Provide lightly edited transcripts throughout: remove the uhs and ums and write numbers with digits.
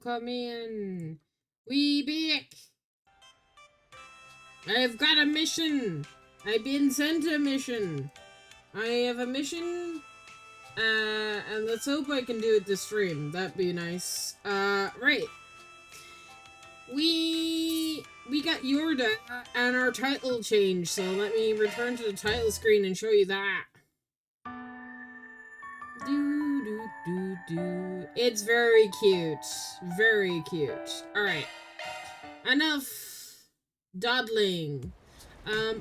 come in. We back. I've got a mission. I've been sent a mission. I have a mission. And let's hope I can do it this stream. That'd be nice. Right. We got Yorda and our title changed, so let me return to the title screen and show you that. It's very cute. Very cute. Alright. Enough dawdling.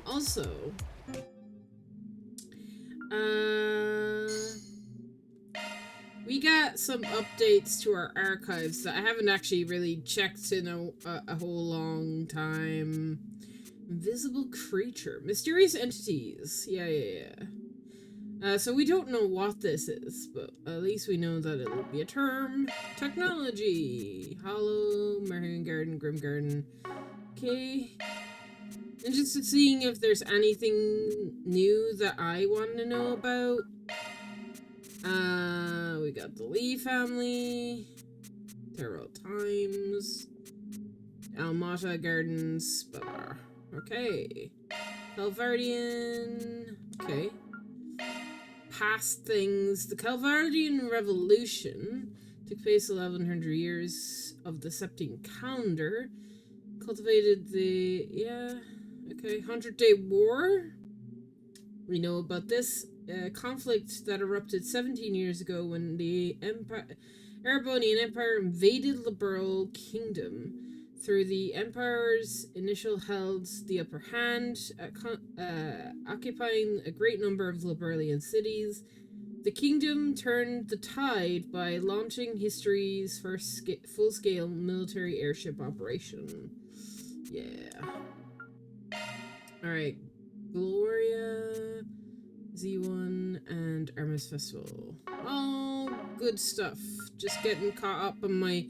Also, we got some updates to our archives that I haven't actually really checked in a whole long time. Invisible creature. Mysterious entities. Yeah. So we don't know what this is, but at least we know that it'll be a term. Technology. Hollow, Marion Garden, Grim Garden. Okay. And just seeing if there's anything new that I want to know about. We got the Lee family. Terrell Times. Almata Gardens. Blah, blah. Okay. Calvardian. Okay. Past things. The Calvardian Revolution took place 1100 years of the Septine calendar. Cultivated the 100-day war. We know about this conflict that erupted 17 years ago when the Erebonian Empire invaded Liberal Kingdom. Through the Empire's initial held the upper hand, occupying a great number of Liberalian cities. The kingdom turned the tide by launching history's first full-scale military airship operation. Yeah. Alright. Gloria, Z1, and Armas Festival. All good stuff. Just getting caught up on my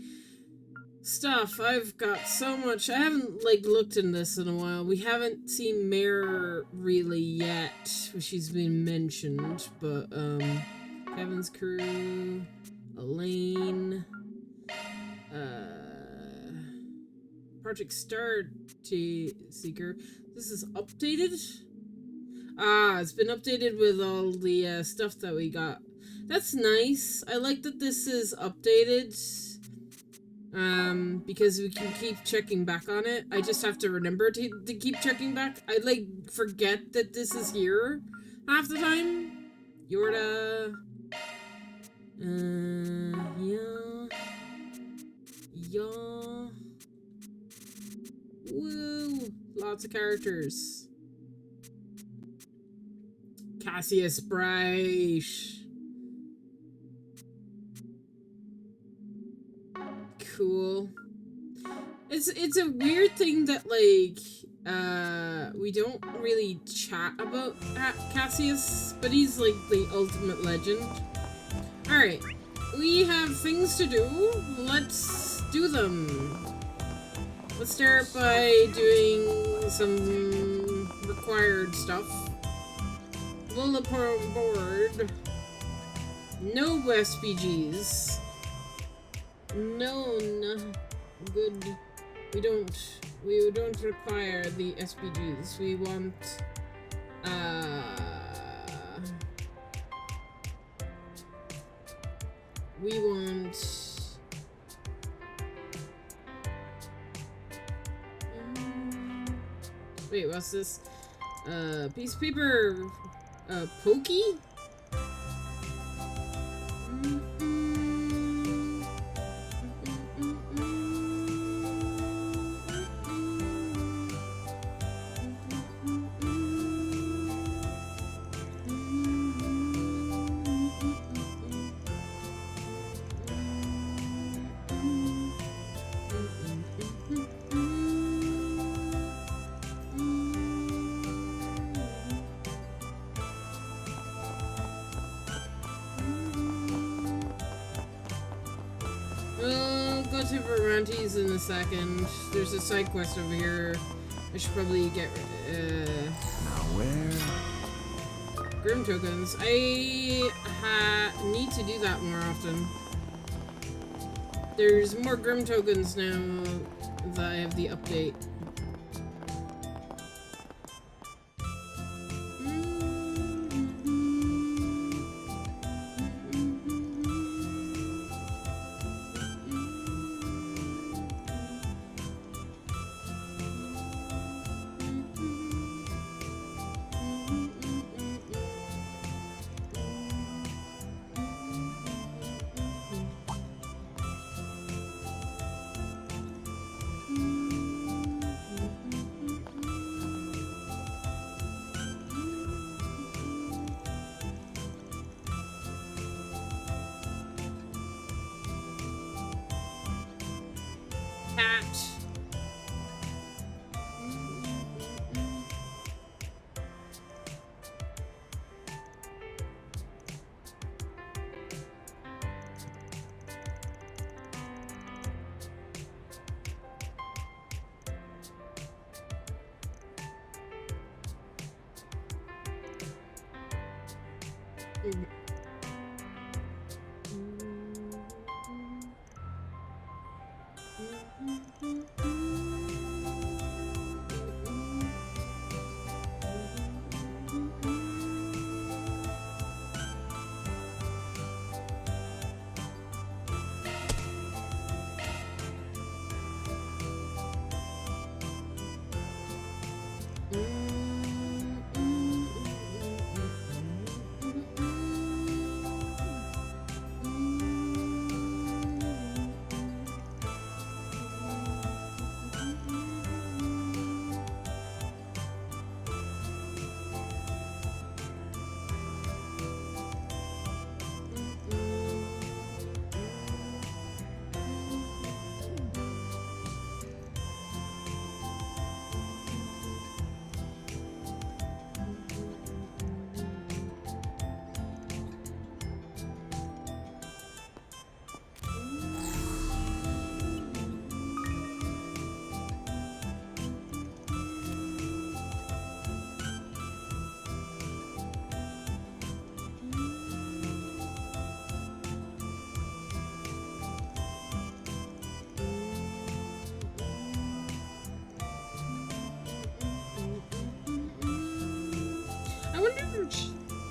stuff. I've got so much. I haven't looked in this in a while. We haven't seen Mare really yet. She's been mentioned, but Kevin's crew, Elaine, Project Star Seeker. This is updated. It's been updated with all the stuff that we got. That's nice. I like that this is updated. Because we can keep checking back on it. I just have to remember to keep checking back. I forget that this is here half the time. Yorda. Yeah. Woo! Lots of characters. Cassius Bright. Cool. It's a weird thing that we don't really chat about Cassius, but he's the ultimate legend. Alright, we have things to do. Let's do them. Let's start by doing some required stuff. Bulletin board. No SPGs. No, good. We don't require the SPGs. We want wait, what's this? Piece of paper, pokey? In a second. There's a side quest over here. I should probably get now where? Grim tokens. I need to do that more often. There's more Grim tokens now that I have the update.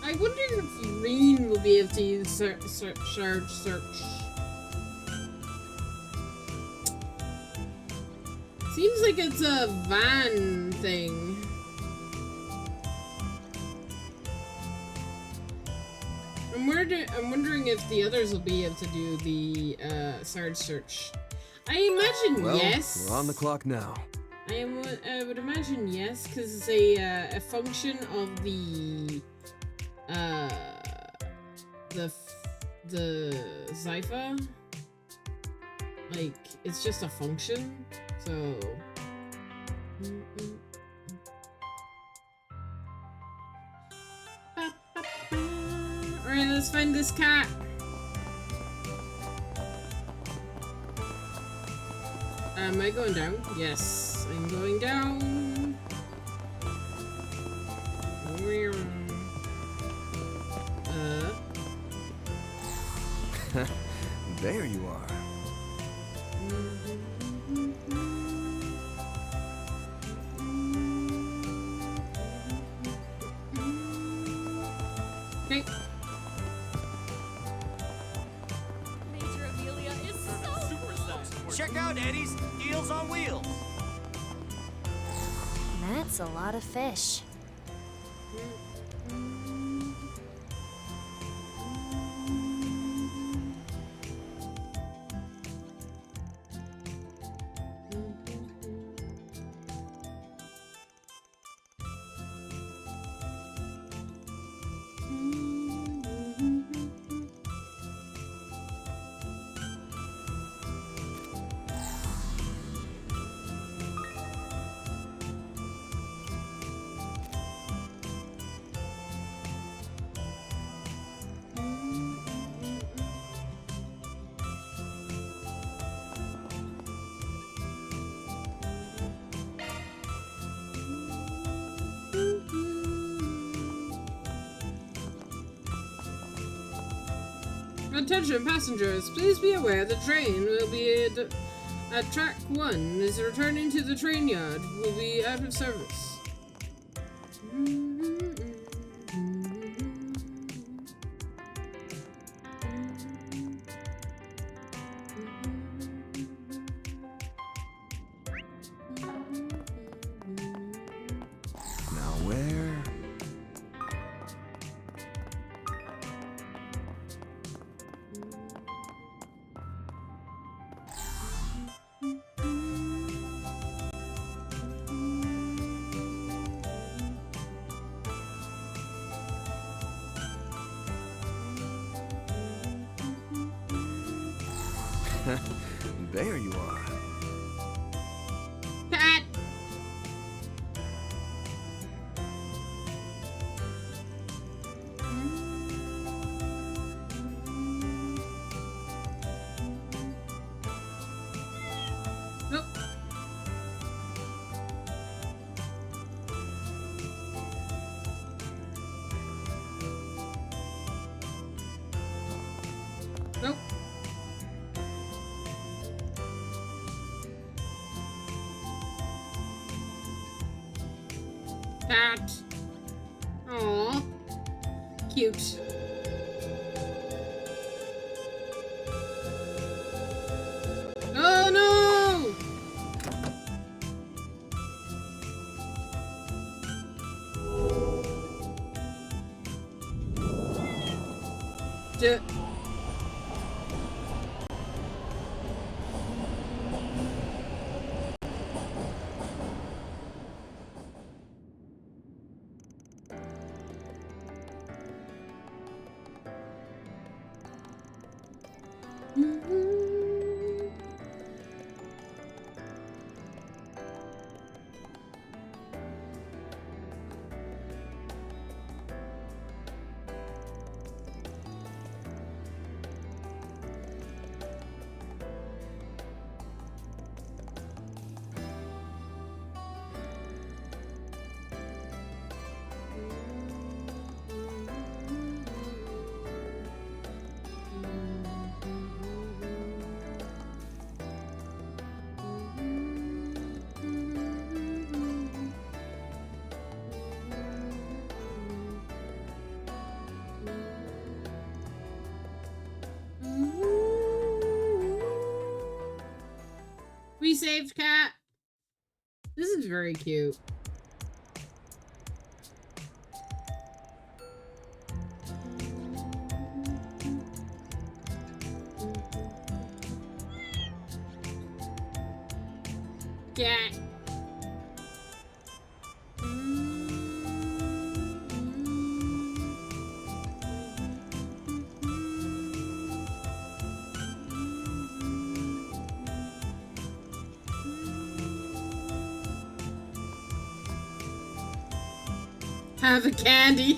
I wonder if Reen will be able to use shard search. Seems like it's a van thing. I'm wondering if the others will be able to do the shard search. I imagine yes. We're on the clock now. I would imagine yes, because it's a function of the Zypha. Like, it's just a function, so. Alright, let's find this cat. Am I going down? Yes, I'm going down. There you are. Okay. Major Amelia is so cool. Check out Eddie's Deals on Wheels. That's a lot of fish. Attention passengers, please be aware the train will be at track 1 is returning to the train yard. Will be out of service. Now where? There you are. Cat! Nope. Nope. Cat. Aww. Cute. Oh no! D- We saved Cat. This is very cute. Cat. Have a candy.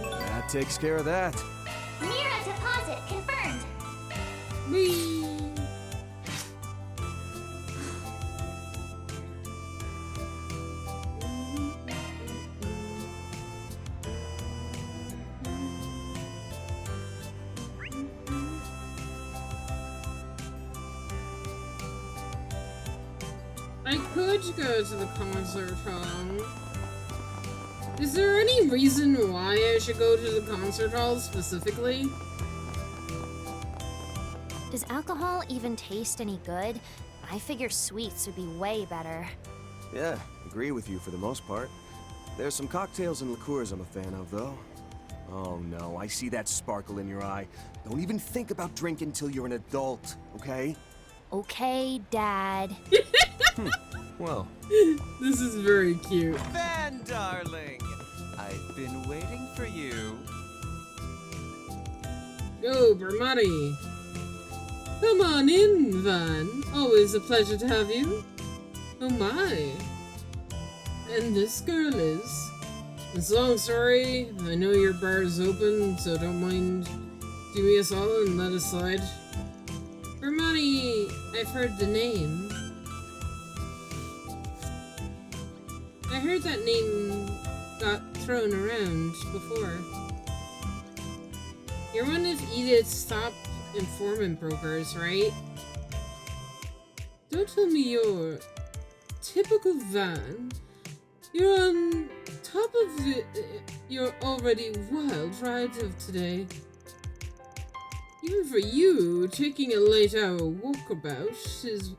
That takes care of that. Mira deposit confirmed. Whee! I could go to the concert hall. Is there any reason why I should go to the concert hall specifically? Does alcohol even taste any good? I figure sweets would be way better. Yeah, agree with you for the most part. There's some cocktails and liqueurs I'm a fan of, though. Oh no, I see that sparkle in your eye. Don't even think about drinking till you're an adult, okay? Okay, Dad. Well, This is very cute. Van, darling! I've been waiting for you. Yo, Bermati. Come on in, Van. Always a pleasure to have you. Oh my. And this girl is. It's a long story. I know your bar is open, so don't mind doing us all and let us slide. Bermati, I've heard the name. I heard that name got thrown around before. You're one of Edith's top informant brokers, right? Don't tell me you're typical Van. You're on top of your already wild ride of today. Even for you, taking a late hour walkabout is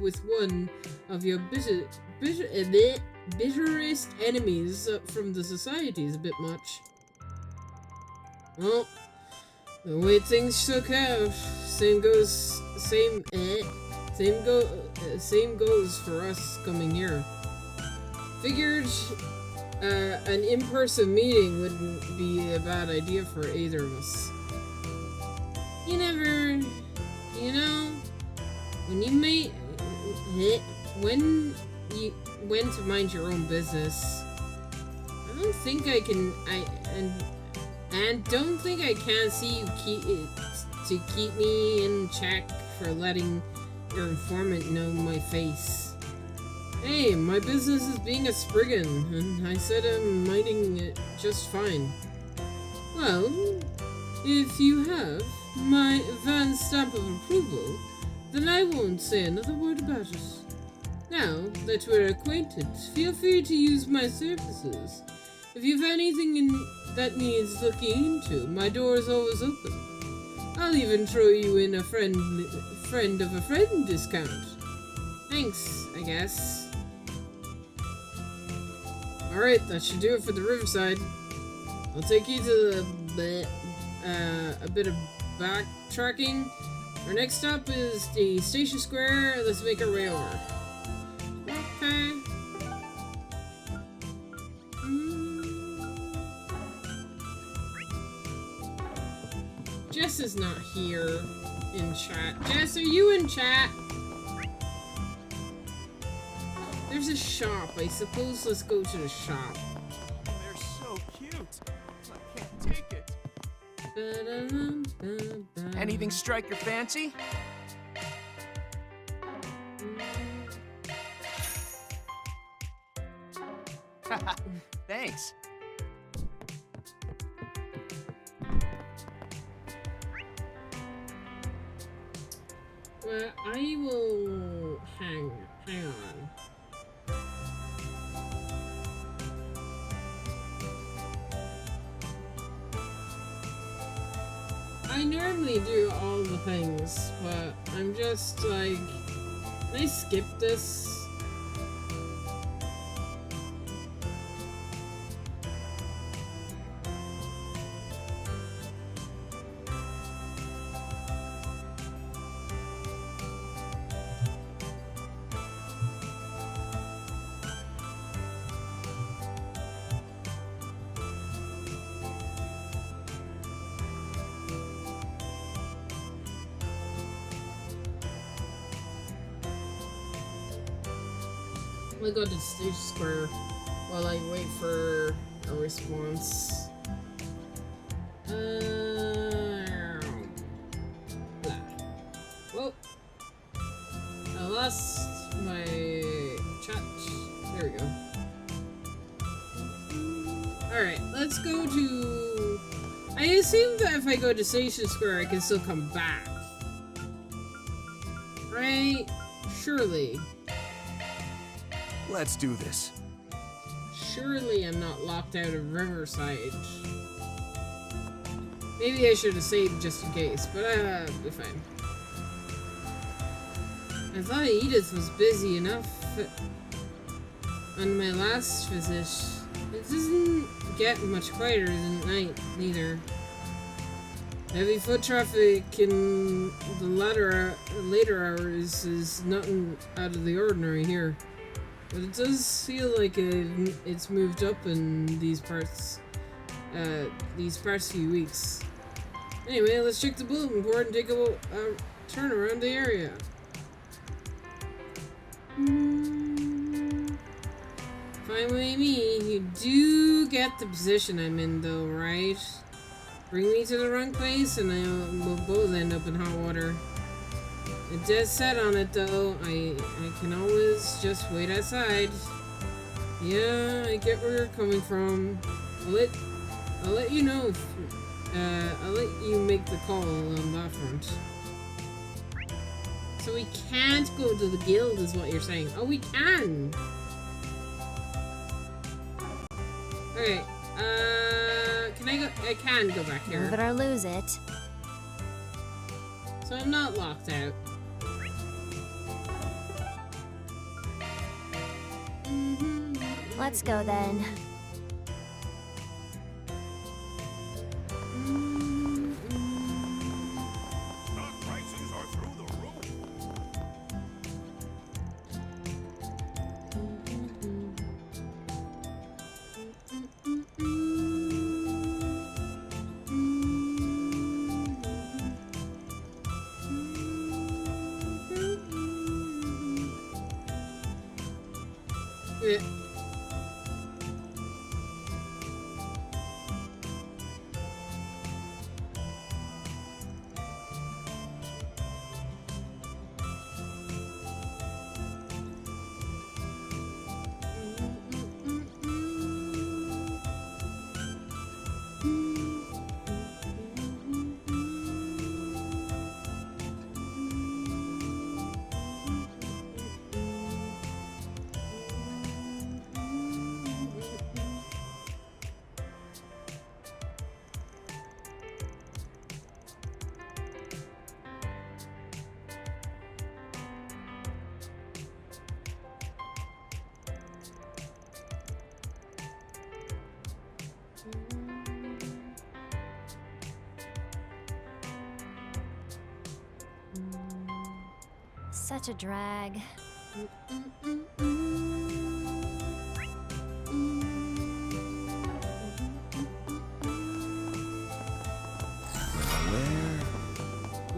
with one of your bitterest enemies from the society is a bit much. Well, the way things shook out, same goes for us coming here. Figured an in-person meeting wouldn't be a bad idea for either of us. You know, when you went to mind your own business, I don't think I can, and don't think I can see you keep me in check for letting your informant know my face. Hey, my business is being a Spriggan, and I said I'm minding it just fine. Well, if you have my Van's stamp of approval, then I won't say another word about it. Now that we're acquainted, feel free to use my services. If you've anything that needs looking into, my door is always open. I'll even throw you in a friend of a friend discount. Thanks, I guess. Alright, that should do it for the Riverside. I'll take you to a bit of backtracking. Our next stop is the Station Square. Let's make our way over. Okay. Jess is not here in chat. Jess, are you in chat? There's a shop. I suppose let's go to the shop. They're so cute. I can't take it. Anything strike your fancy? Thanks. Well, I will hang on. I normally do all the things, but I'm just like, can I skip this? I'll go to Station Square while I wait for a response. Whoa. I lost my chat. There we go. Alright, let's go to... I assume that if I go to Station Square, I can still come back. Right? Surely. let's do this. Surely I'm not locked out of Riverside. Maybe I should have saved just in case, but I'll be fine. I thought Edith was busy enough on my last visit. It doesn't get much quieter than night, neither. Heavy foot traffic in the later hours is nothing out of the ordinary here. But it does feel like it's moved up in these past few weeks. Anyway, let's check the bulletin board and take a turn around the area. Fine with me. You do get the position I'm in, though, right? Bring me to the wrong place, and we'll both end up in hot water. I'm dead set on it, though. I can always just wait outside. Yeah, I get where you're coming from. I'll let you know if, I'll let you make the call on that front. So we can't go to the guild, is what you're saying. Oh, we can! Okay, can I go? I can go back here. Move it or lose it. So I'm not locked out. Let's go then. Prices are through the roof. Yeah. Such a drag.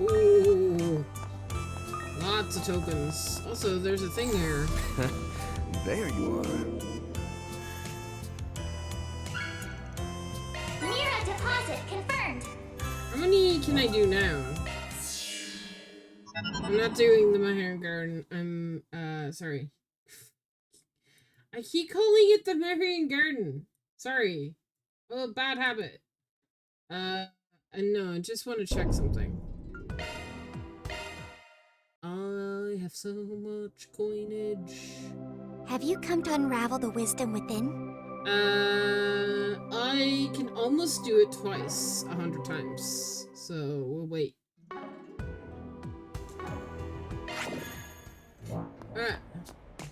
Ooh. Lots of tokens. Also, there's a thing here. There you are. Mira deposit confirmed. How many can I do now? I'm not doing the Maharian Garden. I'm, sorry. I keep calling it the Maharian Garden. Sorry. Oh, bad habit. No, I just want to check something. I have so much coinage. Have you come to unravel the wisdom within? I can almost do it twice, 100 times. So, we'll wait. Alright.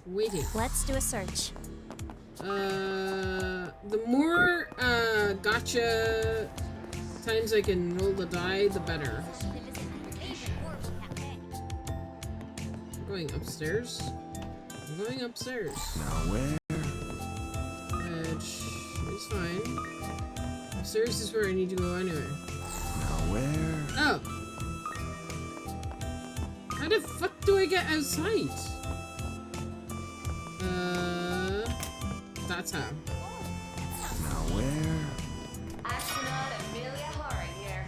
Waiting. Let's do a search. The more, gotcha times I can roll the die, the better. I'm going upstairs. I'm going upstairs. Now where? Which is fine. Upstairs is where I need to go anyway. Now where? Oh! How the fuck do I get outside? That's how. Now where? Astronaut Amelia Hori here.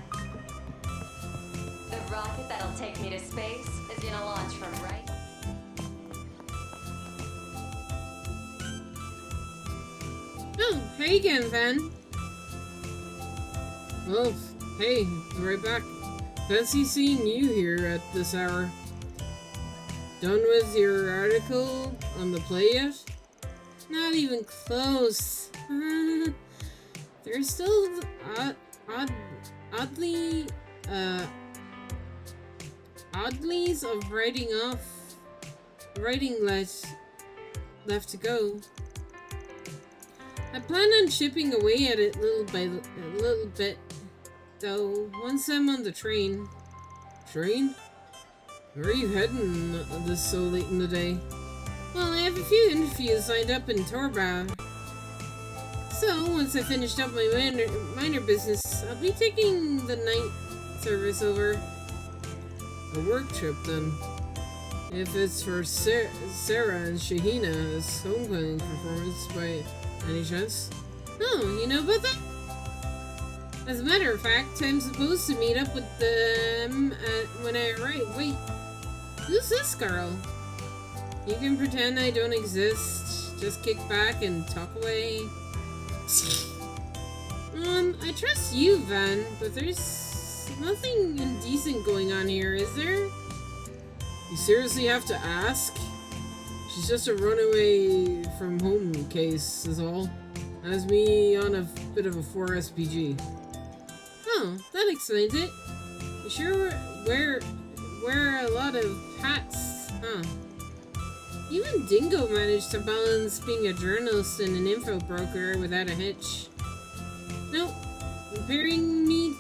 The rocket that'll take me to space is gonna launch from right. Oh, hey again, Van. Oh, hey, right back. Fancy seeing you here at this hour. Done with your article on the play yet? Not even close. There's still oddlies of writing off writing left to go. I plan on chipping away at it little by little bit, though, once I'm on the train. Train? Where are you heading this so late in the day? Well, I have a few interviews lined up in Torba. So, once I finished up my minor business, I'll be taking the night service over. A work trip, then. If it's for Sarah and Shahina's homecoming performance by any chance? Oh, you know about that? As a matter of fact, I'm supposed to meet up with them when I arrive. Wait, who's this girl? You can pretend I don't exist. Just kick back and talk away. I trust you, Van, but there's nothing indecent going on here, is there? You seriously have to ask? She's just a runaway from home case, is all. Has me on a bit of a 4SPG. Oh, that explains it. You sure wear a lot of hats, huh? Even Dingo managed to balance being a journalist and an info broker without a hitch. Nope, comparing me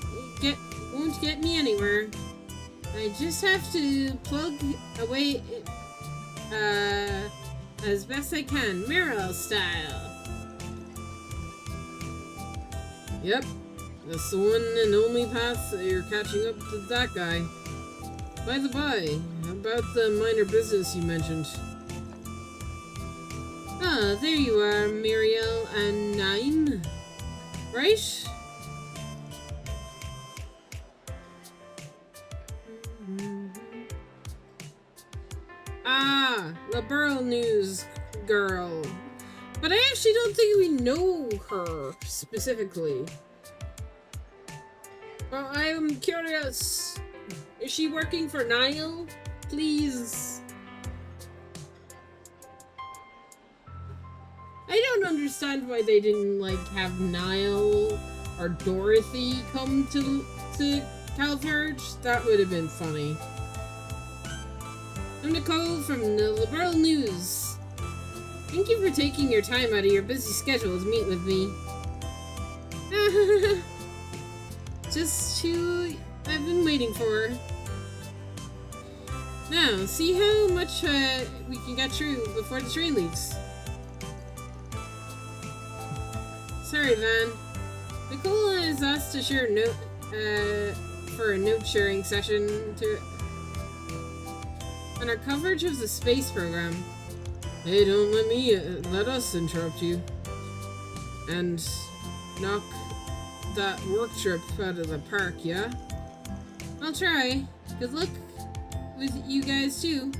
won't get me anywhere. I just have to plug away as best I can, Meryl style. Yep, that's the one and only path that you're catching up to that guy. By the by, how about the minor business you mentioned? Ah, there you are, Muriel and Nine. Right? Ah, the Burl News girl. But I actually don't think we know her specifically. Well, I'm curious. Is she working for Niall? Please. I don't understand why they didn't, like, have Niall or Dorothy come to Calverge. That would have been funny. I'm Nicole from the Liberal News. Thank you for taking your time out of your busy schedule to meet with me. Just who I've been waiting for. Now, see how much we can get through before the train leaves. Sorry, Van. Nicole has asked to share a note for a note-sharing session on our coverage of the space program. Hey, don't let us interrupt you. And knock that work trip out of the park, yeah? I'll try. Good luck with you guys too.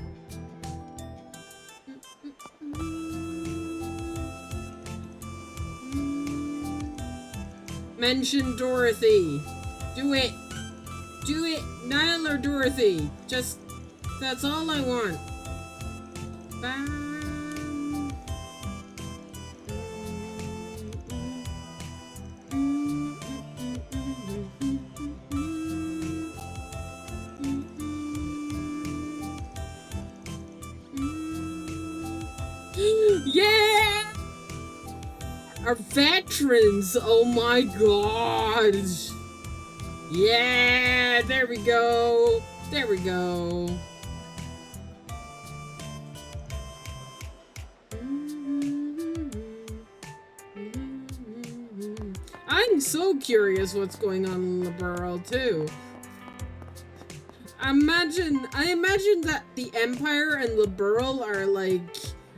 Mention Dorothy. Do it. Do it, Niall or Dorothy. Just, that's all I want. Bam. Yeah! Our veterans! Oh my god! Yeah! There we go! There we go! I'm so curious what's going on in Liberal too. I imagine that the Empire and Liberal are like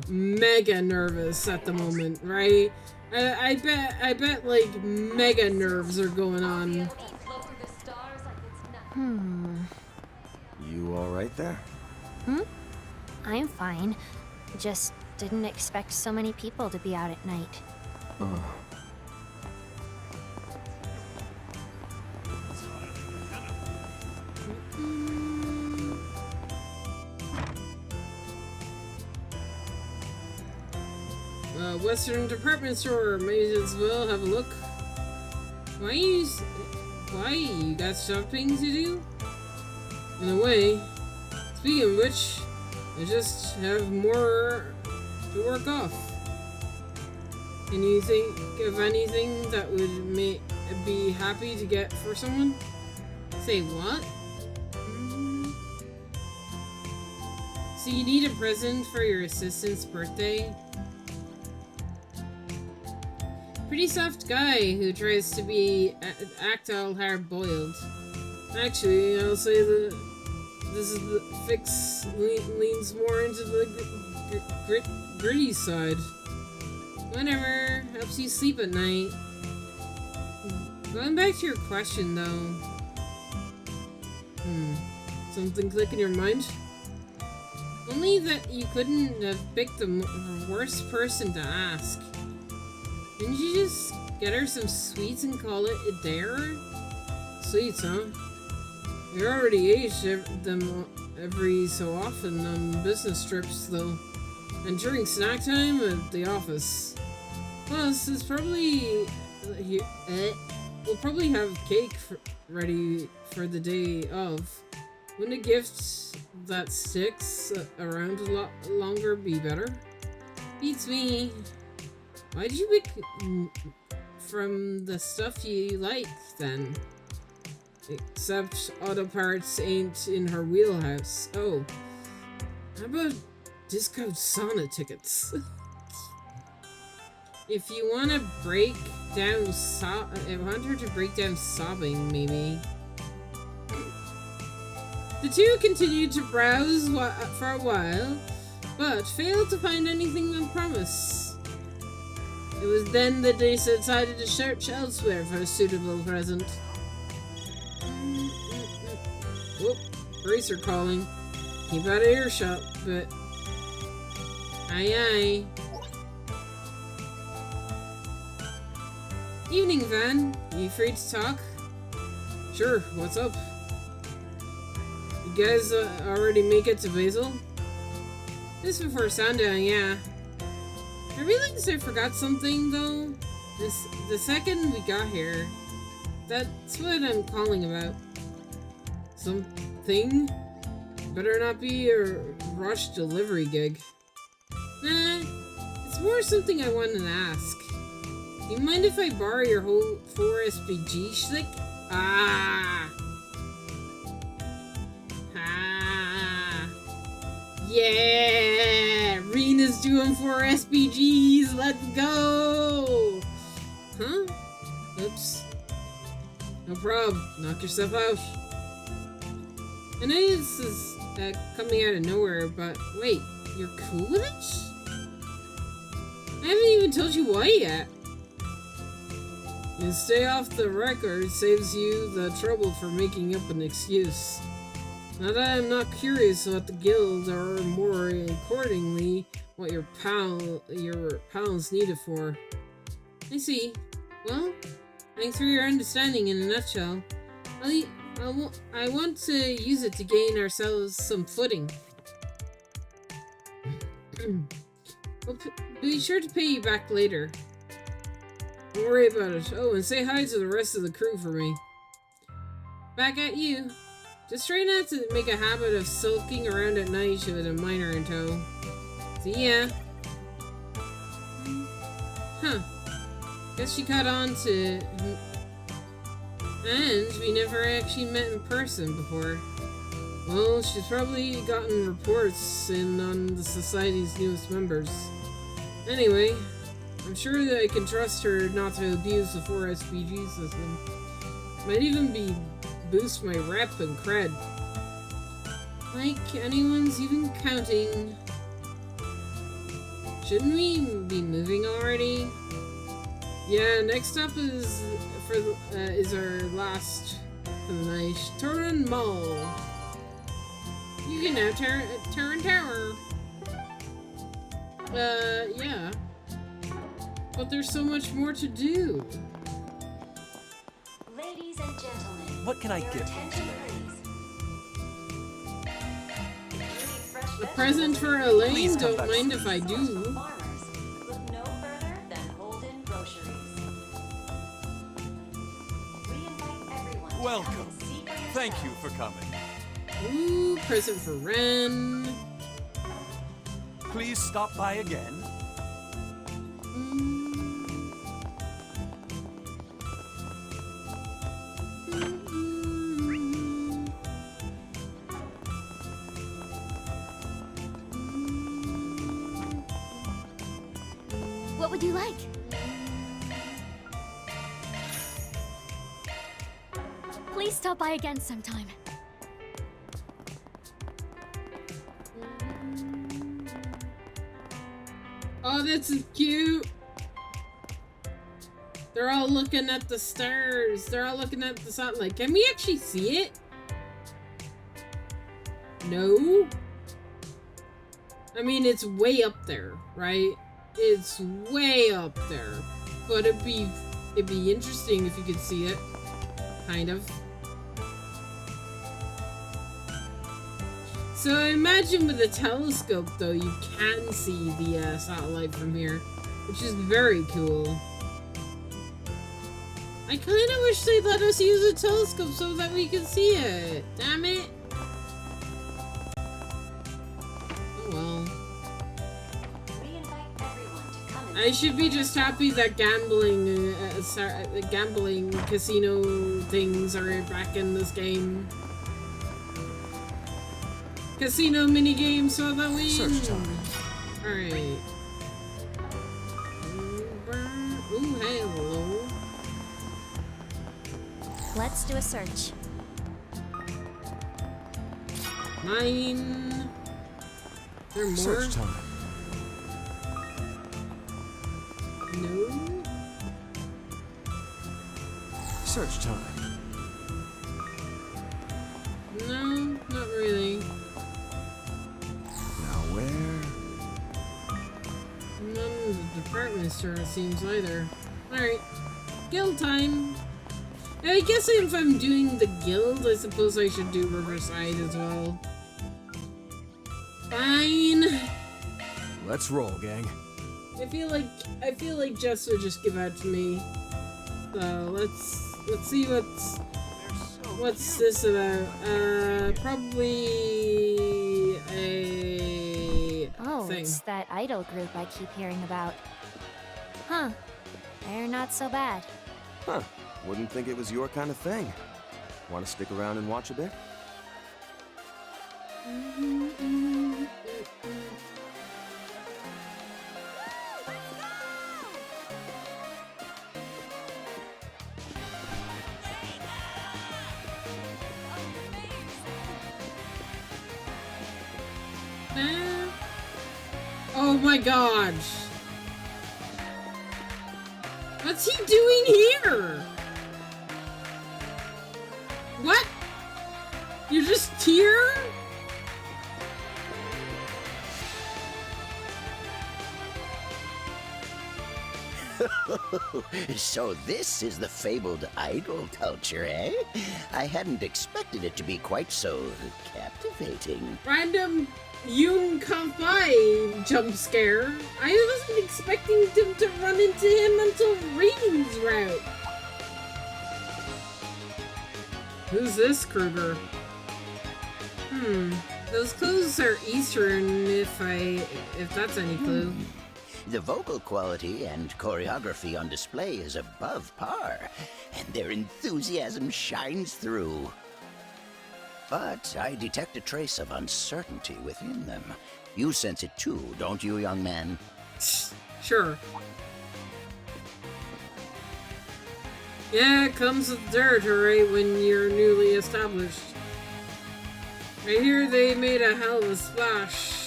mega nervous at the moment, right? I bet like mega nerves are going on. You alright there? I'm fine. Just didn't expect so many people to be out at night. Western department store. May as well have a look. Why you got shopping to do? In a way. Speaking of which, I just have more to work off. Can you think of anything that would be happy to get for someone? Say what? So you need a present for your assistant's birthday? Pretty soft guy who tries to act all hard-boiled. Actually, I'll say that this is the fix leans more into the gritty side. Whatever, helps you sleep at night. Going back to your question, though. Something click in your mind? Only that you couldn't have picked the worst person to ask. Didn't you just get her some sweets and call it a dare? Sweets, huh? You already ate them every so often on business trips, though. And during snack time at the office. Plus, it's probably... we'll probably have cake ready for the day of. Wouldn't a gift that sticks around a lot longer be better? Beats me. Why did you pick from the stuff you like, then? Except auto parts ain't in her wheelhouse. Oh. How about Disco Sauna tickets? If you want to break down I want her to break down sobbing, maybe. The two continued to browse for a while, but failed to find anything of promise. It was then that they decided to search elsewhere for a suitable present. Whoop, Bracer calling. Keep out of earshot, but... Aye aye. Evening, Van. You free to talk? Sure, what's up? You guys already make it to Basil? Just before sundown, yeah. I realized I forgot something, though. The second we got here. That's what I'm calling about. Something? Better not be a rush delivery gig. Nah, it's more something I wanted to ask. Do you mind if I borrow your whole 4SPG schlick? Ah! Yeah! Rena's doing 4SPGs! Let's go! Huh? Oops. No prob. Knock yourself out. I know this is coming out of nowhere, but wait, you're cool with it? I haven't even told you why yet. You stay off the record saves you the trouble for making up an excuse. Not that I'm not curious about the guild, or more accordingly, what your pals need it for. I see. Well, thanks for your understanding in a nutshell. I want to use it to gain ourselves some footing. We'll be sure to pay you back later. Don't worry about it. Oh, and say hi to the rest of the crew for me. Back at you. Just try not to make a habit of sulking around at night with a miner in tow. See ya. Huh. Guess she caught on to... And we never actually met in person before. Well, she's probably gotten reports in on the Society's newest members. Anyway, I'm sure that I can trust her not to abuse the 4SPG system. Might even boost my rep and cred. Like anyone's even counting. Shouldn't we be moving already? Yeah, next up is our last for the night. Turin Mall. You can now Turin Tower. Yeah. But there's so much more to do. Ladies and gentlemen, What can I your get? attention, please. A present for Elaine, Please come don't back mind soon. if I do. Farmers, look no further than Holden Groceries. We invite everyone to Welcome. come and see for Thank you yourselves. for coming. Ooh, present for Ren. Please stop by again. What would you like? Please stop by again sometime. Oh, that's cute. They're all looking at the stars. They're all looking at the satellite. Can we actually see it? No. I mean, it's way up there, right? It's way up there. But it'd be interesting if you could see it. Kind of. So I imagine with a telescope, though, you can see the satellite from here, which is very cool. I kind of wish they'd let us use a telescope so that we could see it. Damn it. Oh well. We invite everyone to come and I should be just happy that gambling casino things are back in this game. Casino minigames so that we Search time. Alright. Ooh, hello. Let's do a search. 9. There more? Search time. No. Search time. No, not really. Now where? None of the department store it seems either. Alright. Guild time. I guess if I'm doing the guild, I suppose I should do Riverside as well. Fine. Let's roll, gang. I feel like Jess would just give out to me. So let's see what's this about. Probably a Oh, thing. it's that idol group I keep hearing about. Huh. They're not so bad. Huh. Wouldn't think it was your kind of thing. Want to stick around and watch a bit? Oh my gosh. What's he doing here? What? You're just here? So this is the fabled idol culture, eh? I hadn't expected it to be quite so captivating. Random Yoon Kanpai jump scare. I wasn't expecting them to run into him until Raiden's route. Who's this Kruger? Those clothes are Eastern, if that's any clue. The vocal quality and choreography on display is above par, and their enthusiasm shines through. But I detect a trace of uncertainty within them. You sense it too, don't you, young man? Sure. Yeah, it comes with the territory when you're newly established. I hear they made a hell of a splash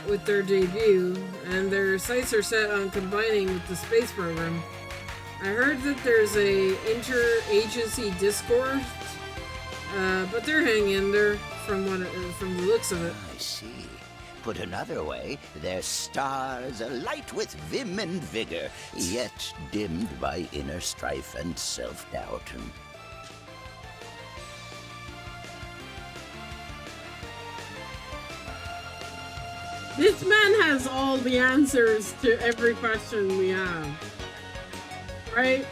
with their debut, and their sights are set on combining with the space program. I heard that there's a inter-agency discord, but they're hanging in there from the looks of it. I see. Put another way, their stars alight with vim and vigor, yet dimmed by inner strife and self-doubt. This man has all the answers to every question we have. Right?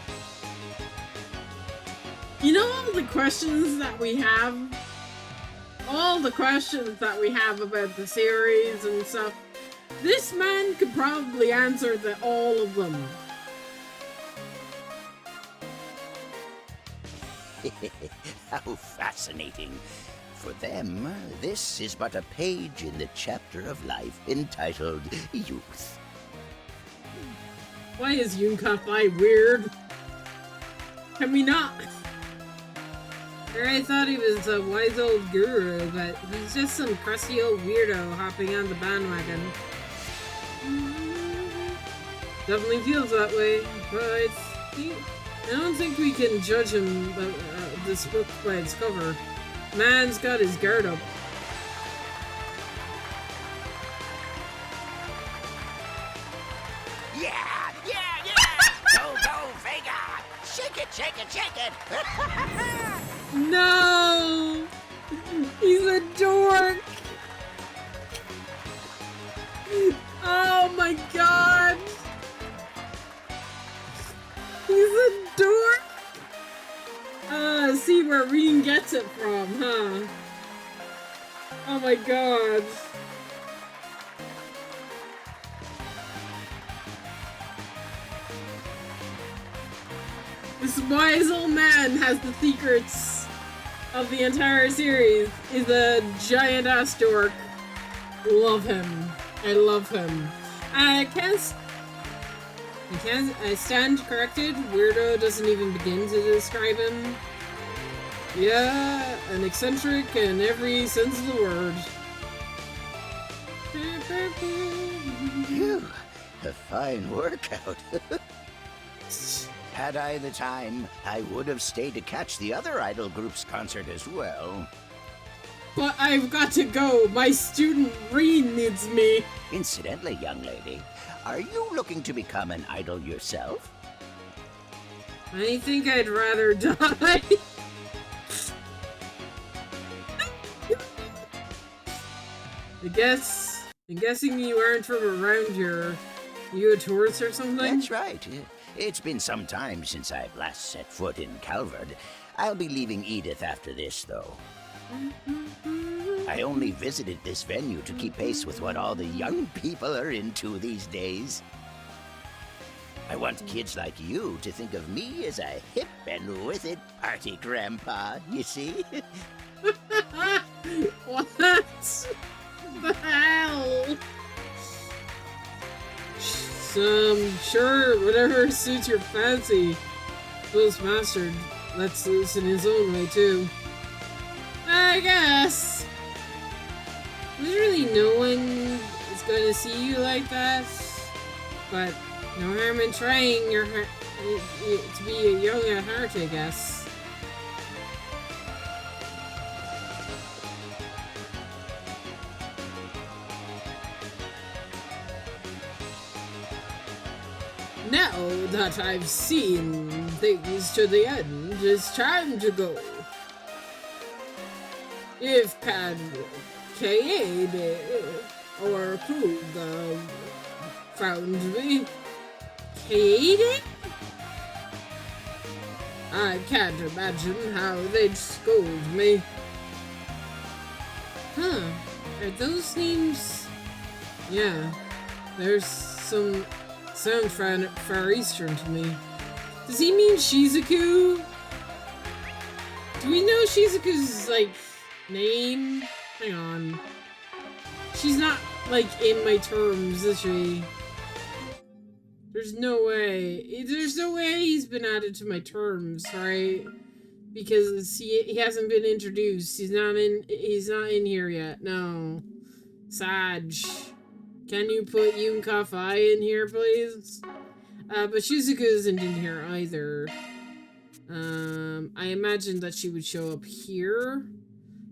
You know all the questions that we have all the questions that we have about the series and stuff, this man could probably answer all of them. How fascinating. For them, this is but a page in the chapter of life entitled Youth. Why is Yunkai weird? Can we not? I thought he was a wise old guru, but he's just some crusty old weirdo hopping on the bandwagon. Definitely feels that way, but I don't think we can judge him this book by its cover. Man's got his guard up. Yeah! Go, Vega! Shake it! No! He's a dork! Oh my god! He's a dork! See where Reen gets it from, huh? Oh my god. This wise old man has the secrets of the entire series. He's a giant ass dork. Love him. I love him. I stand corrected. Weirdo doesn't even begin to describe him. Yeah, an eccentric in every sense of the word. Phew, a fine workout. Had I the time, I would have stayed to catch the other idol group's concert as well. But I've got to go. My student Reen needs me. Incidentally, young lady, are you looking to become an idol yourself? I think I'd rather die. I'm guessing you aren't from around here. You a tourist or something? That's right. It's been some time since I've last set foot in Calvard. I'll be leaving Edith after this, though. I only visited this venue to keep pace with what all the young people are into these days. I want kids like you to think of me as a hip and with it party grandpa, you see? What the hell? Sure, whatever suits your fancy. Phil's mastered lets loose in his own way, too. I guess. Literally no one is going to see you like that. But no harm in trying to be young at heart, I guess. Now that I've seen things to the end, it's time to go. If Kaede or Krug found me. Kaede? I can't imagine how they'd scold me. Huh, are those names? Yeah, there's some sound Far Eastern to me. Does he mean Shizuku? Do we know Shizuku's, like, name? Hang on. She's not, like, in my terms, is she? There's no way. There's no way he's been added to my terms, right? Because he hasn't been introduced. He's not in here yet. No. Sag. Can you put Yunkai in here, please? But Shizuku isn't in here either. I imagine that she would show up here.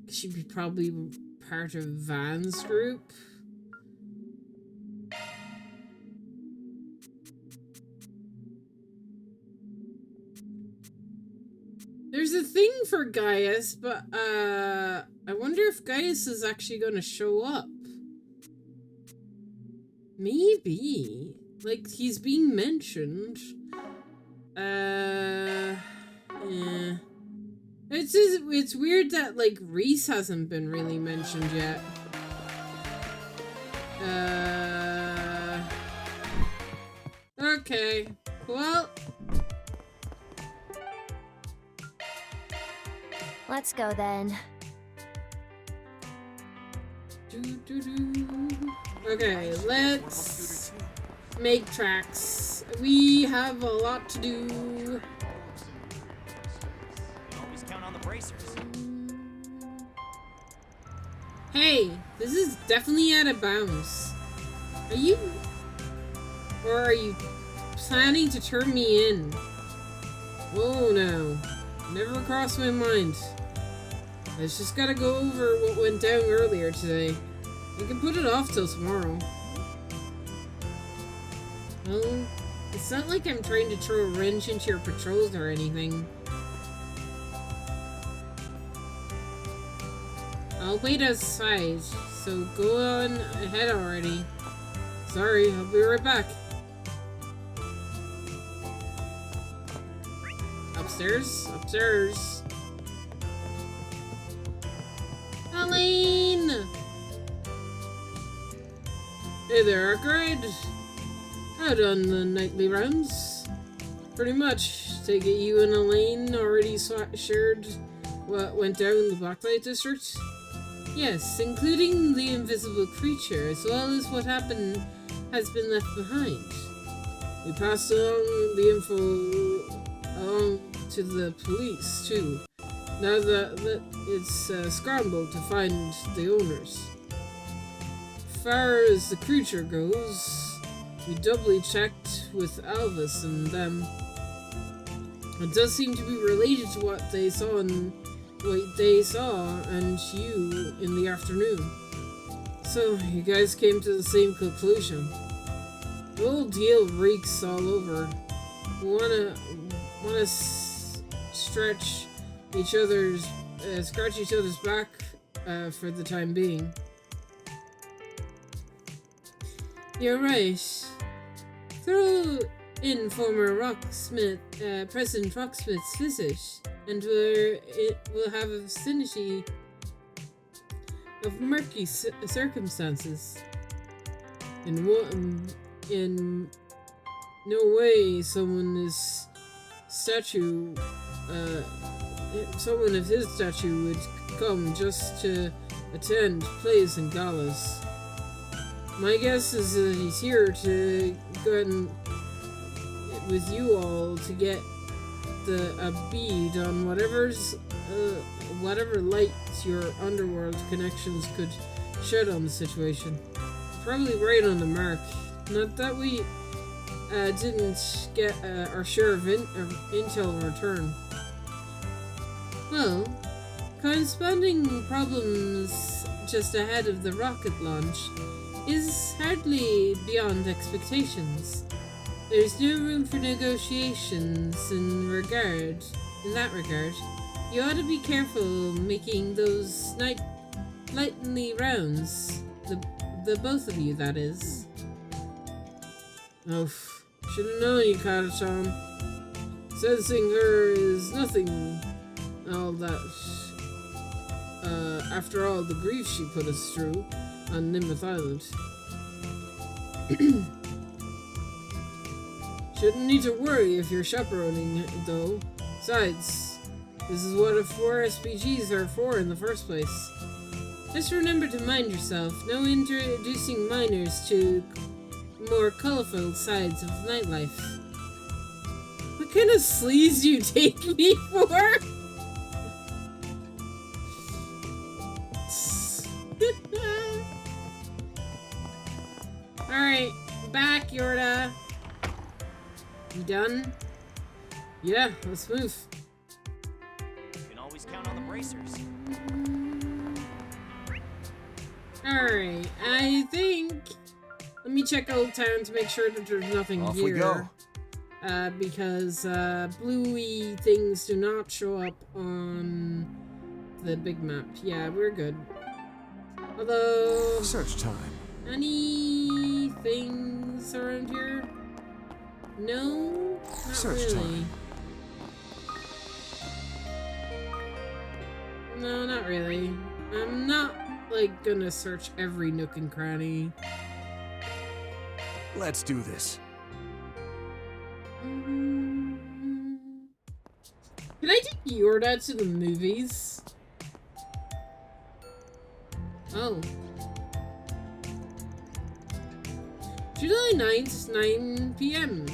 She'd be probably part of Van's group. There's a thing for Gaius, but I wonder if Gaius is actually going to show up. Maybe. Like, he's being mentioned. Yeah. It's weird that, like, Reese hasn't been really mentioned yet. Okay. Well... Let's go then. Okay, let's make tracks. We have a lot to do. Always count on the bracers. Hey, this is definitely out of bounds. Are you... Or are you planning to turn me in? Oh no. Never crossed my mind. I just gotta go over what went down earlier today. I can put it off till tomorrow. Well, it's not like I'm trying to throw a wrench into your patrols or anything. I'll wait outside, so go on ahead already. Sorry, I'll be right back. Upstairs? Upstairs. Elaine! Hey there, Arcade. How done the nightly rounds? Pretty much. Take it you and Elaine already shared what went down in the Blacklight District? Yes, including the invisible creature, as well as what happened has been left behind. We passed along the info along to the police, too. Now that it's scrambled to find the owners. As far as the creature goes, we doubly checked with Alvis and them. It does seem to be related to what they saw and you in the afternoon. So you guys came to the same conclusion. The whole deal reeks all over. We wanna stretch each other's scratch each other's back for the time being. You're right. Throw in former Rocksmith, President Rocksmith's visit, and we'll have a vicinity of murky circumstances. In no way someone of his statue would come just to attend plays and galas. My guess is that he's here to go in with you all to get a bead on whatever light your underworld connections could shed on the situation. Probably right on the mark. Not that we didn't get our share of intel in return. Well, corresponding problems just ahead of the rocket launch is hardly beyond expectations. There's no room for negotiations in that regard. You ought to be careful making those nightly rounds. The both of you, that is. Oh, should have known you, Kato-chan. Sensing her is nothing all that. After all the grief she put us through on Nimith Island. Shouldn't need to worry if you're chaperoning, though. Besides, this is what 4 SPGs are for in the first place. Just remember to mind yourself. No introducing minors to more colorful sides of nightlife. What kind of sleaze do you take me for? Alright, back, Yorda. You done? Yeah, let's move. You can always count on the bracers. Alright, I think... Let me check Old Town to make sure that there's nothing Off here. we go. Because bluey things do not show up on the big map. Yeah, we're good. Although... Search time. Any things around here? No? Not Search really. time. No, not really. I'm not, like, gonna search every nook and cranny. Let's do this. Can I take your dad to the movies? Oh. July 9th, 9 p.m.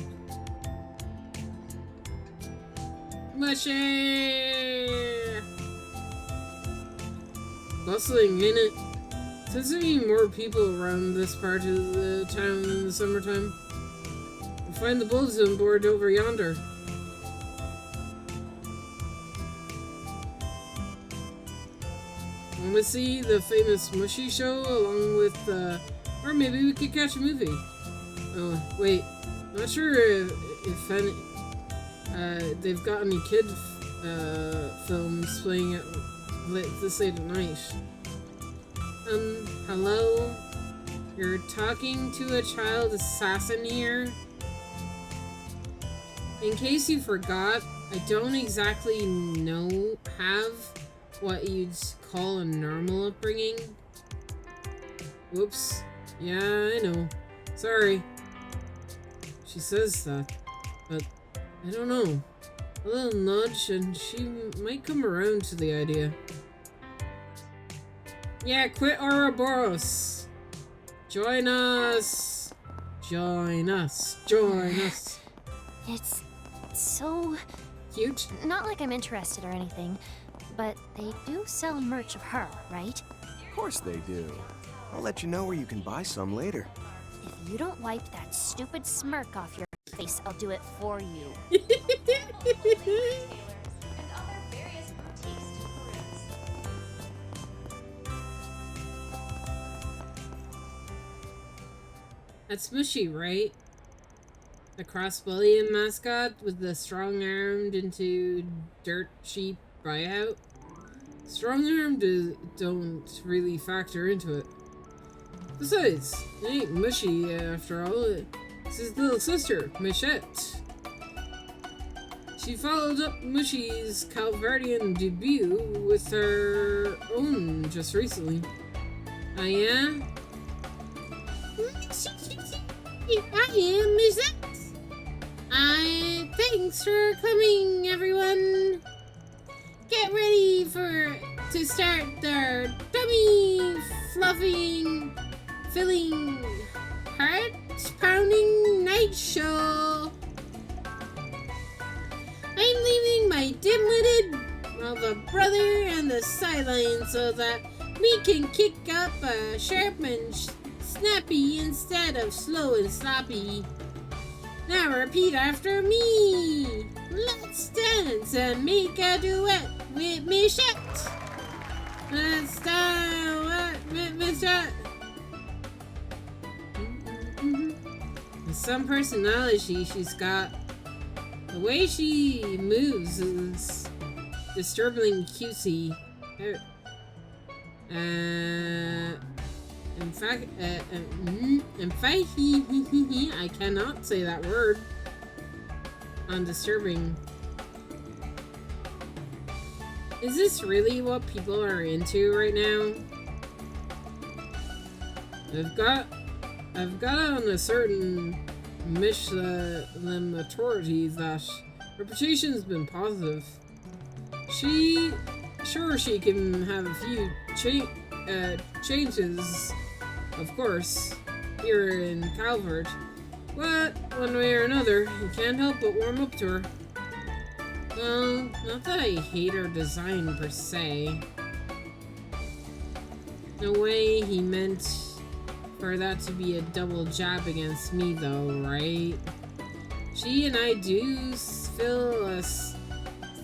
Mushy! Bustling, ain't it? Seems to be more people around this part of the town in the summertime. We'll find the bulletin board over yonder. Want to see the famous Mushy show along with, or maybe we could catch a movie. Oh, wait. Not sure if any, they've got any kid, films playing at this late at night. Hello? You're talking to a child assassin here? In case you forgot, I don't exactly have what you'd call a normal upbringing. Whoops. Yeah, I know. Sorry. She says that, but I don't know. A little nudge and she might come around to the idea. Yeah, quit Ouroboros. Join us. Join us. Join us. It's so... Cute. Not like I'm interested or anything, but they do sell merch of her, right? Of course they do. I'll let you know where you can buy some later. If you don't wipe that stupid smirk off your face, I'll do it for you. Tailors, and other various boutiques to peruse. That's Mushy, right? The cross-bullion mascot with the strong-armed into dirt cheap buyout? Strong-armed don't really factor into it. Besides, it ain't Mushy after all. It's his little sister, Michette. She followed up Mushy's Calvardian debut with her own just recently. Oh yeah? I am Michette. Thanks for coming, everyone. Get ready to start their tummy fluffing, filling, heart pounding night show. I'm leaving my dim-witted of a brother on the sideline so that we can kick up a sharp and snappy instead of slow and sloppy. Now repeat after me. Let's dance and make a duet with Michette. Let's dance with Michette. With some personality she's got. The way she moves is disturbingly cutesy. In fact, I cannot say that word. Undisturbing. Is this really what people are into right now? I've got on a certain Michelin authority that reputation's been positive. She can have a few changes, of course, here in Calvert, but one way or another, you can't help but warm up to her. Well, not that I hate her design per se. No way he meant for that to be a double jab against me though, right? She and I do feel us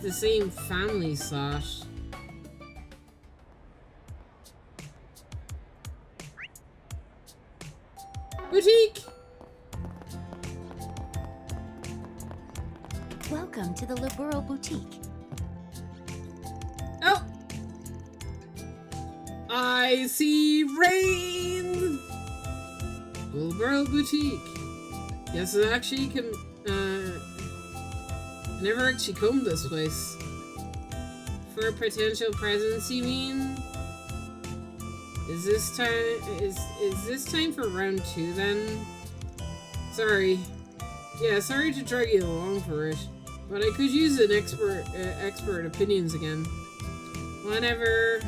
the same family slash. Boutique! Welcome to the Libero Boutique. Oh! I see rain! Libero Boutique. Yes, it actually can, I never actually combed this place. For a potential presents, you mean? Is this time for round 2 then? Sorry. Yeah, sorry to drag you along for it, but I could use an expert opinions again. Whatever.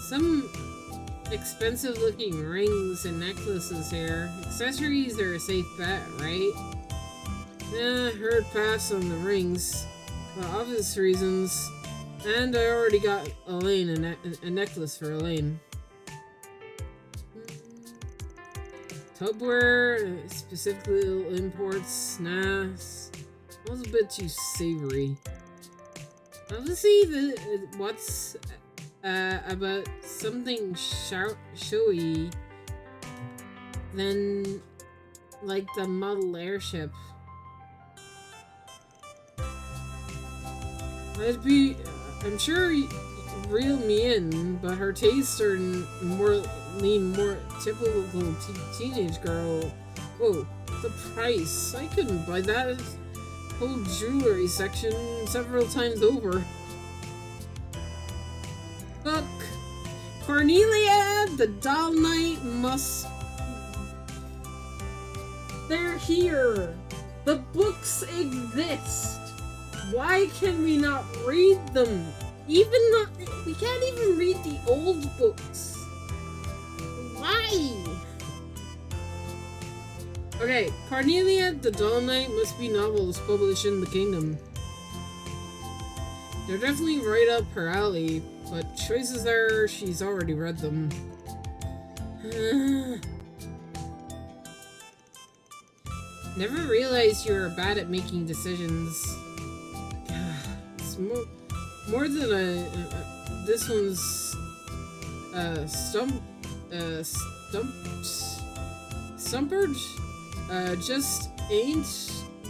Some expensive looking rings and necklaces here. Accessories are a safe bet, right? Heard pass on the rings. For obvious reasons. And I already got Elaine a necklace for Elaine. Tubware, specifically little imports, nah. That was a bit too savory. Obviously, what's about something showy than like the model airship. I'm sure reel me in, but her tastes are more typical teenage girl. Whoa, the price! I couldn't buy that whole jewelry section several times over. Look, Cornelia, the Doll Knight must. They're here. The books exist. Why can we not read them? We can't even read the old books. Why? Okay, Cornelia the Doll Knight must be novels published in the kingdom. They're definitely right up her alley, but choices are she's already read them. Never realized you were bad at making decisions. It's more than this one's Stumpered just ain't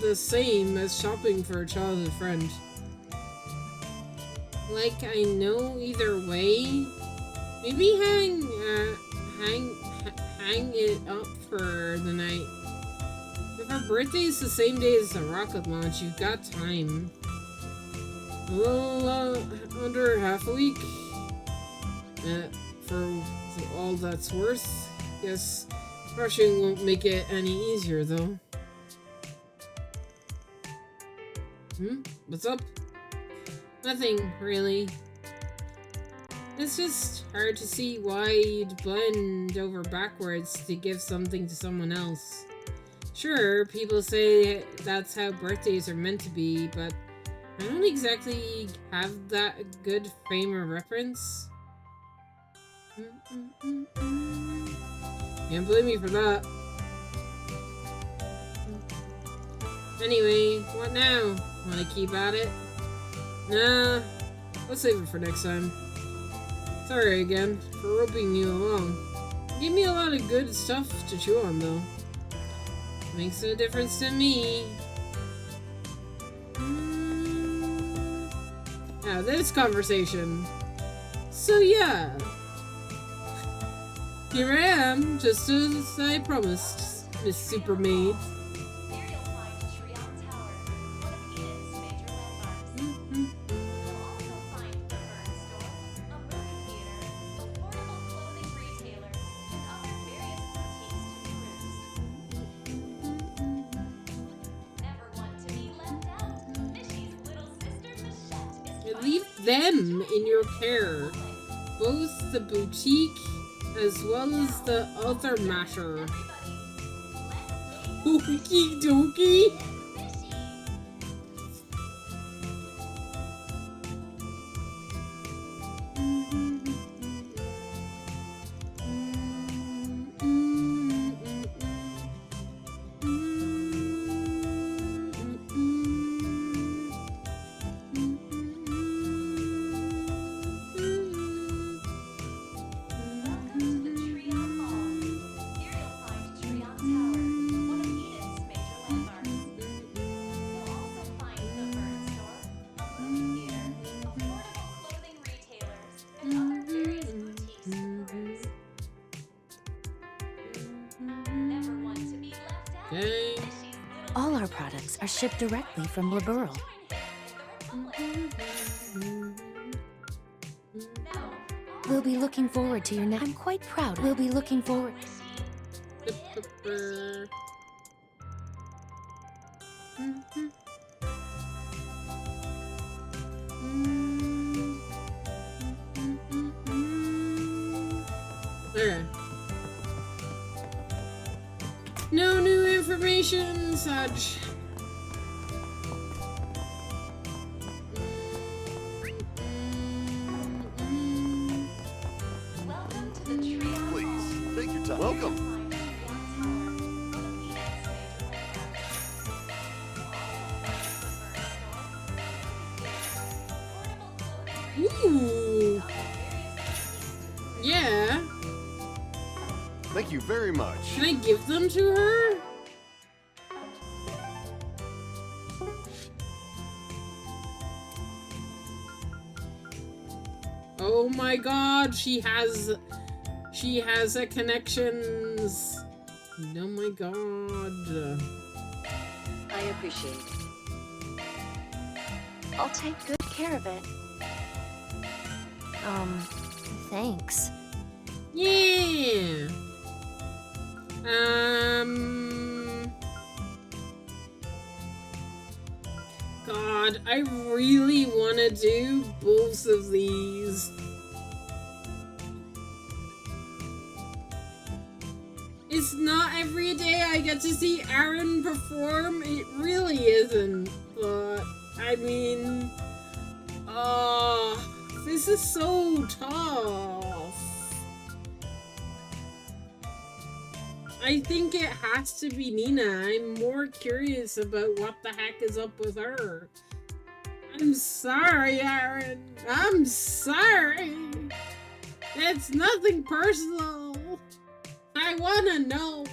the same as shopping for a childhood friend. Like I know either way. Maybe hang it up for the night. If her birthday's the same day as the rocket launch, you've got time. A little under half a week. For all that's worth. Guess rushing won't make it any easier though. What's up? Nothing, really. It's just hard to see why you'd bend over backwards to give something to someone else. Sure, people say that's how birthdays are meant to be, but I don't exactly have that good frame of reference. Can't blame me for that. Anyway, what now? Wanna keep at it? Nah, let's save it for next time. Sorry again for roping you along. You gave me a lot of good stuff to chew on though. Makes no difference to me. Now this conversation. So yeah. Here I am, just as I promised, Miss Super Maid. Leave them in your care, both the boutique as well as the other matter. Okie dokie. Okay. All our products are shipped directly from Laburl. We'll be looking forward to your I'm quite proud. We'll be looking forward. Okay. No new information, such. Welcome to the tree. Please, take your time. Welcome. Ooh. Yeah. Thank you very much. Can I give them to her? Oh my god, she has a connections. Oh my god. I appreciate it. I'll take good care of it. Thanks. Yeah. God, I really want to do both of these. It's not every day I get to see Aaron perform. It really isn't. But, I mean... this is so tough. I think it has to be Nina. I'm more curious about what the heck is up with her. I'm sorry, Aaron. I'm sorry. It's nothing personal. I wanna know.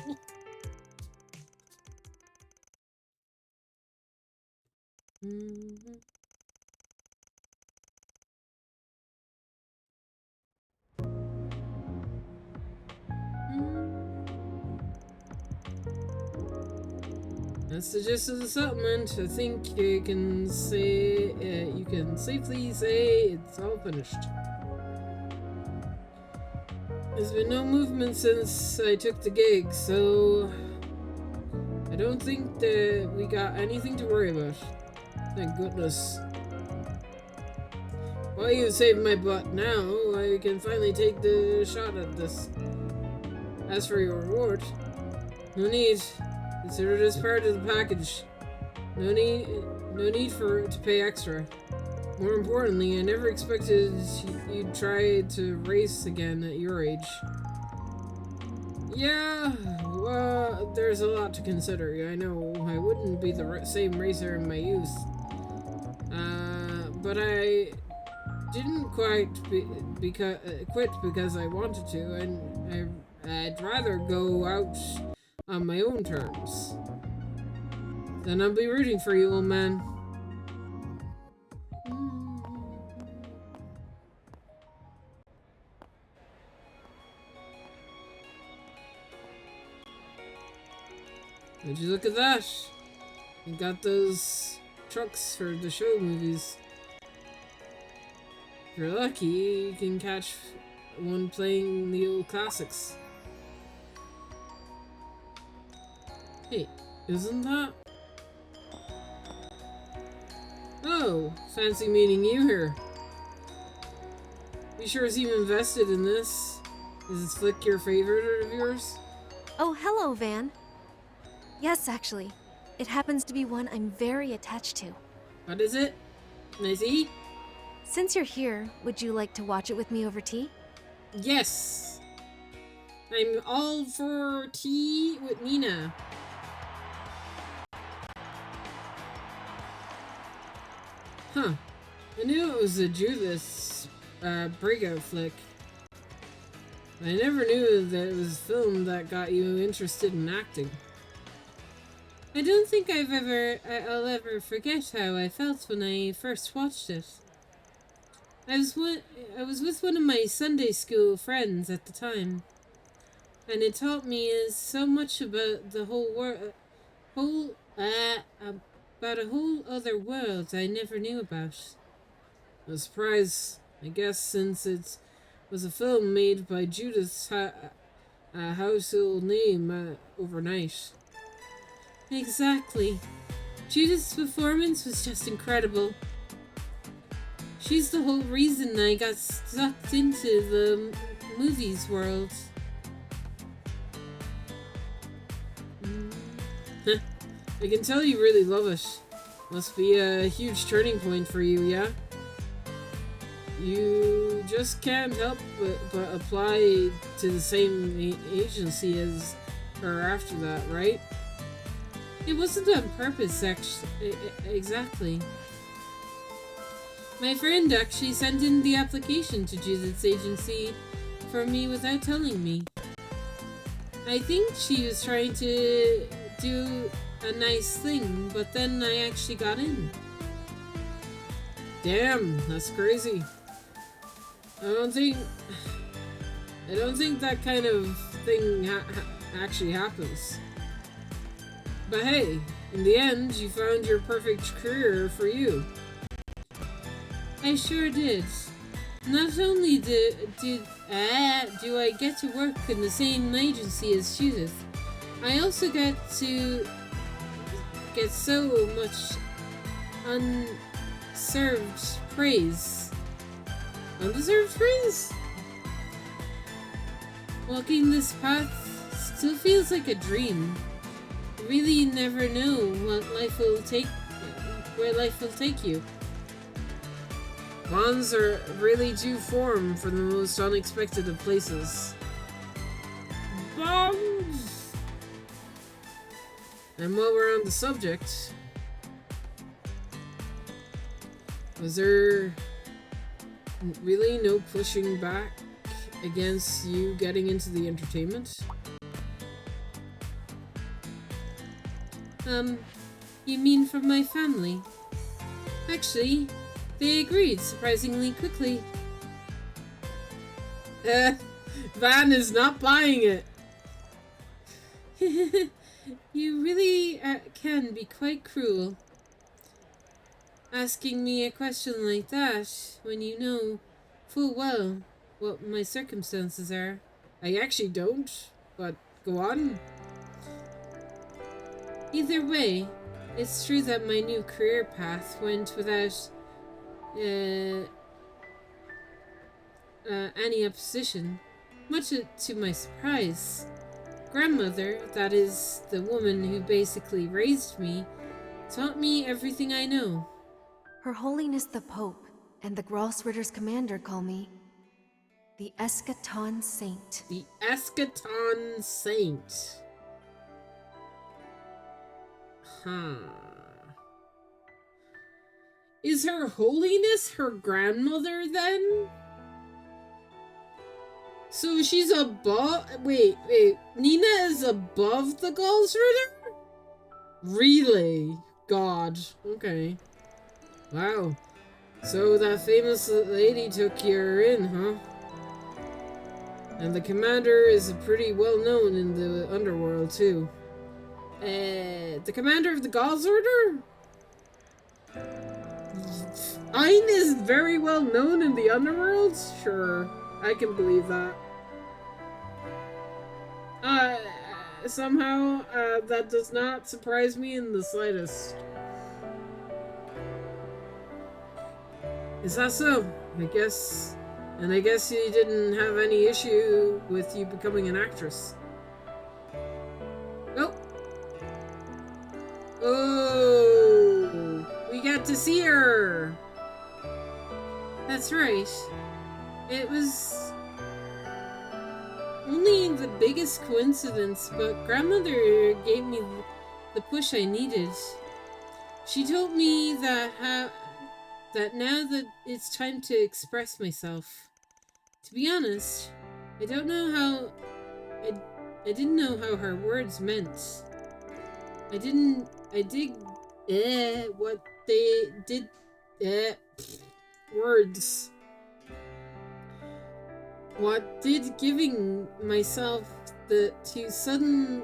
That's the gist of the settlement. I think you can safely say it's all finished. There's been no movement since I took the gig, so I don't think that we got anything to worry about. Thank goodness. Well, you saved my butt. Now I can finally take the shot at this. As for your reward, no need. Consider it as part of the package. No need for it to pay extra. More importantly, I never expected you'd try to race again at your age. Yeah, well, there's a lot to consider. I know I wouldn't be the same racer in my youth. But I didn't quite quit because I wanted to, and I'd rather go out on my own terms. Then I'll be rooting for you, old man. Would you look at that? You got those trucks for the show movies. If you're lucky, you can catch one playing the old classics. Hey, isn't that? Oh, fancy meeting you here. You sure seem invested in this. Is this flick your favorite of yours? Oh, hello, Van. Yes, actually. It happens to be one I'm very attached to. What is it? Can I see? Since you're here, would you like to watch it with me over tea? Yes! I'm all for tea with Nina. Huh. I knew it was a Judas breakout flick. I never knew that it was a film that got you interested in acting. I don't think I'll ever forget how I felt when I first watched it. I was with one of my Sunday school friends at the time, and it taught me so much about the whole about a whole other world I never knew about. A surprise, I guess, since it was a film made by Judith's household name overnight. Exactly. Judith's performance was just incredible. She's the whole reason I got sucked into the movies world. I can tell you really love it. Must be a huge turning point for you, yeah? You just can't help but apply to the same agency as her after that, right? It wasn't on purpose, actually. Exactly. My friend actually sent in the application to Judith's agency for me without telling me. I think she was trying to do a nice thing, but then I actually got in. Damn, that's crazy. I don't think that kind of thing actually happens. But hey, in the end, you found your perfect career for you. I sure did. Not only do I get to work in the same agency as Judith, I also get to get so much undeserved praise. Undeserved praise? Walking this path still feels like a dream. You really never know where life will take you. Bonds are really do form for the most unexpected of places. Bonds! And while we're on the subject, was there really no pushing back against you getting into the entertainment? You mean from my family? Actually, they agreed surprisingly quickly. Van is not buying it. You really can be quite cruel. Asking me a question like that when you know full well what my circumstances are. I actually don't, but go on. Either way, it's true that my new career path went without any opposition, much to my surprise. Grandmother, that is, the woman who basically raised me, taught me everything I know. Her Holiness the Pope and the Gralsritter's commander call me the Eschaton Saint. The Eschaton Saint. Huh. Is Her Holiness her grandmother then? So she's above. Wait. Nina is above the Gralsritter? Really? God. Okay. Wow. So that famous lady took you in, huh? And the commander is pretty well known in the underworld too. The commander of the Gralsritter? Ein is very well known in the underworld? Sure, I can believe that. Somehow, that does not surprise me in the slightest. Is that so? I guess you didn't have any issue with you becoming an actress. Oh, we got to see her. That's right. It was only the biggest coincidence, but Grandmother gave me the push I needed. She told me that now that it's time to express myself. To be honest, I didn't know how her words meant. I dig what they did words. What did giving myself to sudden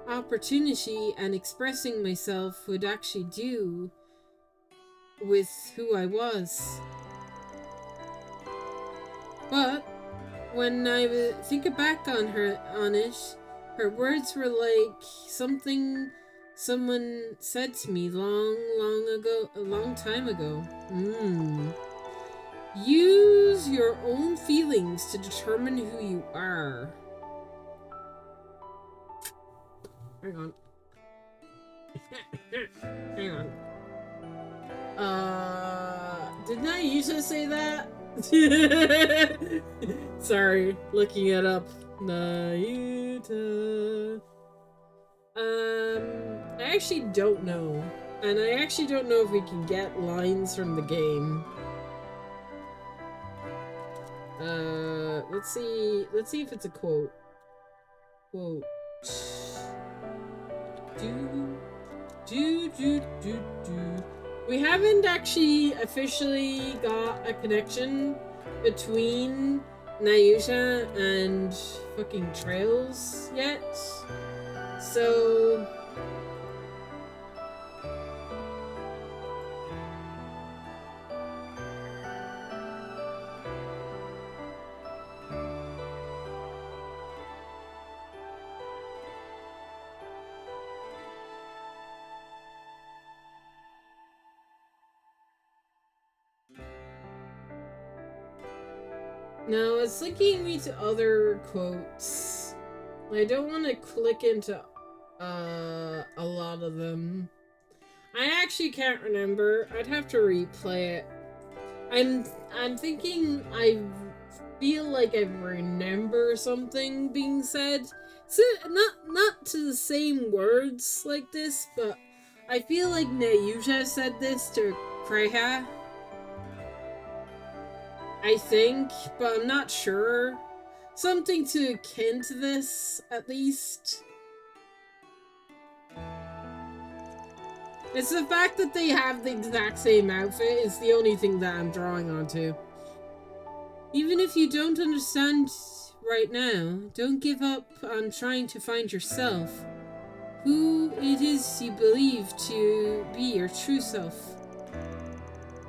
opportunity and expressing myself would actually do with who I was. But when I think back on it, her words were like something someone said to me a long time ago. Use your own feelings to determine who you are. Hang on. Hang on. Didn't I usually say that? Sorry, looking it up. Nayuta. I actually don't know. And I actually don't know if we can get lines from the game. Let's see if it's a quote. Quote. We haven't actually officially got a connection between Nayusha and fucking Trails yet. So now it's linking me to other quotes. I don't want to click into a lot of them. I actually can't remember. I'd have to replay it. I'm thinking I feel like I remember something being said. So not to the same words like this, but I feel like Nayusha said this to Kreha. I think, but I'm not sure. Something to akin to this, at least. It's the fact that they have the exact same outfit is the only thing that I'm drawing onto. Even if you don't understand right now, don't give up on trying to find yourself. Who it is you believe to be your true self.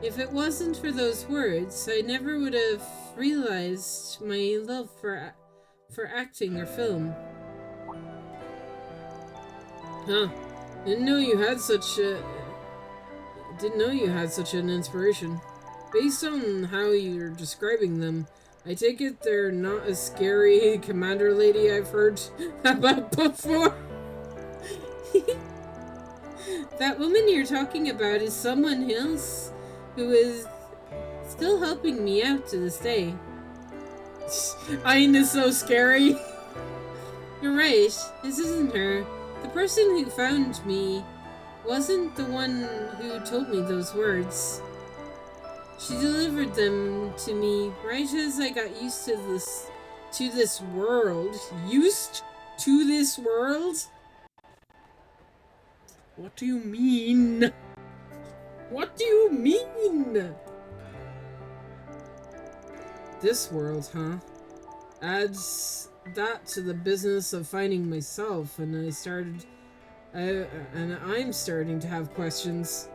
If it wasn't for those words, I never would have realized my love for acting or film. Huh. Didn't know you had such an inspiration. Based on how you're describing them, I take it they're not as scary commander lady I've heard about before. That woman you're talking about is someone else who is still helping me out to this day. Ayn is so scary. You're right, this isn't her. The person who found me wasn't the one who told me those words. She delivered them to me right as I got used to this world. Used to this world? What do you mean? What do you mean? This world, huh? Adds that to the business of finding myself, and I'm starting to have questions.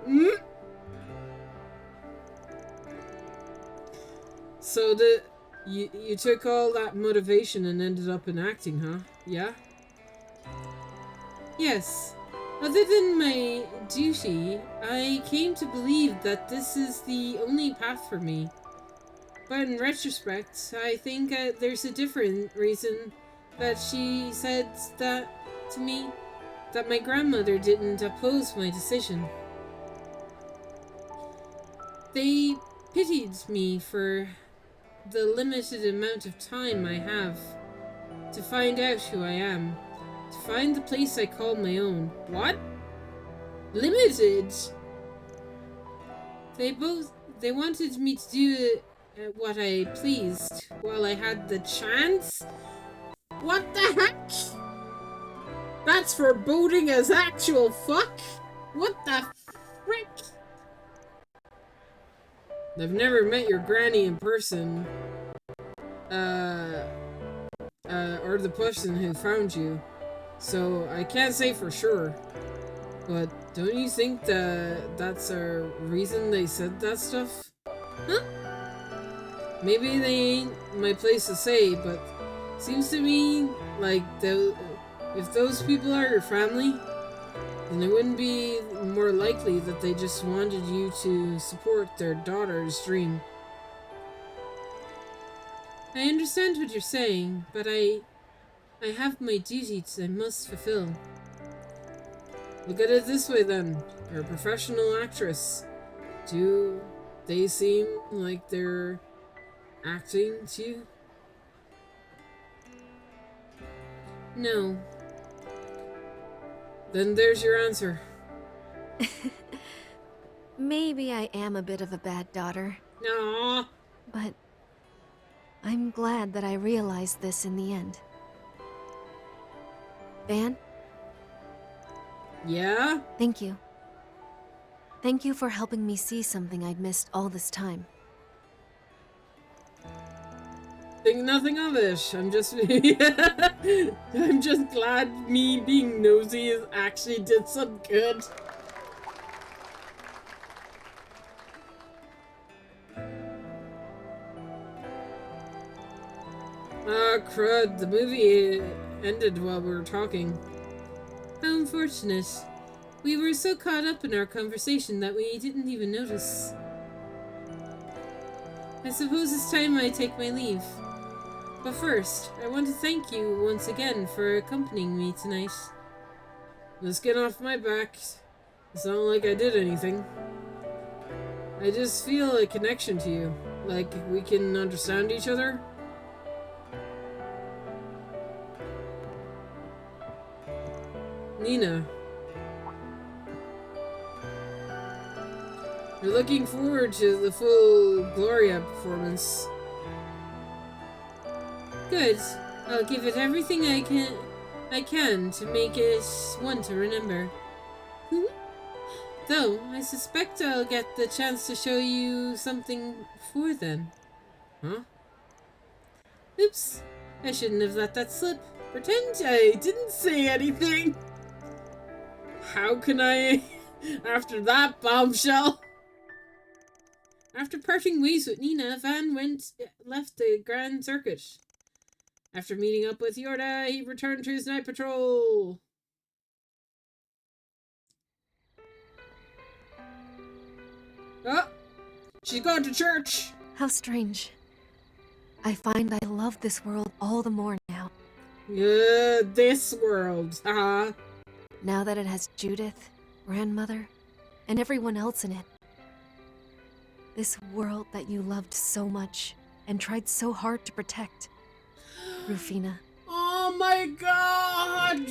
So you took all that motivation and ended up in acting, huh? Yeah? Yes. Other than my duty, I came to believe that this is the only path for me. But in retrospect, I think there's a different reason that she said that to me, that my grandmother didn't oppose my decision. They pitied me for the limited amount of time I have to find out who I am, to find the place I call my own. What? Limited? They wanted me to do what I pleased while I had the chance? What the heck? That's foreboding as actual fuck? What the frick? I've never met your granny in person. Or the person who found you. So I can't say for sure. But don't you think that that's a reason they said that stuff? Huh? Maybe they ain't my place to say, but seems to me like if those people are your family, then it wouldn't be more likely that they just wanted you to support their daughter's dream. I understand what you're saying, but I have my duties I must fulfill. Look at it this way then. You're a professional actress. Do they seem like they're acting to you? No. Then there's your answer. Maybe I am a bit of a bad daughter. No. But I'm glad that I realized this in the end. Van? Yeah? Thank you. Thank you for helping me see something I'd missed all this time. Think nothing of it. I'm just I'm just glad me being nosy actually did some good. Ah, crud. The movie ended while we were talking. How unfortunate. We were so caught up in our conversation that we didn't even notice. I suppose it's time I take my leave. But first, I want to thank you once again for accompanying me tonight. The skin off my back. It's not like I did anything. I just feel a connection to you. Like we can understand each other. Nina. We're looking forward to the full Gloria performance. Good. I'll give it everything I can to make it one to remember. Though, I suspect I'll get the chance to show you something before then. Huh? Oops. I shouldn't have let that slip. Pretend I didn't say anything. How can I... after that bombshell? After parting ways with Nina, Van left the Grand Circuit. After meeting up with Yorda, he returned to his night patrol. Oh! She's gone to church! How strange. I find I love this world all the more now. This world, huh? Now that it has Judith, grandmother, and everyone else in it. This world that you loved so much and tried so hard to protect. Rufina. Oh my god!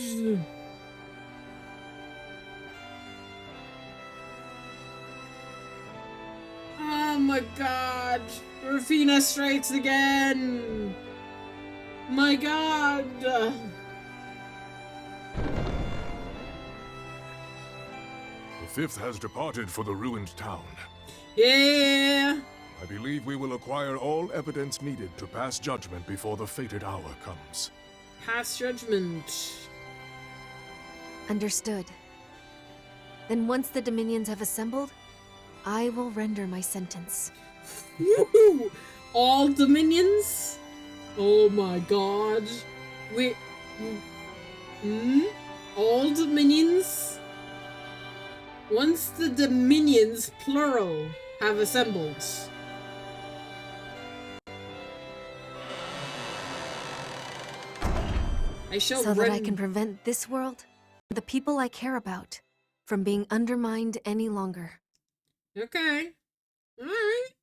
Oh my god! Rufina strikes again! My god! The Fifth has departed for the ruined town. Yeah! I believe we will acquire all evidence needed to pass judgment before the fated hour comes. Pass judgment. Understood. Then once the Dominions have assembled, I will render my sentence. Woohoo! All Dominions? Oh my god. Wait. All Dominions? Once the Dominions, plural, have assembled. I shall so that I can prevent this world, the people I care about, from being undermined any longer. Okay. Alright.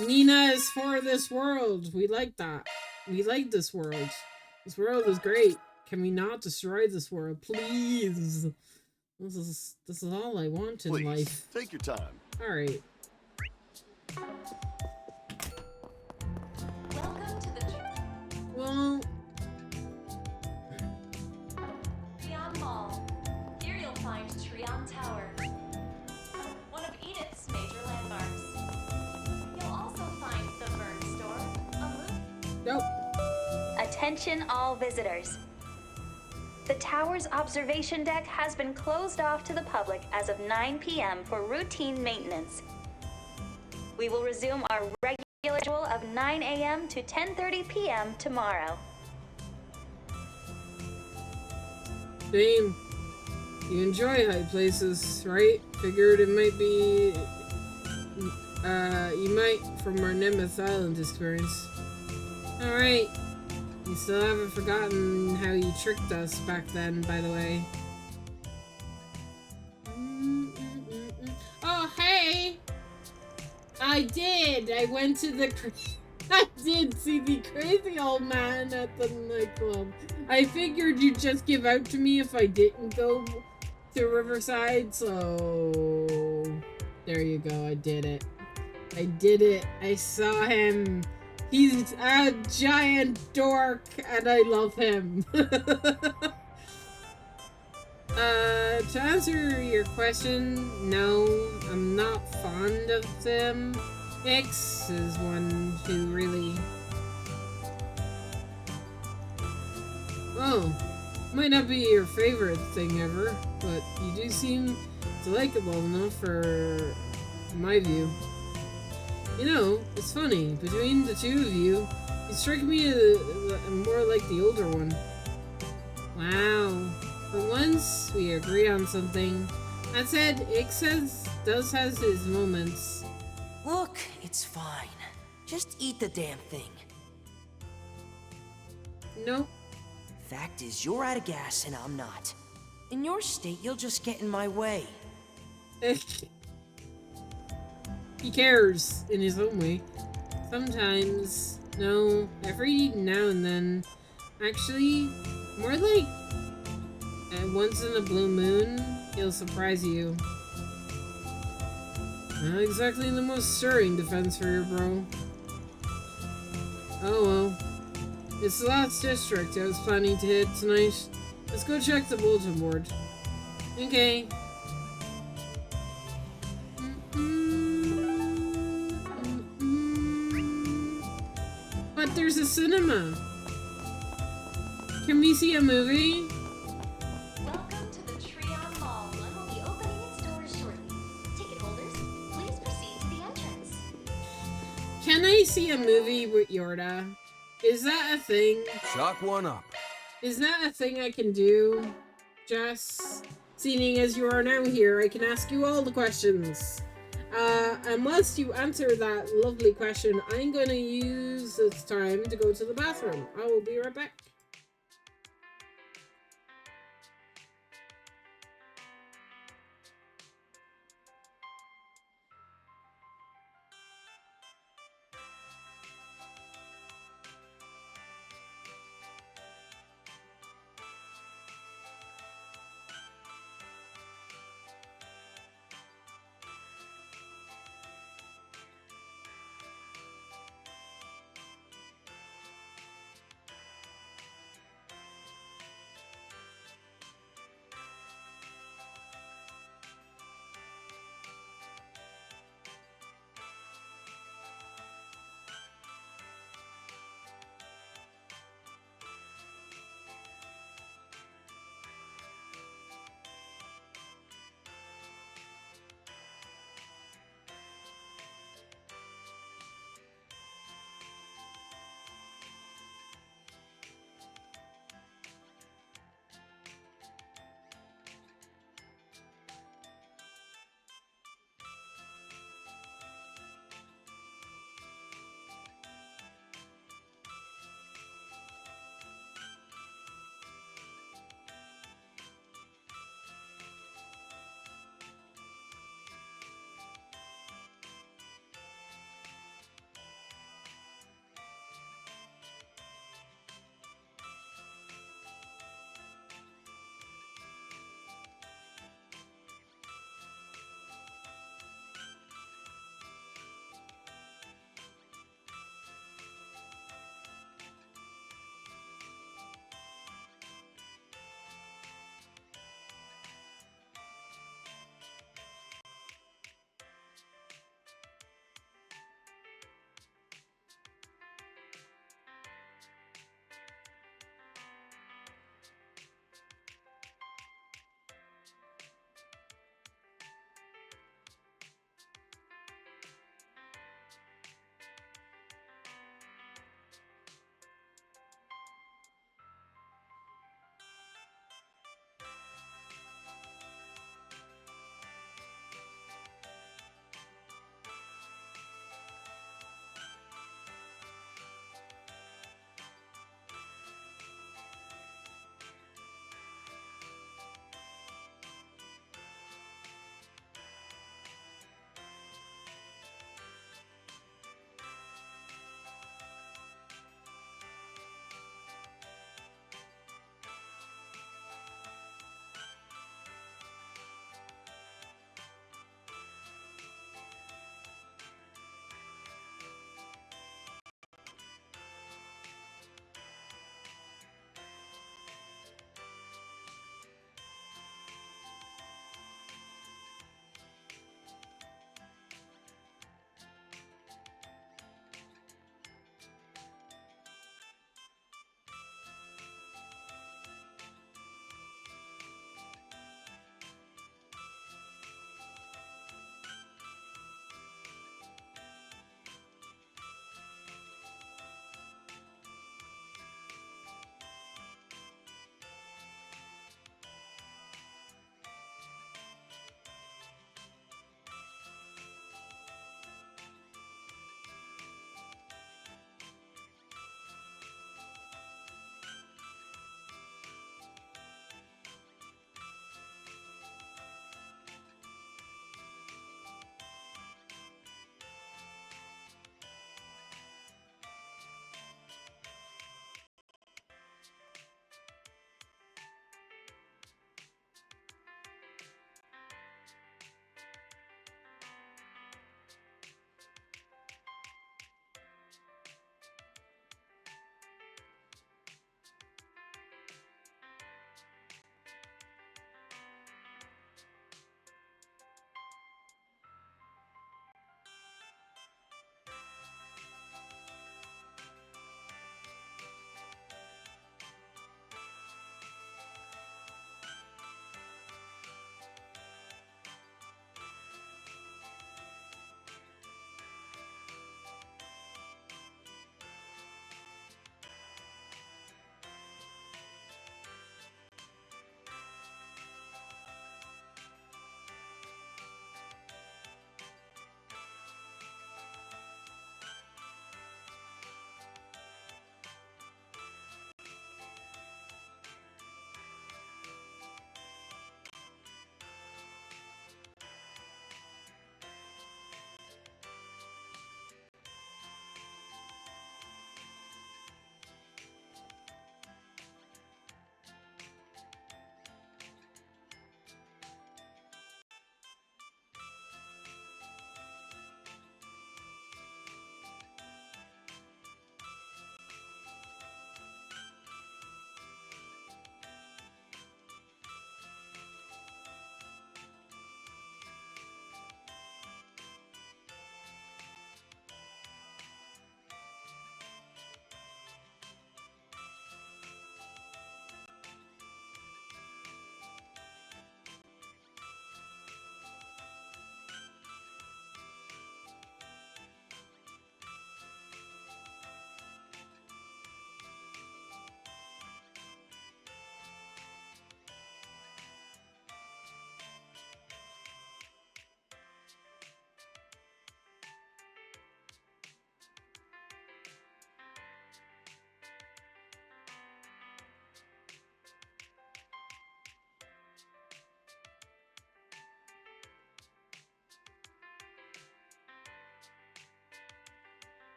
Nina is for this world. We like that. We like this world. This world is great. Can we not destroy this world? Please. This is all I want in life. Take your time. Alright. Welcome to the Well, Trion Mall. Here you'll find Trion Tower, one of Edith's major landmarks. You'll also find the Vern Store, a movie. nope. Attention all visitors. The tower's observation deck has been closed off to the public as of 9 p.m. for routine maintenance. We will resume our regular schedule of 9 a.m. to 10:30 p.m. tomorrow. Dame, you enjoy high places, right? Figured it might be... you might from our Nemeth Island experience. Alright. You still haven't forgotten how you tricked us back then, by the way. Oh, hey! I did! I went to the... I did see the crazy old man at the nightclub. I figured you'd just give out to me if I didn't go to Riverside, so... There you go, I did it. I did it. I saw him. He's a giant dork, and I love him. To answer your question, no, I'm not fond of them. X is one who really... Oh, might not be your favorite thing ever, but you do seem likable enough for my view. You know, it's funny, between the two of you, you strike me as more like the older one. Wow. For once, we agree on something. That said, Ix does has his moments. Look, it's fine. Just eat the damn thing. Nope. Fact is, you're out of gas and I'm not. In your state, you'll just get in my way. He cares in his own way. Sometimes, no, every now and then. Actually, more like once in a blue moon, he'll surprise you. Not exactly the most stirring defense for your bro. Oh well. It's the last district I was planning to hit tonight. Let's go check the bulletin board. Okay. But there's a cinema. Can we see a movie? Welcome to the Treon Mall. One will be opening its doors shortly. Ticket holders, please proceed to the entrance. Can I see a movie with Yorda? Is that a thing? Chalk one up. Is that a thing I can do, Jess? Seeing as you are now here, I can ask you all the questions. Unless you answer that lovely question, I'm gonna use this time to go to the bathroom. I will be right back.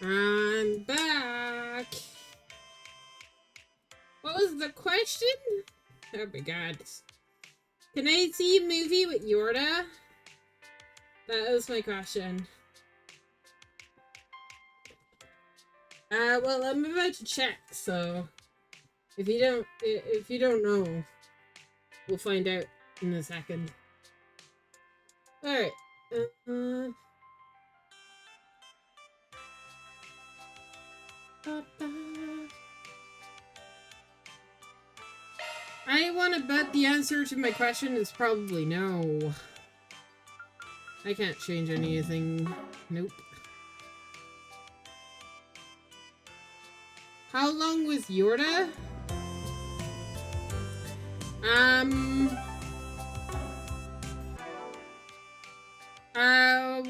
I'm back. What was the question? Oh my god. Can I see a movie with Yorda? That was my question. Well, I'm about to check, so if you don't know, we'll find out in a second. Alright. I want to bet the answer to my question is probably no. I can't change anything. Nope. How long was Yorda?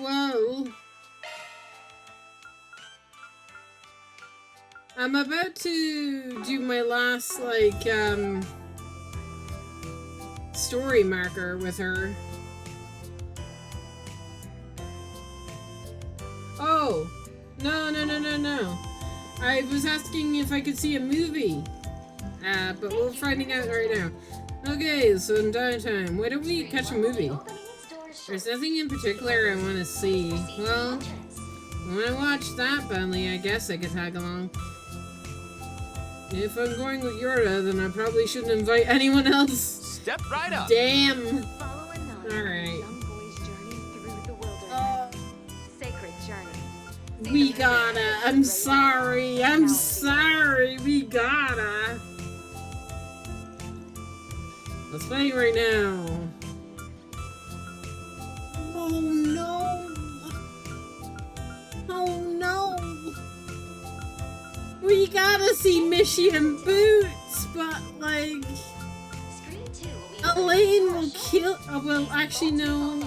Well, I'm about to do my last, like, story marker with her. Oh, no. I was asking if I could see a movie. But we're finding out right now. Okay, so in downtime, why don't we catch a movie? There's nothing in particular I want to see. Well, when I watch that, Bentley, I guess I could tag along. If I'm going with Yorda, then I probably shouldn't invite anyone else. Step right up. Damn. Alright. We gotta. I'm sorry, we gotta. Let's play right now. Oh no. Oh no. We gotta see Mishy and Boots, but like Elaine will kill. Well, actually, no.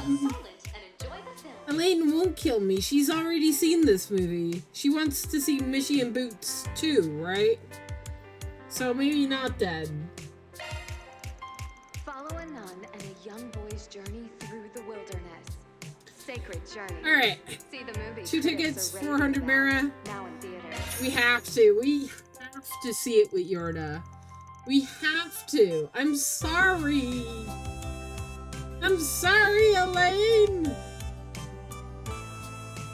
Elaine won't kill me. She's already seen this movie. She wants to see Mishy and Boots too, right? So maybe not then. Follow a nun and a young boy's journey through the wilderness. Sacred journey. All right. See the movie. 2 tickets, 400 Mira. Now in theaters. We have to. We have to see it with Yorda. We have to. I'm sorry. I'm sorry, Elaine.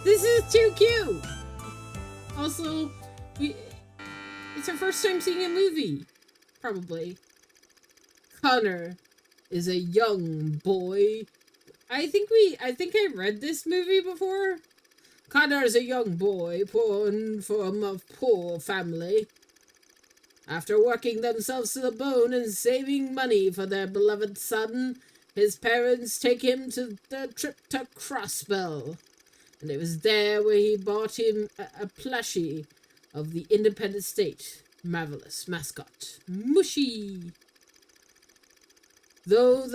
This is too cute. Also, it's our first time seeing a movie. Probably. Connor is a young boy. I think I read this movie before. Connor is a young boy born from a poor family. After working themselves to the bone and saving money for their beloved son, his parents take him to the trip to Crossbell. And it was there where he bought him a plushie of the Independent State marvelous mascot, Mushy. Though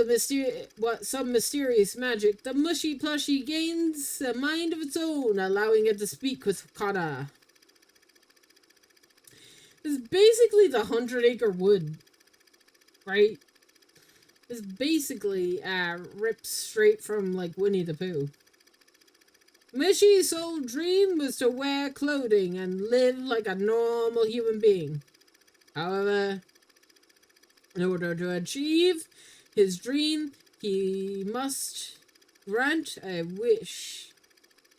some mysterious magic, the Mushy plushie gains a mind of its own, allowing it to speak with Connor. It's basically the 100 Acre Wood, right? It's basically ripped straight from like Winnie the Pooh. Mushy's sole dream was to wear clothing and live like a normal human being. However, in order to achieve his dream, he must grant a wish,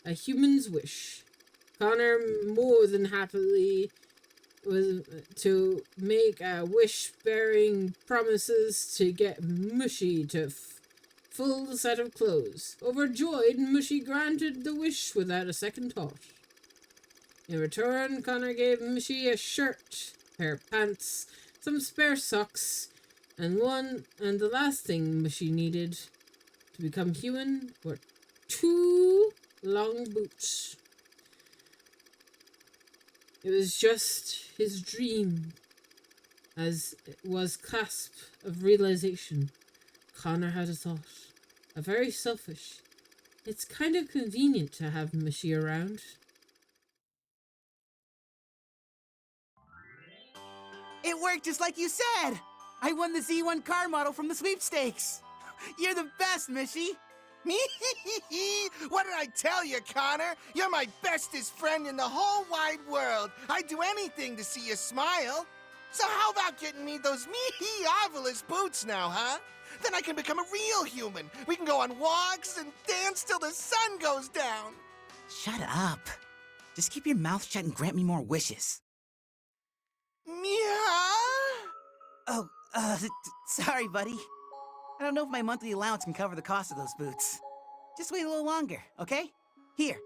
a human's wish. Connor more than happily was to make a wish-bearing promises to get Mushy to full set of clothes. Overjoyed, Mushy granted the wish without a second thought. In return, Connor gave Mushy a shirt, pair of pants, some spare socks, and the last thing Mushy needed to become human were 2 long boots. It was just his dream, as it was cusp of realization. Connor had a thought. A very selfish. It's kind of convenient to have Mushy around. It worked just like you said! I won the Z1 car model from the sweepstakes! You're the best, Mishy! What did I tell you, Connor? You're my bestest friend in the whole wide world. I'd do anything to see you smile. So how about getting me those meovelous boots now, huh? Then I can become a real human. We can go on walks and dance till the sun goes down. Shut up. Just keep your mouth shut and grant me more wishes. Meow? Oh, sorry, buddy. I don't know if my monthly allowance can cover the cost of those boots. Just wait a little longer, okay? Here,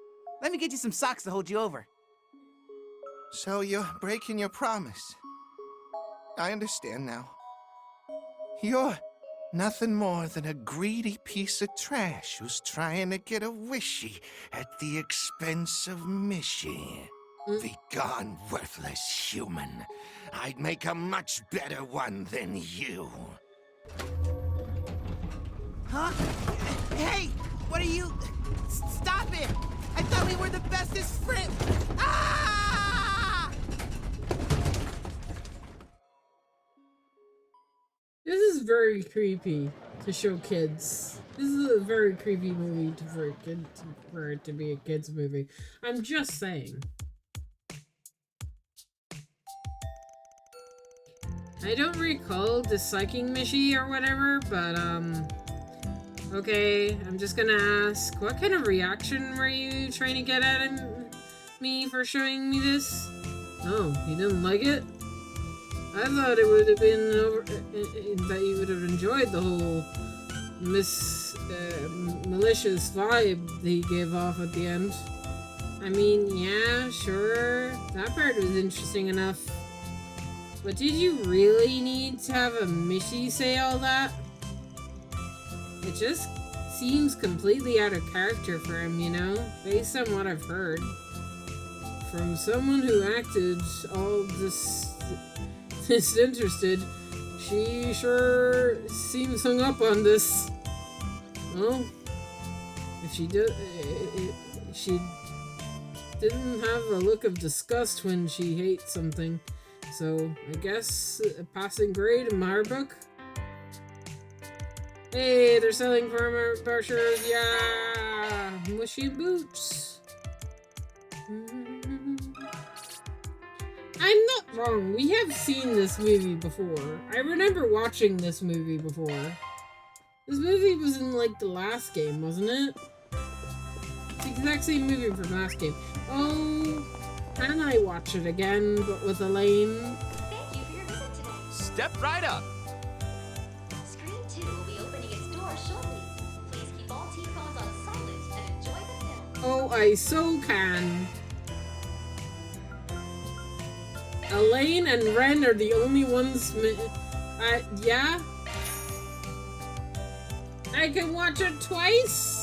let me get you some socks to hold you over. So you're breaking your promise. I understand now. You're nothing more than a greedy piece of trash who's trying to get a wishy at the expense of Mishy. Begone, worthless human. I'd make a much better one than you. Huh? Hey! What are you... Stop it! I thought we were the bestest friends! Ah! This is very creepy to show kids. This is a very creepy movie for it to be a kids movie. I'm just saying. I don't recall disliking Mishy or whatever, but okay, I'm just gonna ask, what kind of reaction were you trying to get at me for showing me this? Oh, you didn't like it? I thought it would have been that you would have enjoyed the whole malicious vibe that he gave off at the end. I mean, yeah, sure, that part was interesting enough. But did you really need to have a Mishy say all that? It just seems completely out of character for him, you know, based on what I've heard. From someone who acted all disinterested, she sure seems hung up on this. Well, if she didn't have a look of disgust when she hates something. So, I guess a passing grade in my book. Hey, they're selling brochures, yeah! Mushy boots. I'm not wrong, we have seen this movie before. I remember watching this movie before. This movie was in, like, the last game, wasn't it? It's the exact same movie from last game. Oh... Can I watch it again, but with Elaine? Thank you for your visit today. Step right up. Screen 2 will be opening its doors shortly. Please keep all T-phones on silent and enjoy the film. Oh, I so can. Elaine and Ren are the only ones. Yeah? I can watch it twice?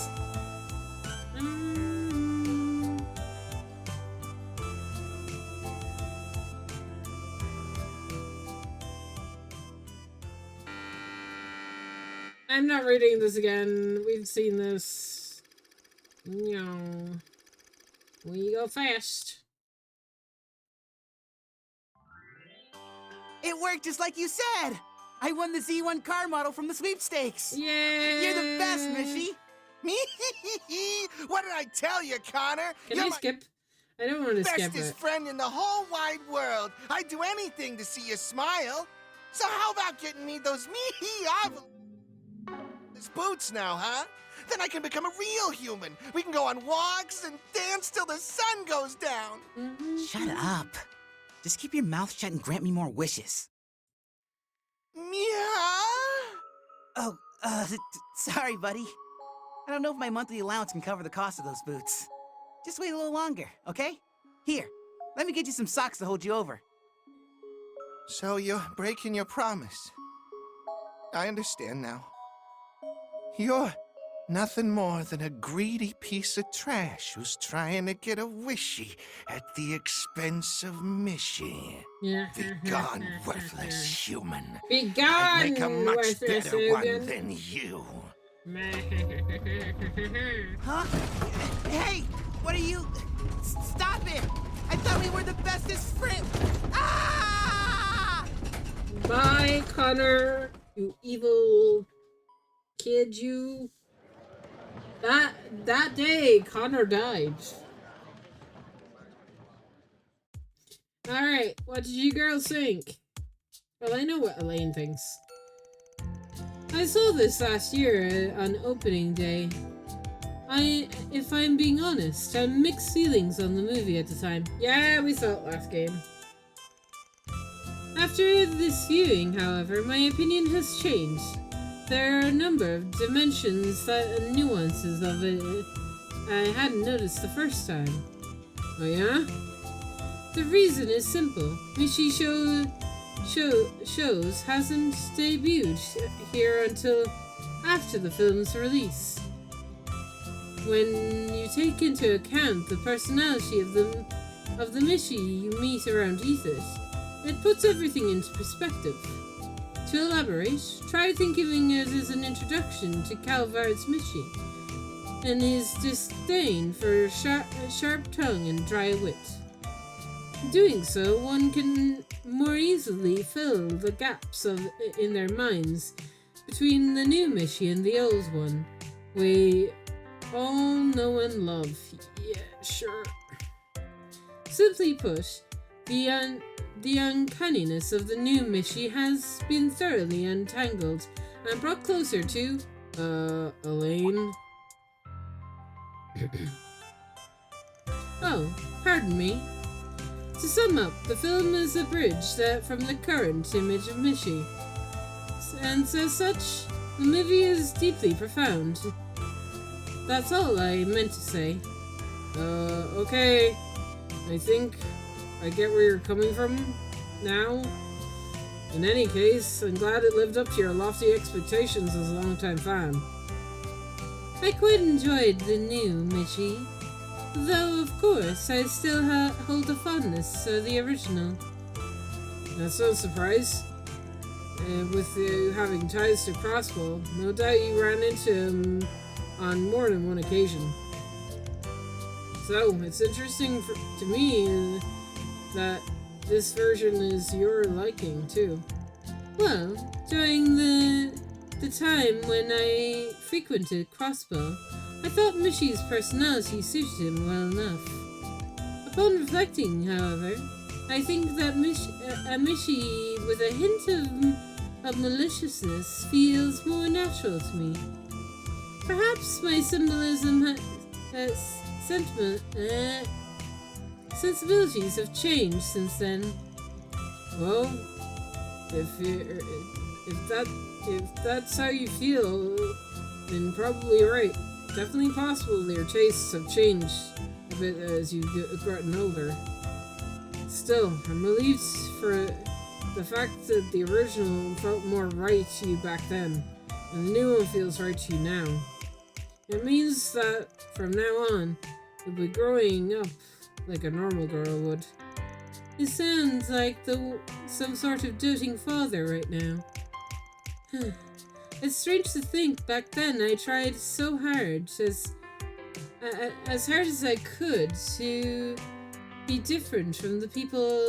I'm not reading this again. We've seen this. No. We go fast. It worked just like you said! I won the Z1 car model from the sweepstakes! Yeah! You're the best, Mishy! What did I tell you, Connor? Can I skip? I don't want to skip it. Bestest friend in the whole wide world. I'd do anything to see you smile. So how about getting me those boots now, huh? Then I can become a real human. We can go on walks and dance till the sun goes down. Shut up. Just keep your mouth shut and grant me more wishes. Meow? Oh, sorry, buddy. I don't know if my monthly allowance can cover the cost of those boots. Just wait a little longer, okay? Here, let me get you some socks to hold you over. So you're breaking your promise. I understand now. You're nothing more than a greedy piece of trash who's trying to get a wishy at the expense of Mishy. Yeah. Begone, worthless human. Begone, I'd make a much better one human. than you. Huh? Hey! What are you... Stop it! I thought we were the bestest friends! Ah! Bye, Connor. You evil kid, you. That day, Connor died. Alright, what did you girls think? Well, I know what Elaine thinks. I saw this last year on opening day. If I'm being honest, I had mixed feelings on the movie at the time. Yeah, we saw it last game. After this viewing, however, my opinion has changed. There are a number of dimensions and nuances of it I hadn't noticed the first time. Oh yeah? The reason is simple. Mishi shows hasn't debuted here until after the film's release. When you take into account the personality of the Mishi you meet around Ethos, it puts everything into perspective. To elaborate, try thinking of it as an introduction to Calvard's Mishi and his disdain for sharp tongue and dry wit. Doing so, one can more easily fill the gaps in their minds between the new Mishi and the old one. We all know and love. Yeah, sure. Simply put, the uncanniness of the new Mishi has been thoroughly untangled and brought closer to, Elaine. Oh, pardon me. To sum up, the film is a bridge from the current image of Mishi, and as such, the movie is deeply profound. That's all I meant to say. Okay. I think I get where you're coming from now. In any case, I'm glad it lived up to your lofty expectations as a longtime fan. I quite enjoyed the new Mishi, though of course I still hold a fondness for the original. That's no surprise. With you having ties to Crossbow, no doubt you ran into him on more than one occasion. So, it's interesting to me that this version is your liking, too. Well, during the time when I frequented Crossbow, I thought Mishi's personality suited him well enough. Upon reflecting, however, I think that a Mishi with a hint of maliciousness feels more natural to me. Perhaps my sensibilities have changed since then. Well, if that's how you feel, then probably right. Definitely possible your tastes have changed a bit as you've gotten older. Still, I'm relieved for the fact that the original felt more right to you back then, and the new one feels right to you now. It means that, from now on, you'll be growing up like a normal girl would. It sounds like some sort of doting father right now. It's strange to think back then I tried so hard, as hard as I could, to be different from the people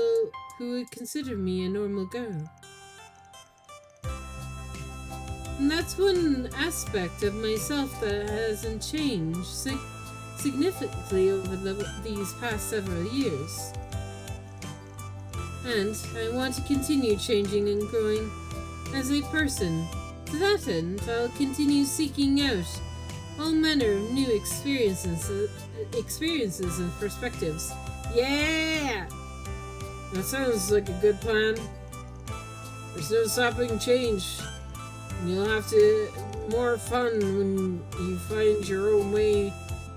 who would consider me a normal girl. And that's one aspect of myself that hasn't changed significantly over these past several years. And I want to continue changing and growing as a person. To that end, I'll continue seeking out all manner of new experiences and perspectives. Yeah! That sounds like a good plan. There's no stopping change. You'll have more fun when you find your own way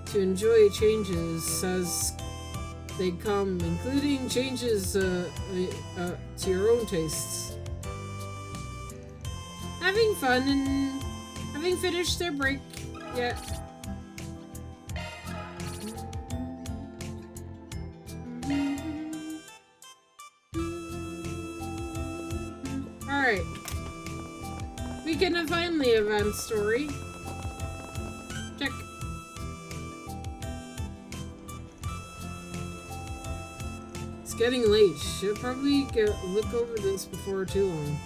to enjoy changes as they come, including changes to your own tastes. Having fun and having finished their break yet. Alright. We can finally advance story. Check. It's getting late. Should probably look over this before too long.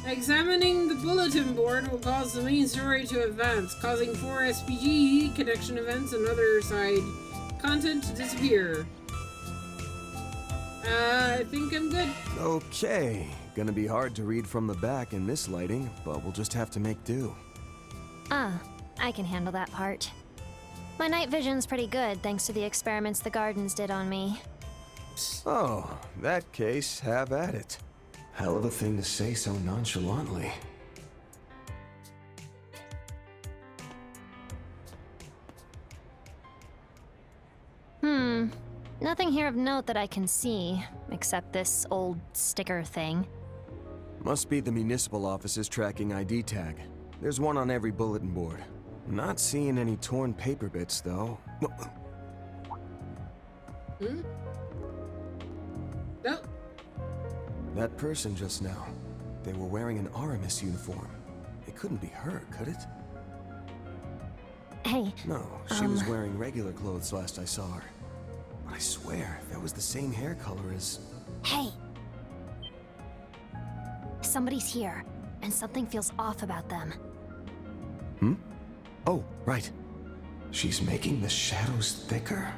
Examining the bulletin board will cause the main story to advance, causing 4 SPG connection events and other side content to disappear. I think I'm good. Okay. Gonna be hard to read from the back in this lighting, but we'll just have to make do. I can handle that part. My night vision's pretty good thanks to the experiments the Gardens did on me. Oh, that case, have at it. Hell of a thing to say so nonchalantly. Nothing here of note that I can see, except this old sticker thing. Must be the municipal office's tracking ID tag. There's one on every bulletin board. Not seeing any torn paper bits, though. No. That person just now. They were wearing an Aramis uniform. It couldn't be her, could it? Hey. No, she was wearing regular clothes last I saw her. But I swear, that was the same hair color as... Hey! Somebody's here, and something feels off about them. Oh, right. She's making the shadows thicker.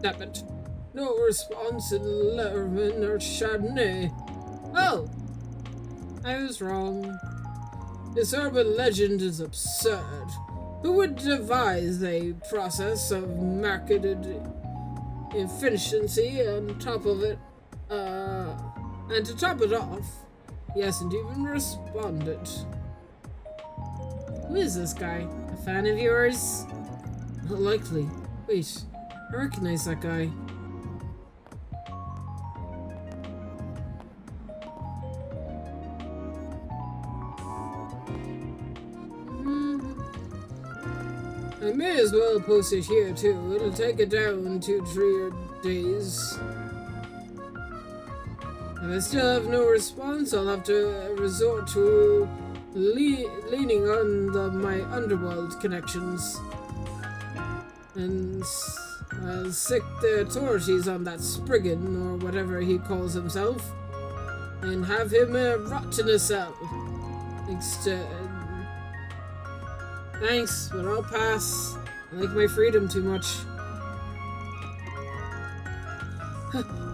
Damn it. No response in Lerman or Chardonnay. Oh! I was wrong. This urban legend is absurd. Who would devise a process of marketed efficiency on top of it, and to top it off, he hasn't even responded. Who is this guy? A fan of yours? Not likely. Wait, I recognize that guy. I may as well post it here too. It'll take it down 2-3 days. If I still have no response, I'll have to resort to leaning on my underworld connections. And I'll sick the authorities on that Spriggan, or whatever he calls himself, and have him rot in a cell. Thanks, but I'll pass. I like my freedom too much.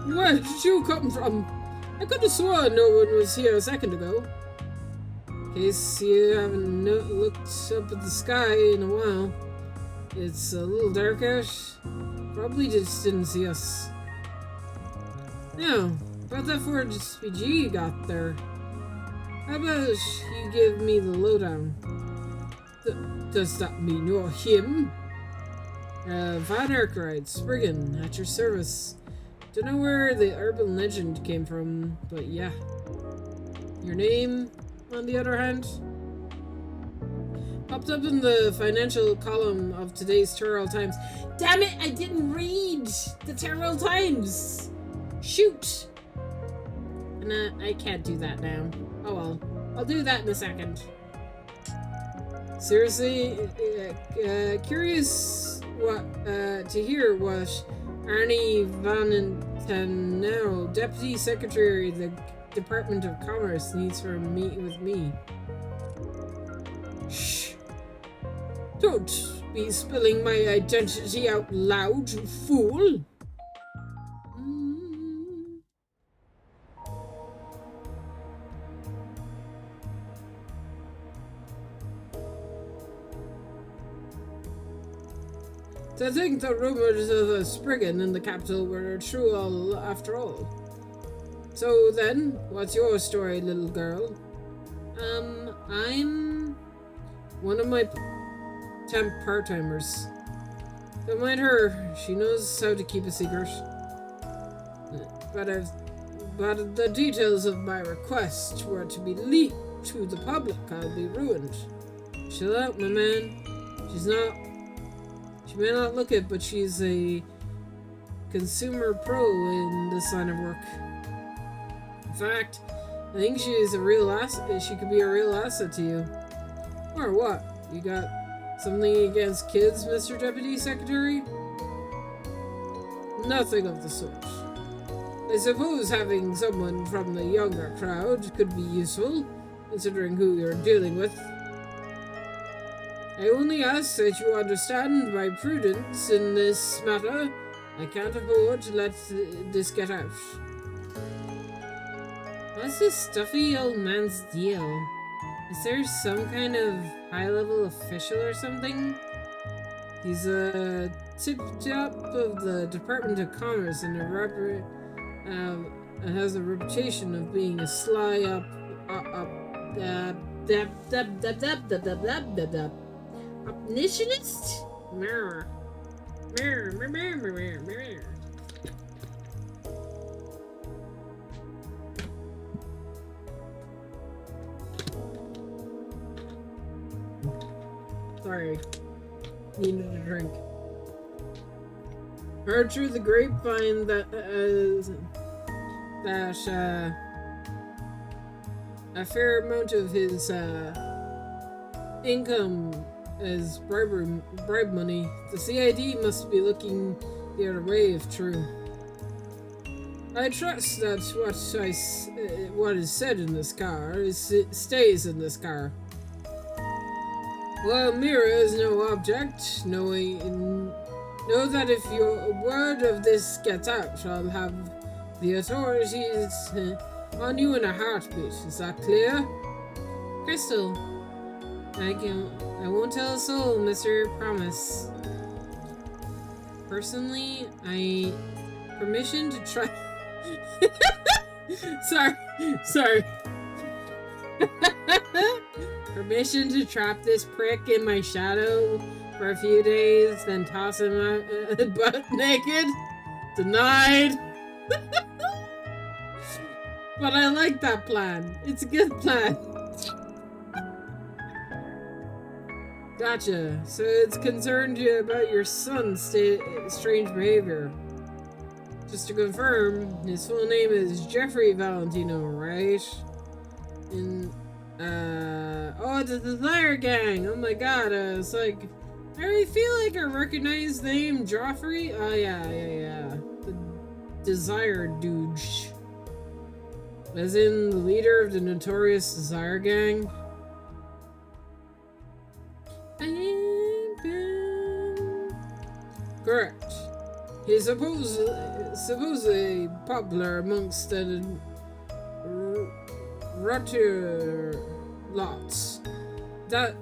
Where did you come from? I could have sworn no one was here a second ago. In case you haven't looked up at the sky in a while. It's a little dark out. Probably just didn't see us. Now, about that 4 SPG you got there. How about you give me the lowdown? Does that mean you're him? Van Arkwright, Spriggan, at your service. Don't know where the urban legend came from, but yeah. Your name, on the other hand? Popped up in the financial column of today's Tyrrell Times. Damn it, I didn't read the Tyrrell Times! Shoot! And I can't do that now. Oh well, I'll do that in a second. Seriously, curious to hear what Arnie Valentino, Deputy Secretary of the Department of Commerce, needs for a meet with me. Shh! Don't be spilling my identity out loud, you fool! To think the rumors of a Spriggan in the capital were true after all. So then, what's your story, little girl? I'm one of my temp part-timers. Don't mind her, she knows how to keep a secret. But the details of my request were to be leaked to the public, I'll be ruined. Chill out, my man. She may not look it, but she's a consumer pro in this line of work. In fact, I think she's a real asset. She could be a real asset to you. Or what? You got something against kids, Mr. Deputy Secretary? Nothing of the sort. I suppose having someone from the younger crowd could be useful, considering who you're dealing with. I only ask that you understand my prudence in this matter. I can't afford to let this get out. What's this stuffy old man's deal? Is there some kind of high-level official or something? He's a tip-top of the Department of Commerce and has a reputation of being a sly omniscientist? Sorry. Needed a drink. Heard through the grapevine that a fair amount of his income is bribe money. The CID must be looking the other way if true. I trust that what is said in this car stays in this car. Well, Mira is no object. Know that if your word of this gets out, I'll have the authorities on you in a heartbeat. Is that clear? Crystal, I won't tell a soul, Mr. Promise. Personally, I permission to try. Sorry. Permission to trap this prick in my shadow for a few days, then toss him out butt naked? Denied. But I like that plan. It's a good plan. Gotcha. So it's concerned you about your son's strange behavior. Just to confirm, his full name is Jeffrey Valentino, right? Oh, the Desire Gang! Oh my god, it's like... I feel like I recognize the name Joffrey. Oh, yeah. The Desire Douche. As in the leader of the notorious Desire Gang. Correct. He's supposedly popular amongst the Rotter lots. Now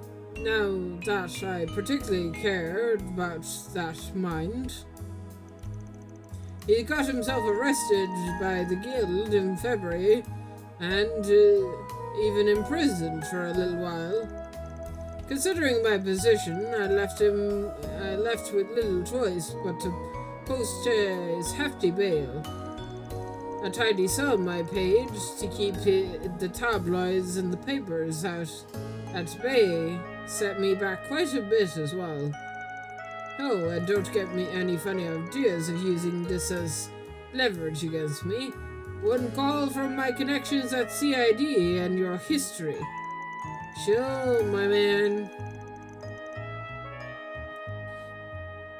that I particularly cared about that mind. He got himself arrested by the guild in February and even imprisoned for a little while. Considering my position, I left with little choice but to post his hefty bail. A tidy sum I paid to keep the tabloids and the papers out at bay set me back quite a bit as well. Oh, and don't get me any funny ideas of using this as leverage against me. One call from my connections at CID and your history. Chill, my man.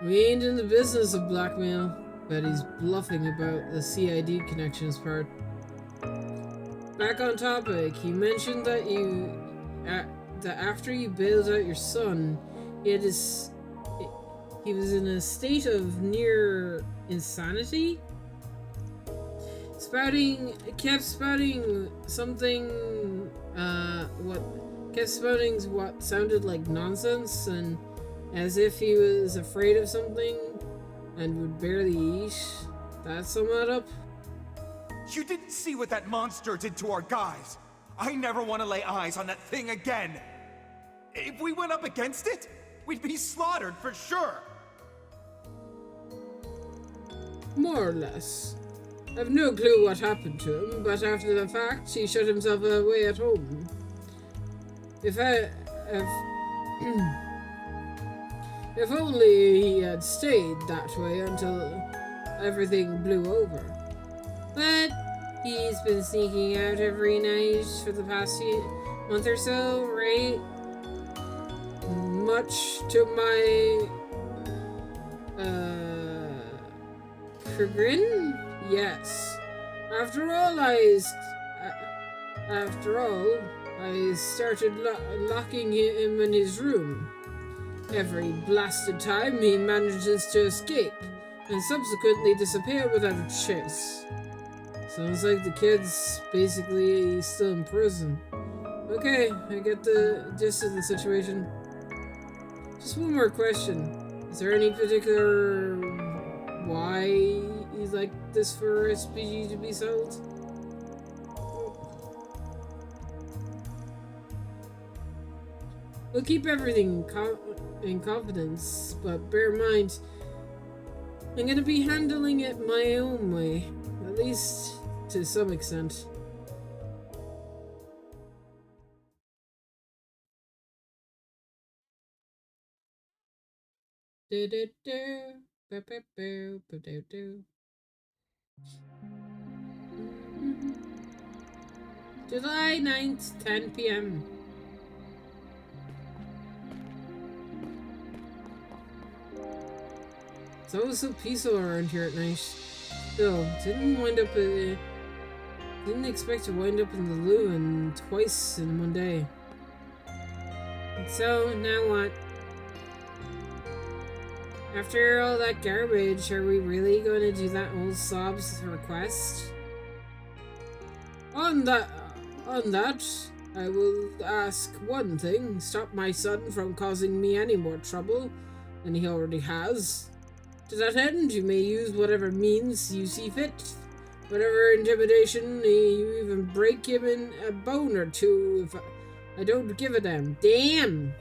We ain't in the business of blackmail. But he's bluffing about the CID connections part. Back on topic, he mentioned that that after you bailed out your son, he was in a state of near insanity. Kept spouting what sounded like nonsense, and as if he was afraid of something and would barely eat. That sum it up? You didn't see what that monster did to our guys. I never want to lay eyes on that thing again. If we went up against it, we'd be slaughtered for sure. More or less. I've no clue what happened to him, but after the fact, he shut himself away at home. If only he had stayed that way until everything blew over. But he's been sneaking out every night for the past month or so, right? Much to my chagrin? Yes. After all, I started locking him in his room. Every blasted time he manages to escape and subsequently disappear without a trace. Sounds like the kid's basically still in prison. Okay, I get the gist of the situation. Just one more question. Is there any particular why you'd like this for SPG to be sold? We'll keep everything in confidence, but bear in mind, I'm gonna be handling it my own way, at least to some extent. July 9th, 10 p.m. It's always so peaceful around here at night. Still, didn't expect to wind up in the loo twice in one day. And so, now what? After all that garbage, are we really going to do that old sob's request? On that, I will ask one thing. Stop my son from causing me any more trouble than he already has. To that end, you may use whatever means you see fit. Whatever intimidation, you even break him in a bone or two if I don't give a damn. Damn!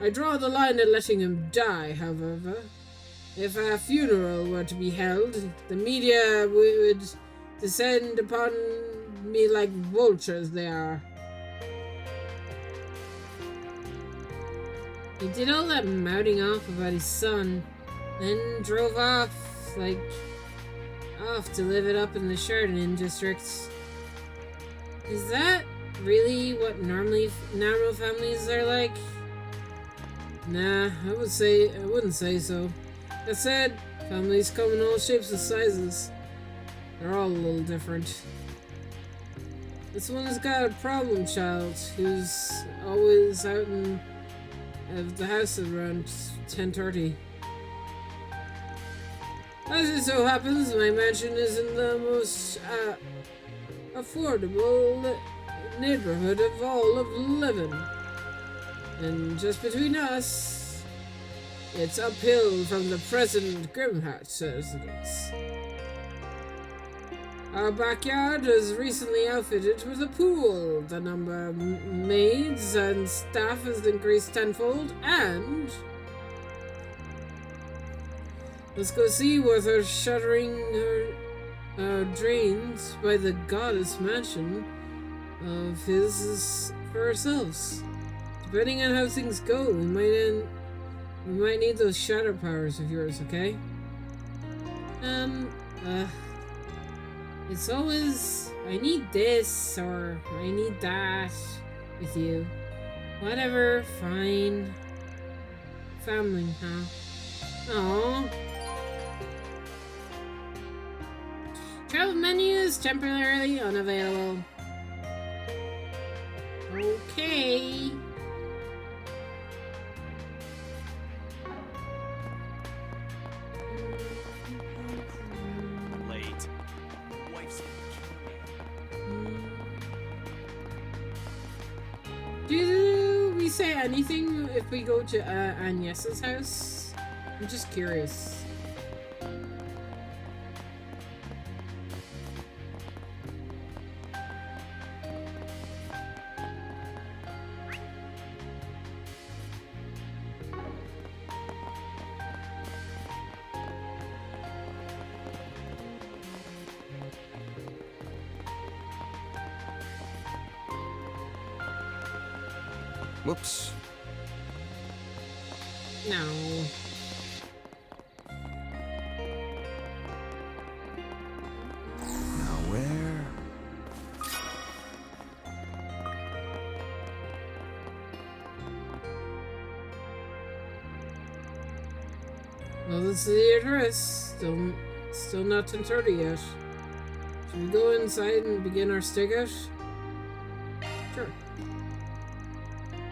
I draw the line at letting him die, however. If a funeral were to be held, the media would descend upon me like vultures they are. He did all that mouthing off about his son, then drove off to live it up in the Sheridan district. Is that really what normal families are like? Nah, I wouldn't say so. That said, families come in all shapes and sizes. They're all a little different. This one's got a problem child who's always out of the house at around 10:30. As it so happens, my mansion is in the most affordable neighborhood of all of Levin. And just between us, it's uphill from the present Grimhatch residence. Our backyard was recently outfitted with a pool. The number of maids and staff has increased tenfold, and let's go see what are shuttering her drains by the goddess mansion of his is for ourselves. Depending on how things go, we might need those shadow powers of yours, okay? It's always, I need this, or I need that with you. Whatever, fine. Family, huh? Aww. Travel menu is temporarily unavailable. Okay. Late. Wife's Do we say anything if we go to Agnes's house? I'm just curious. Whoops. No. Now where? Well, this is the address. Still not 10:30 yet. Should we go inside and begin our stakeout? Sure.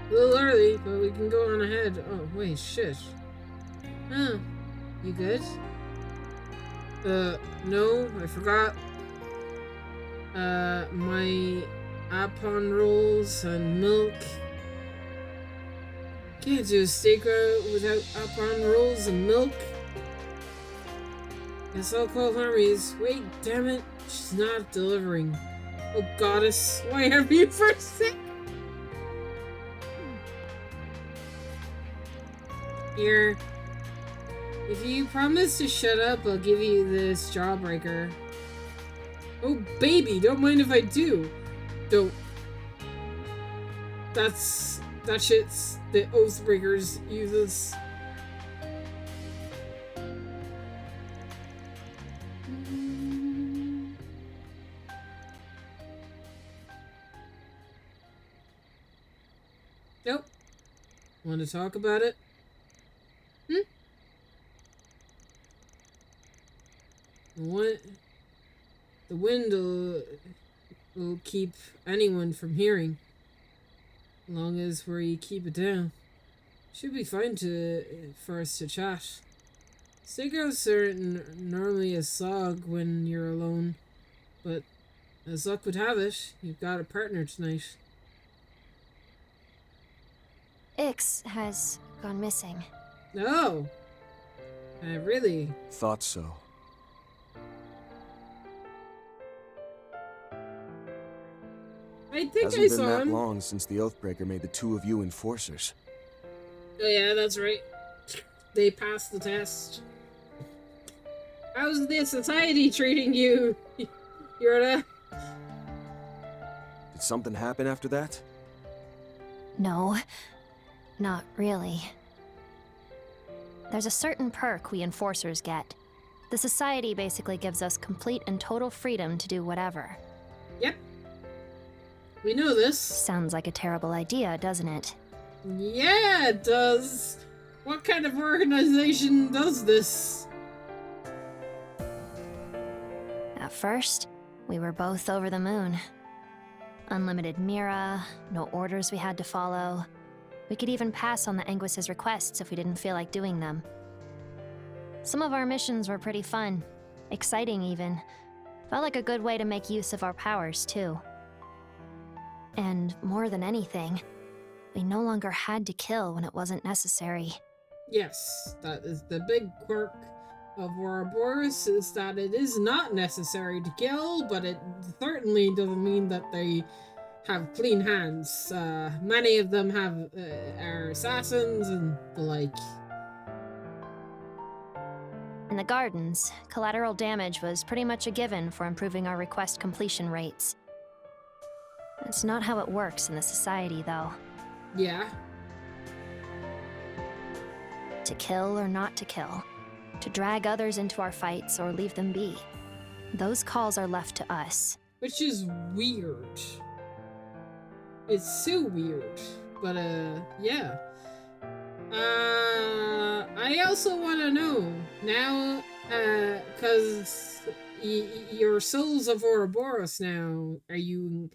A little early, but we can go on ahead. Oh, wait, shit. Huh. You good? No, I forgot. My Apon rolls and milk. Can't do a stakeout without Apon rolls and milk. Guess I'll call Hermes. Wait, damn it. She's not delivering. Oh, goddess. Why have you first? Here. If you promise to shut up, I'll give you this jawbreaker. Oh, baby, don't mind if I do. Don't. That shit's the Oathbreakers uses. Nope. Want to talk about it? What? The wind will keep anyone from hearing. As long as we keep it down. Should be fine for us to chat. Stakeouts are normally a slog when you're alone. But as luck would have it, you've got a partner tonight. Ix has gone missing. No! Really? Thought so. I think Hasn't I been saw that him. long since the Oathbreaker made the two of you enforcers. Oh yeah, that's right. They passed the test. How's the society treating you, Yorda? Did something happen after that? No, not really. There's a certain perk we enforcers get. The society basically gives us complete and total freedom to do whatever. Yep. We know this. Sounds like a terrible idea, doesn't it? Yeah, it does. What kind of organization does this? At first, we were both over the moon. Unlimited Mira, no orders we had to follow. We could even pass on the Anguis's requests if we didn't feel like doing them. Some of our missions were pretty fun. Exciting, even. Felt like a good way to make use of our powers, too. And more than anything, we no longer had to kill when it wasn't necessary. Yes, that is the big quirk of Ouroboros, is that it is not necessary to kill, but it certainly doesn't mean that they have clean hands. Many of them are assassins and the like. In the gardens, collateral damage was pretty much a given for improving our request completion rates. That's not how it works in the society, though. Yeah. To kill or not to kill. To drag others into our fights or leave them be. Those calls are left to us. Which is weird. It's so weird. But, yeah. I also want to know, now, cause you're Souls of Ouroboros now, are you...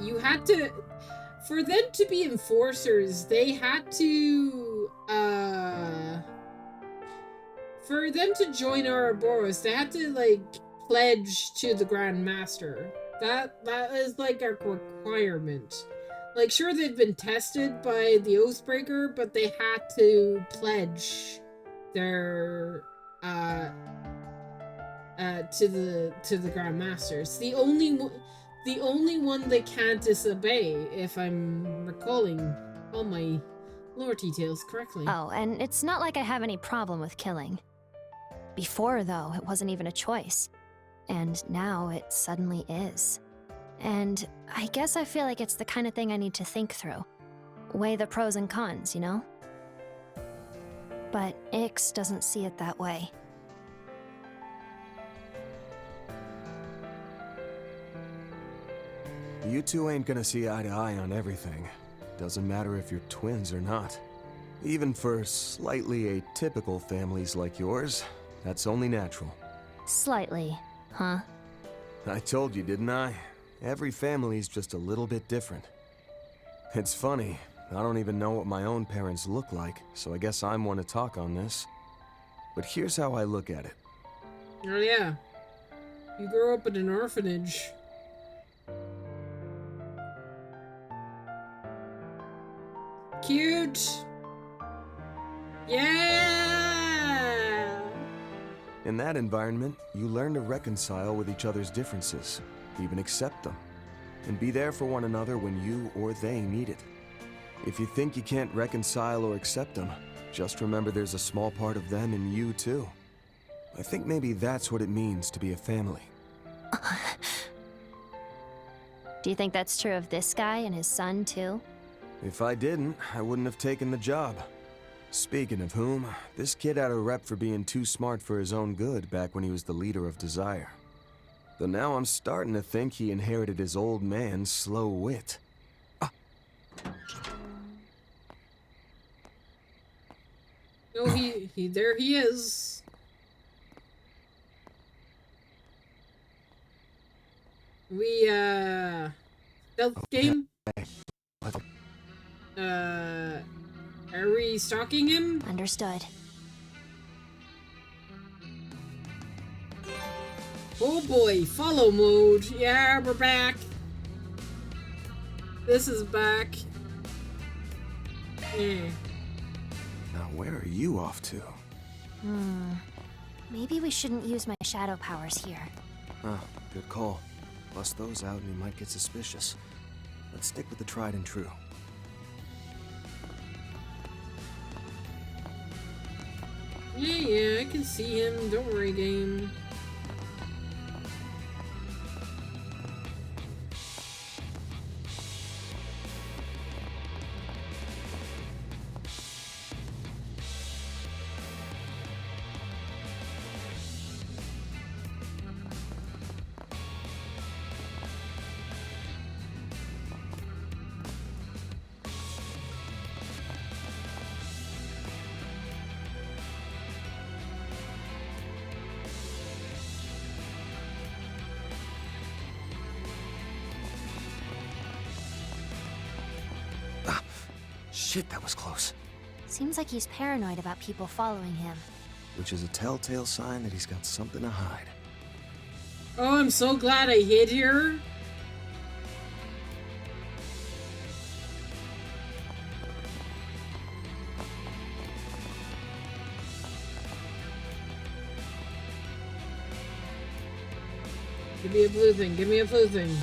you had to... For them to be enforcers, they had to, for them to join Ouroboros, they had to, like, pledge to the Grand Master. That is, like, a requirement. Like, sure, they've been tested by the Oathbreaker, but they had to pledge their, to the Grand Master. It's the only one they can't disobey, if I'm recalling all my lore details correctly. Oh, and it's not like I have any problem with killing. Before, though, it wasn't even a choice. And now it suddenly is. And I guess I feel like it's the kind of thing I need to think through. Weigh the pros and cons, you know? But Ix doesn't see it that way. You two ain't gonna see eye to eye on everything. Doesn't matter if you're twins or not. Even for slightly atypical families like yours, that's only natural. Slightly, huh? I told you, didn't I? Every family's just a little bit different. It's funny, I don't even know what my own parents look like, so I guess I'm one to talk on this. But here's how I look at it. Oh yeah. You grew up in an orphanage. Cute! Yeah! In that environment, you learn to reconcile with each other's differences, even accept them, and be there for one another when you or they need it. If you think you can't reconcile or accept them, just remember there's a small part of them in you too. I think maybe that's what it means to be a family. Do you think that's true of this guy and his son, too? If I didn't, I wouldn't have taken the job. Speaking of whom, this kid had a rep for being too smart for his own good back when he was the leader of Desire. Though now I'm starting to think he inherited his old man's slow wit. Oh, there he is. We, stealth game? Are we stalking him? Understood. Oh boy, follow mode. Yeah, we're back. This is back. Yeah. Now where are you off to? Maybe we shouldn't use my shadow powers here. Good call. Bust those out and he might get suspicious. Let's stick with the tried and true. Yeah, I can see him. Don't worry, game. Shit, that was close. Seems like he's paranoid about people following him. Which is a telltale sign that he's got something to hide. Oh, I'm so glad I hid here. Give me a blue thing. Give me a blue thing.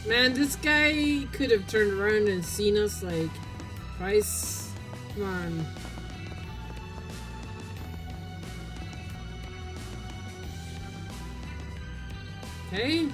Man, this guy could have turned around and seen us like twice. Come on. Okay.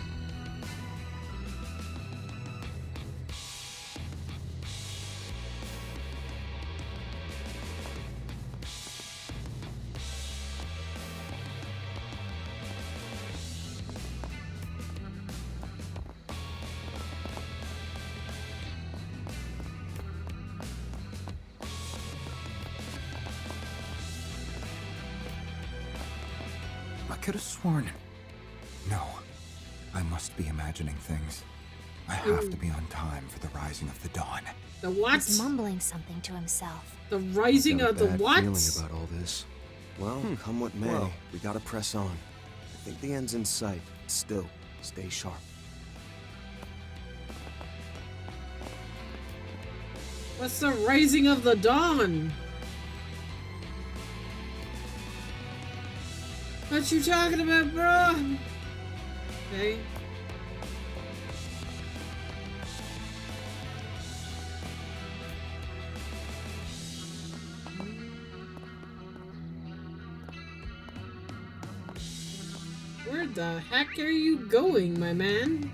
I could have sworn. No, I must be imagining things. I have to be on time for the rising of the dawn. The what? He's mumbling something to himself. The rising of the what? Feeling about all this. Well, come what may, we gotta press on. I think the end's in sight. Still, stay sharp. What's the rising of the dawn? What you talking about, bro? Okay. Where'd the heck are you going, my man?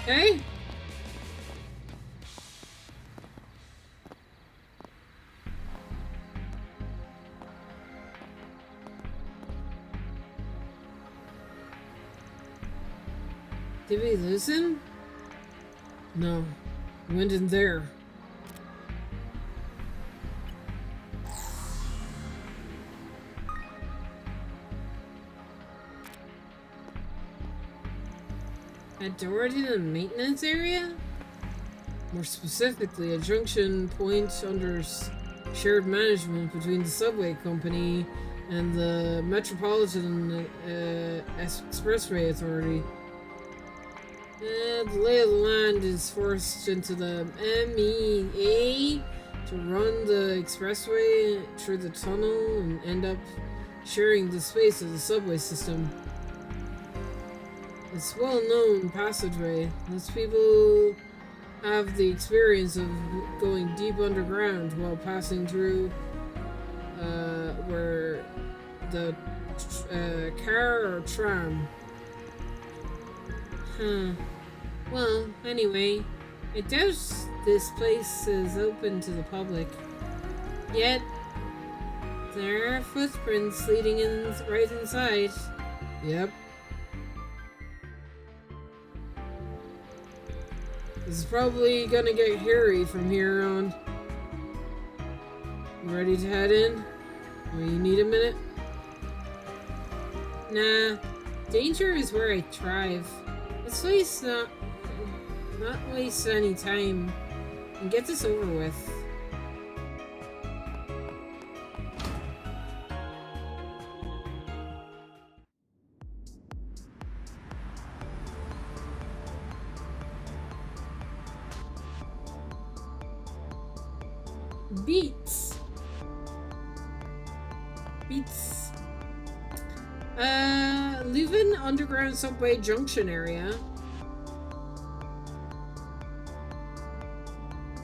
Okay. Did we lose him? No. He went in there. A door to the maintenance area? More specifically, a junction point under shared management between the subway company and the Metropolitan Expressway Authority. The lay of the land is forced into the MEA to run the expressway through the tunnel and end up sharing the space of the subway system. It's a well-known passageway. Most people have the experience of going deep underground while passing through where the car or tram. Well, anyway, I doubt this place is open to the public. Yet, there are footprints leading in right inside. Yep. This is probably gonna get hairy from here on. You ready to head in? Or you need a minute? Nah, danger is where I thrive. Let's not waste any time and get this over with. Beats. Leuven Underground Subway Junction area.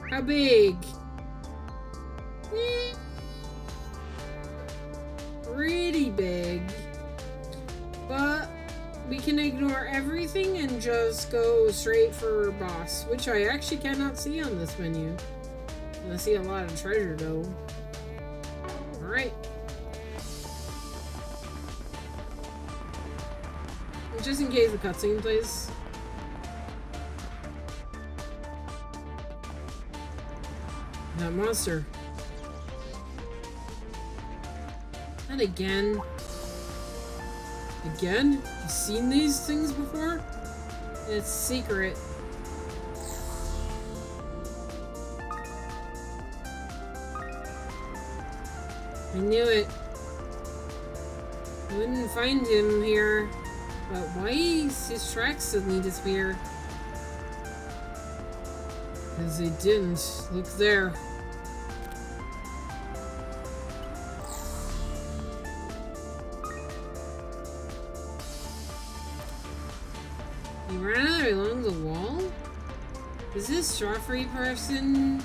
How big? Pretty big. But we can ignore everything and just go straight for boss, which I actually cannot see on this menu. I see a lot of treasure though. Alright. Just in case the cutscene plays. That monster. And again. Again? You seen these things before? It's secret. I knew it. I wouldn't find him here. But why is his tracks suddenly disappear? Because they didn't. Look there. He ran out along the wall? Does this Joffrey person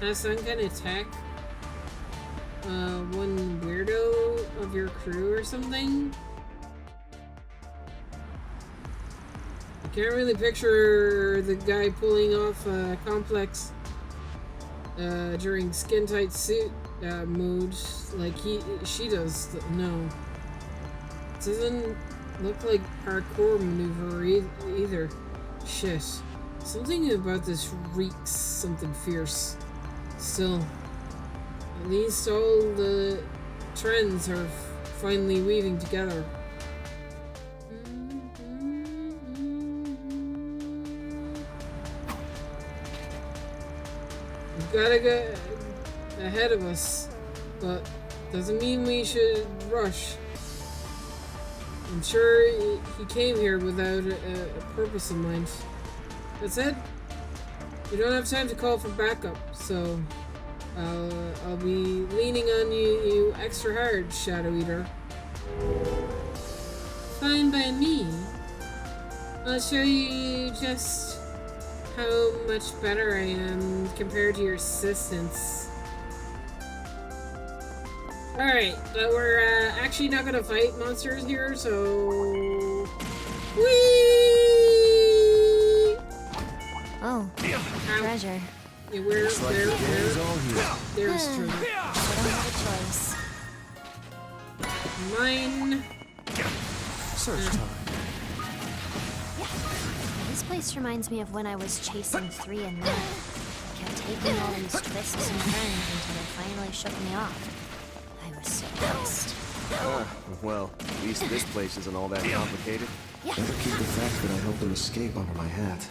have some kind of tech? One weirdo of your crew or something? I can't really picture the guy pulling off a complex during skin tight suit mode like she does. No, it doesn't look like parkour maneuver either. Shit, something about this reeks something fierce. Still, at least all the trends are finally weaving together. ahead of us, but doesn't mean we should rush. I'm sure he came here without a purpose in mind. That said, we don't have time to call for backup, so I'll be leaning on you extra hard, Shadow Eater. Fine by me. I'll show you just how much better I am compared to your assistants. Alright, but we're actually not gonna fight monsters here, so... Whee! Oh, treasure. Yeah, there's treasure. I don't have a choice. Mine. Search time. This place reminds me of when I was chasing 3 and Nat. Kept taking all these twists and turns until they finally shook me off. I was so pissed. Well, at least this place isn't all that complicated. Better keep the fact that I helped them escape under my hat.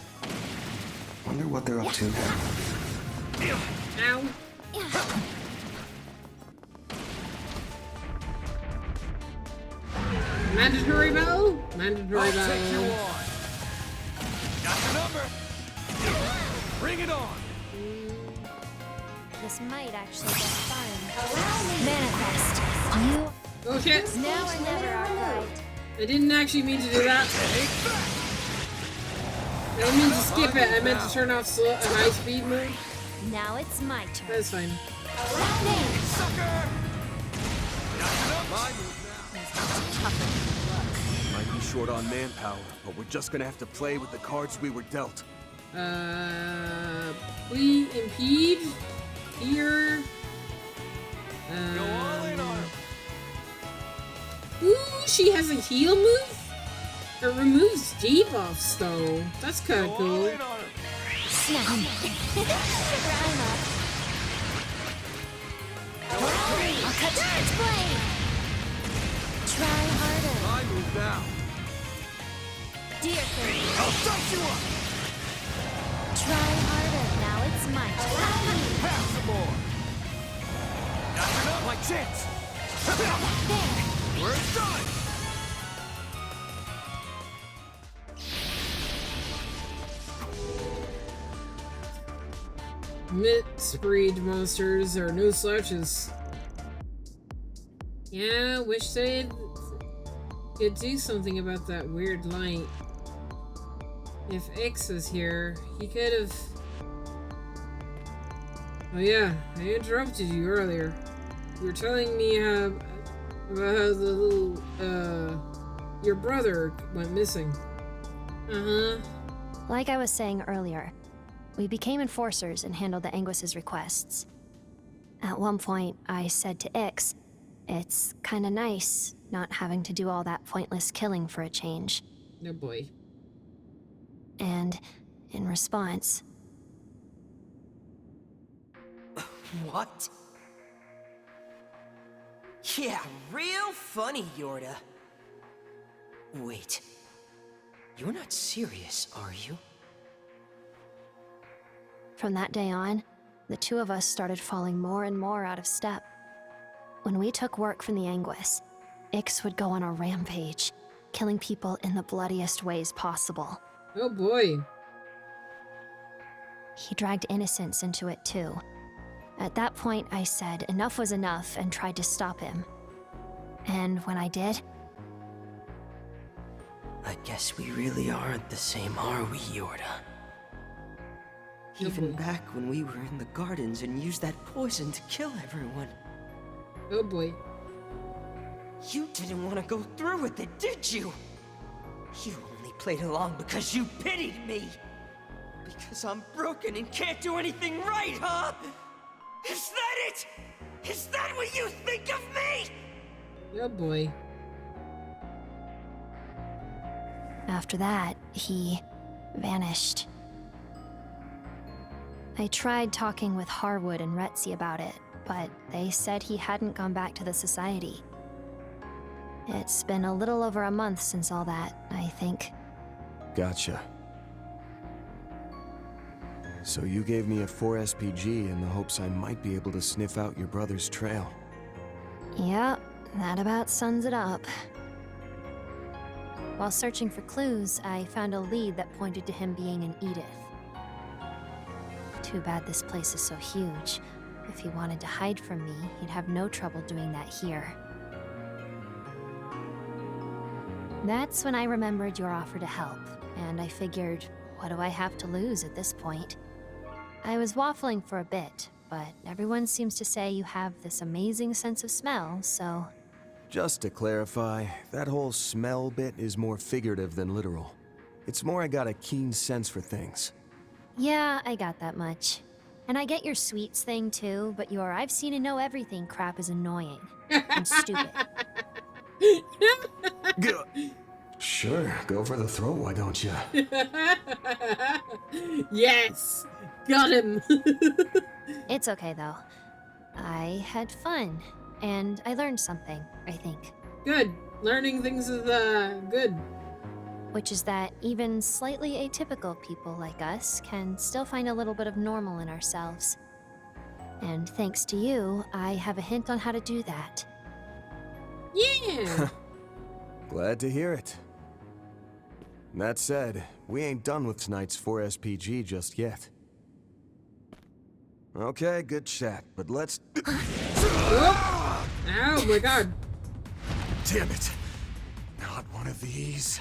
Wonder what they're up to now. Ow. Mandatory bow? Mandatory bow. Take you on. Got your number. Bring it on. This might actually be fun. Manifest. You. Oh shit. Now or never, Archive. I didn't actually mean to do that. I didn't mean to skip it. I meant to turn off high speed mode. Now it's my turn. That's fine. Sucker. Might be short on manpower, but we're just gonna have to play with the cards we were dealt. We impede here. Go all in on her. Ooh, she has a heal move? It removes debuffs though. That's kinda Go all cool. in on her. Snap. I'm up. I'll cut its blade. Try harder. My move now. Dear thing. I'll dice you up. Try harder. Now it's my turn. Pass the board. Got your number. My chance. There. We're done. Mid-breed monsters are no slouches. Yeah, wish they could do something about that weird light. If Ix was here, he could have... Oh yeah, I interrupted you earlier. You were telling me about how the little, your brother went missing. Uh-huh. Like I was saying earlier, we became enforcers and handled the Anguis's requests. At one point, I said to Ix, it's kinda nice not having to do all that pointless killing for a change. Oh boy. And in response... What? Yeah, real funny, Yorda. Wait. You're not serious, are you? From that day on, the two of us started falling more and more out of step. When we took work from the Anguis, Ix would go on a rampage, killing people in the bloodiest ways possible. Oh boy. He dragged innocents into it too. At that point, I said enough was enough and tried to stop him. And when I did... I guess we really aren't the same, are we, Yorda? Even back when we were in the gardens and used that poison to kill everyone. Oh boy. You didn't want to go through with it, did you? You only played along because you pitied me. Because I'm broken and can't do anything right, huh? Is that it? Is that what you think of me? Oh boy. After that, he vanished. I tried talking with Harwood and Retzi about it, but they said he hadn't gone back to the Society. It's been a little over a month since all that, I think. Gotcha. So you gave me a 4 SPG in the hopes I might be able to sniff out your brother's trail. Yep, that about sums it up. While searching for clues, I found a lead that pointed to him being in Edith. Too bad this place is so huge. If he wanted to hide from me, he'd have no trouble doing that here. That's when I remembered your offer to help, and I figured, what do I have to lose at this point? I was waffling for a bit, but everyone seems to say you have this amazing sense of smell, so... Just to clarify, that whole smell bit is more figurative than literal. It's more I got a keen sense for things. Yeah, I got that much. And I get your sweets thing too, but your I've seen and know everything crap is annoying. And stupid. Sure, go for the throat, why don't you? Yes! Got him! It's okay though. I had fun, and I learned something, I think. Good. Learning things is, good. Which is that even slightly atypical people like us can still find a little bit of normal in ourselves. And thanks to you, I have a hint on how to do that. Yeah! Glad to hear it. That said, we ain't done with tonight's 4 SPG just yet. Okay, good chat, but let's... Oh my god. Damn it. Not one of these.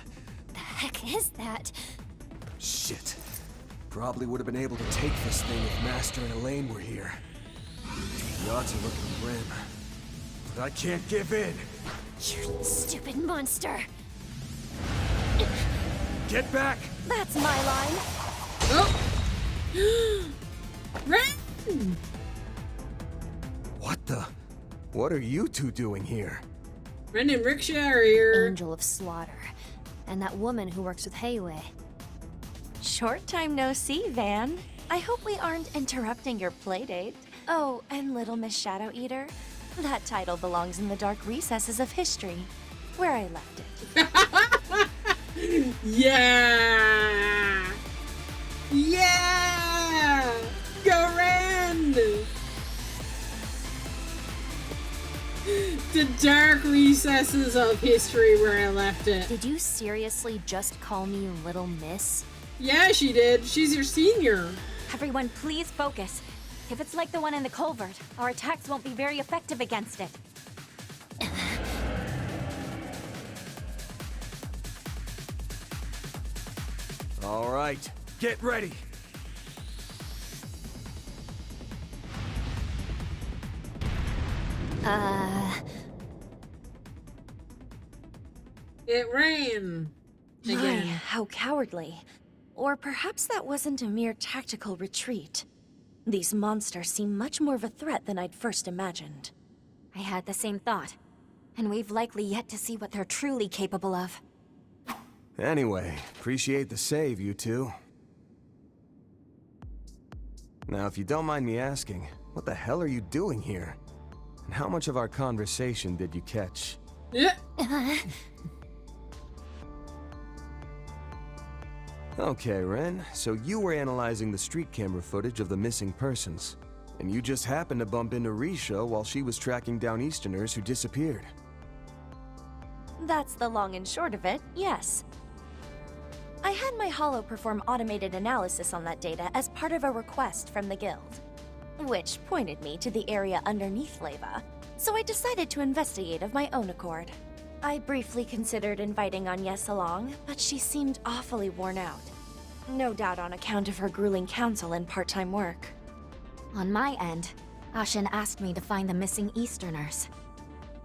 The heck is that? Shit. Probably would have been able to take this thing if Master and Elaine were here. The odds are looking grim. But I can't give in. You stupid monster. Get back! That's my line. Oh! Ren! What the? What are you two doing here? Ren and Rickshaw are here. Angel of Slaughter. And that woman who works with Heiwei. Short time no see, Van. I hope we aren't interrupting your playdate. Oh, and Little Miss Shadow Eater. That title belongs in the dark recesses of history, where I left it. Yeah! Yeah! Go Ren! The dark recesses of history where I left it. Did you seriously just call me Little Miss? Yeah, she did. She's your senior. Everyone, please focus. If it's like the one in the culvert, our attacks won't be very effective against it. All right, get ready. It rained. My, Again. how cowardly. Or perhaps that wasn't a mere tactical retreat. These monsters seem much more of a threat than I'd first imagined. I had the same thought, and we've likely yet to see what they're truly capable of. Anyway, appreciate the save, you two. Now, if you don't mind me asking, what the hell are you doing here? And how much of our conversation did you catch? Yeah. Okay, Ren, so you were analyzing the street camera footage of the missing persons. And you just happened to bump into Risha while she was tracking down Easterners who disappeared. That's the long and short of it, yes. I had my Hollow perform automated analysis on that data as part of a request from the Guild, which pointed me to the area underneath Leva, so I decided to investigate of my own accord. I briefly considered inviting Agnes along, but she seemed awfully worn out. No doubt on account of her grueling counsel and part-time work. On my end, Ashen asked me to find the missing Easterners.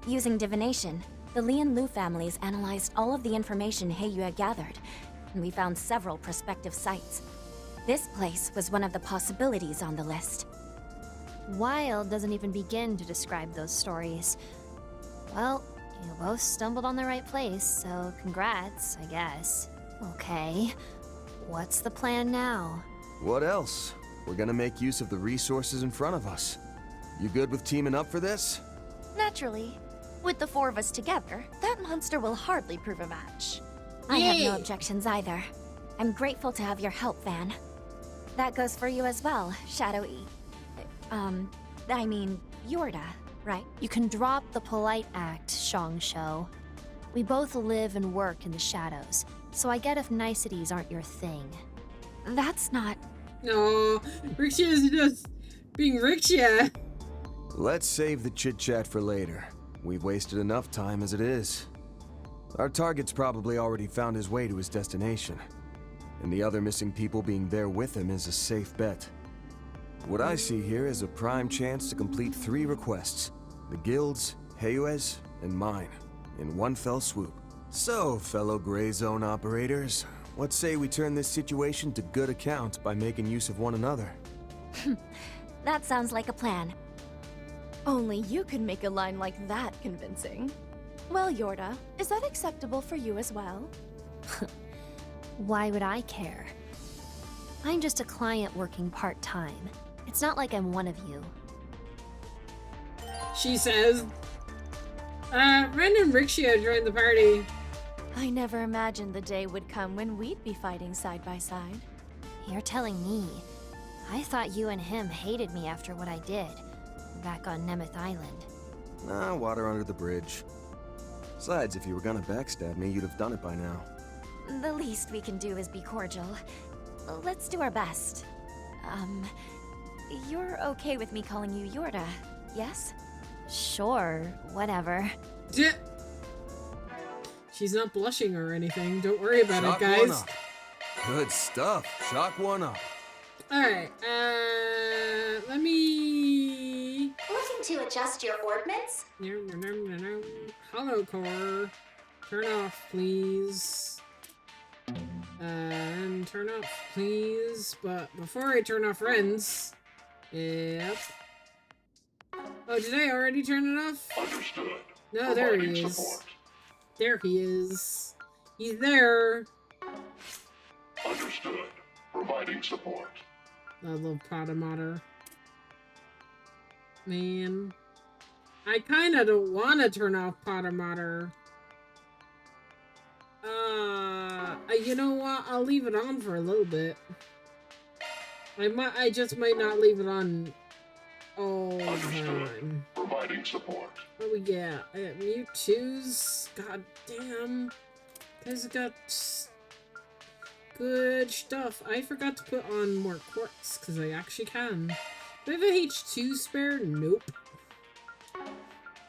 Using divination, the Lian Lu families analyzed all of the information Heiyue had gathered, and we found several prospective sites. This place was one of the possibilities on the list. Wild doesn't even begin to describe those stories. Well, you both stumbled on the right place, so congrats, I guess. Okay, what's the plan now? What else? We're gonna make use of the resources in front of us. You good with teaming up for this? Naturally. With the four of us together, that monster will hardly prove a match. I have no objections either. I'm grateful to have your help, Van. That goes for you as well, Shadow I mean, Yorda, right? You can drop the polite act, Shang Shou. We both live and work in the shadows, so I get if niceties aren't your thing. That's not... No, Rixia is just being Rixia. Let's save the chit-chat for later. We've wasted enough time as it is. Our target's probably already found his way to his destination. And the other missing people being there with him is a safe bet. What I see here is a prime chance to complete 3 requests. The Guild's, Heyue's, and mine, in one fell swoop. So, fellow Gray Zone operators, what say we turn this situation to good account by making use of one another? That sounds like a plan. Only you could make a line like that convincing. Well, Yorda, is that acceptable for you as well? Why would I care? I'm just a client working part-time. It's not like I'm one of you. She says. Ren and Rixia joined the party. I never imagined the day would come when we'd be fighting side by side. You're telling me. I thought you and him hated me after what I did, back on Nemeth Island. Nah, water under the bridge. Besides, if you were gonna backstab me, you'd have done it by now. The least we can do is be cordial. Let's do our best. You're okay with me calling you Yorda, yes? Sure, whatever. She's not blushing or anything. Don't worry about Shock it, guys. one up. Good stuff. Shock one up. Alright, let me... Looking to adjust your ordnance? Hollow core. Turn off, please. And turn off, please. But before I turn off Ren's... Yep. Oh, did I already turn it off? Understood. No, there he Providing is. support. There he is. He's there. Understood. Providing support. I love Potomater. Man. I kinda don't wanna turn off Potomater. You know what? I'll leave it on for a little bit. I just might not leave it on all the time. Providing support. What we got? I got Mewtwo's. God damn. Guys got good stuff. I forgot to put on more quartz because I actually can. Do I have a H2 spare? Nope.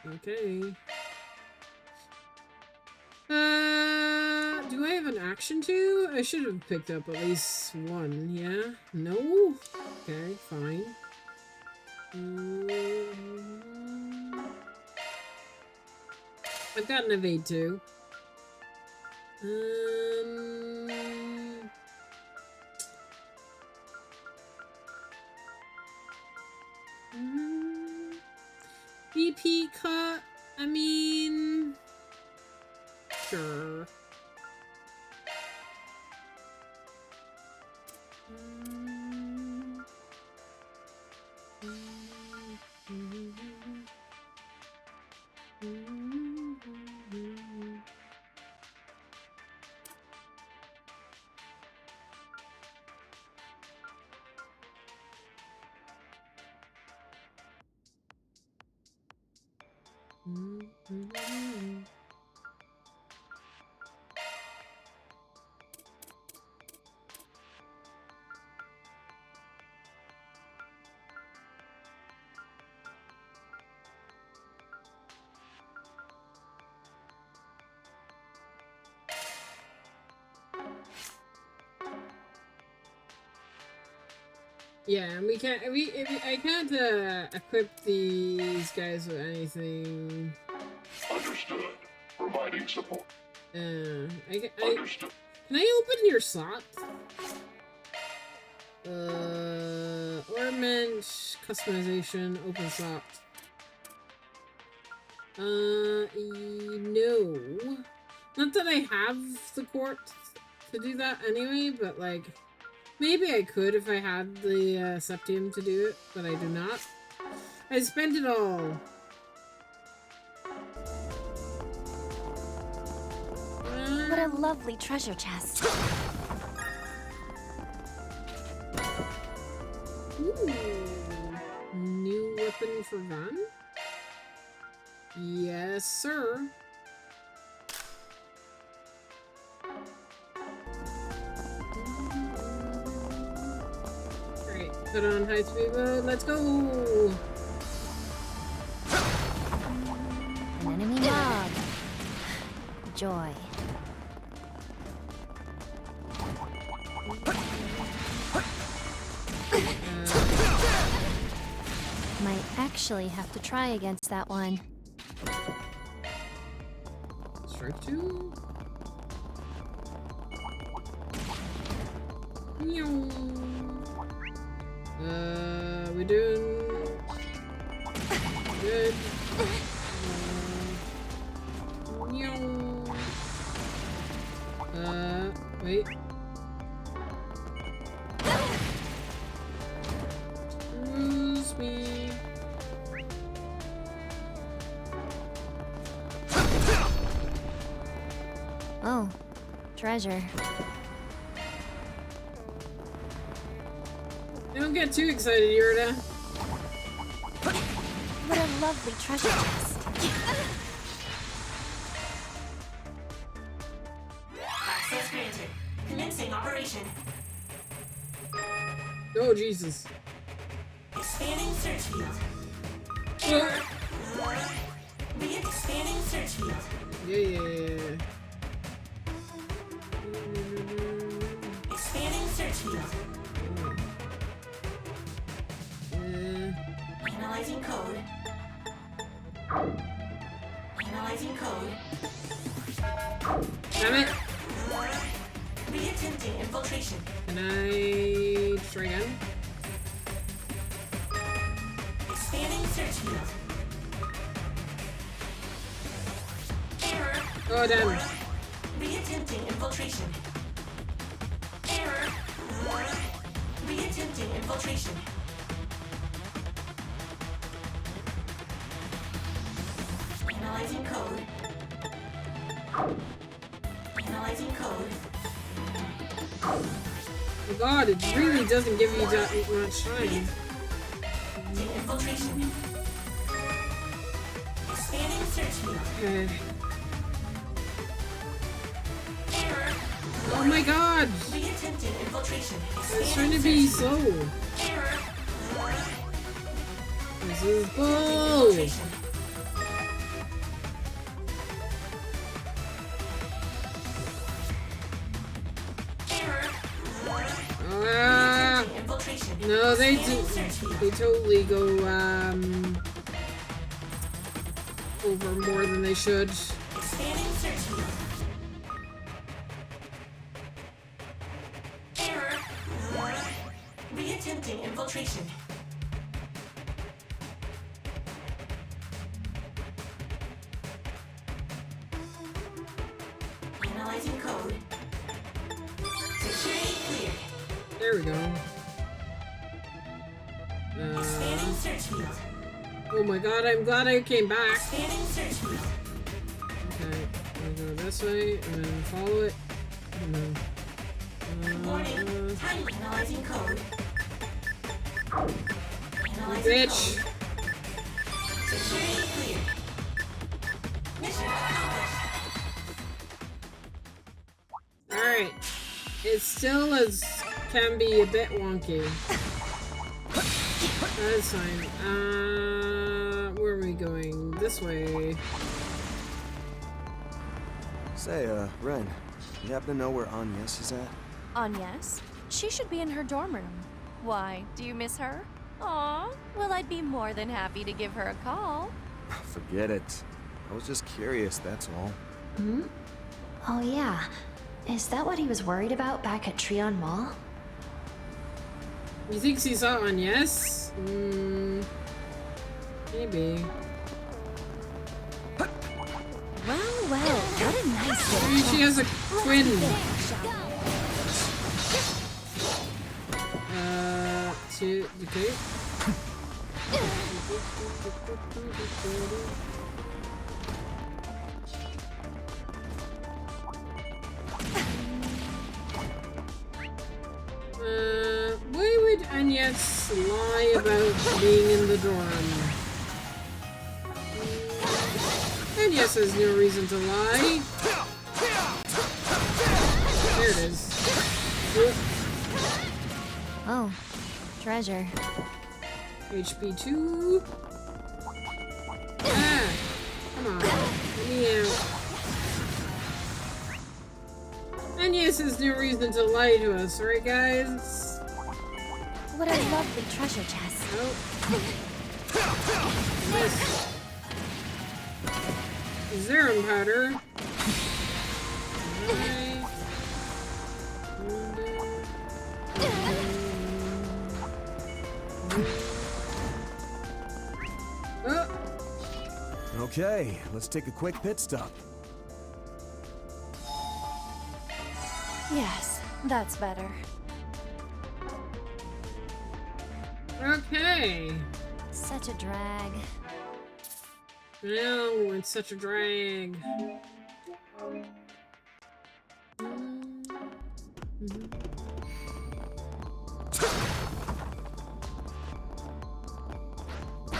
Okay. Do I have an action too? I should have picked up at least one, yeah? No? Okay, fine. I've got an evade too. BP cut? I mean... Sure. Yeah, and we can't. I can't equip these guys with anything. Understood. Providing support. Understood. Can I open your slot? Ornament, customization, open slot. No. Not that I have the quartz to do that anyway, but like. Maybe I could if I had the Septium to do it, but I do not. I spent it all. What a lovely treasure chest. Ooh. New weapon for Van? Yes, sir. Alright, put on high speed mode. Let's go! An enemy mob. Joy. Might actually have to try against that one. Strike 2. We doing good. Wait. Excuse me. Oh, treasure. Don't get too excited, Yurda. What a lovely treasure chest. Access granted. Commencing operation. Oh, Jesus. Expanding search field. Expanding search field. Yeah. Expanding search field. Analyzing code. Analyzing code. Damn it. Reattempting infiltration. Can I try again? Expanding search field. Error. Oh, damn. Reattempting infiltration. Error. Reattempting infiltration. Analyzing code. Analyzing code. Oh god, it really doesn't give you that much time. Infiltration. Expanding search field. Okay. Oh my god! Reattempting infiltration. It's trying to be slow. This is bull! No, they totally go over more than they should. Expanding search field. Error. Reattempting infiltration. Analyzing code. Security cleared. There we go. Expanding search field. Oh my god, I'm glad I came back. Expanding search field. Okay, I'll go this way and then follow it. Warning. Time analyzing code. Analyzing Bitch. code. Security cleared. Mission accomplished. Alright. It still can be a bit wonky. That's fine. Where are we going? This way. Say, Ren, you happen to know where Agnes is at? Agnes? She should be in her dorm room. Why, do you miss her? Aw, well, I'd be more than happy to give her a call. Forget it. I was just curious, that's all. Hmm? Oh yeah. Is that what he was worried about back at Treon Mall? You think she saw Agnes? Maybe. Well, what a nice little Maybe she has a twin. Okay. Why would Agnes Let's lie about being in the dorm. And yes, there's no reason to lie. There it is. Oh, treasure. HP 2. Ah! Come on. Let me out. And yes, there's no reason to lie to us, right, guys? What a lovely treasure chest. Yes. Zerum powder. Okay, let's take a quick pit stop. Yes, that's better. Okay. Such a drag. No, it's such a drag.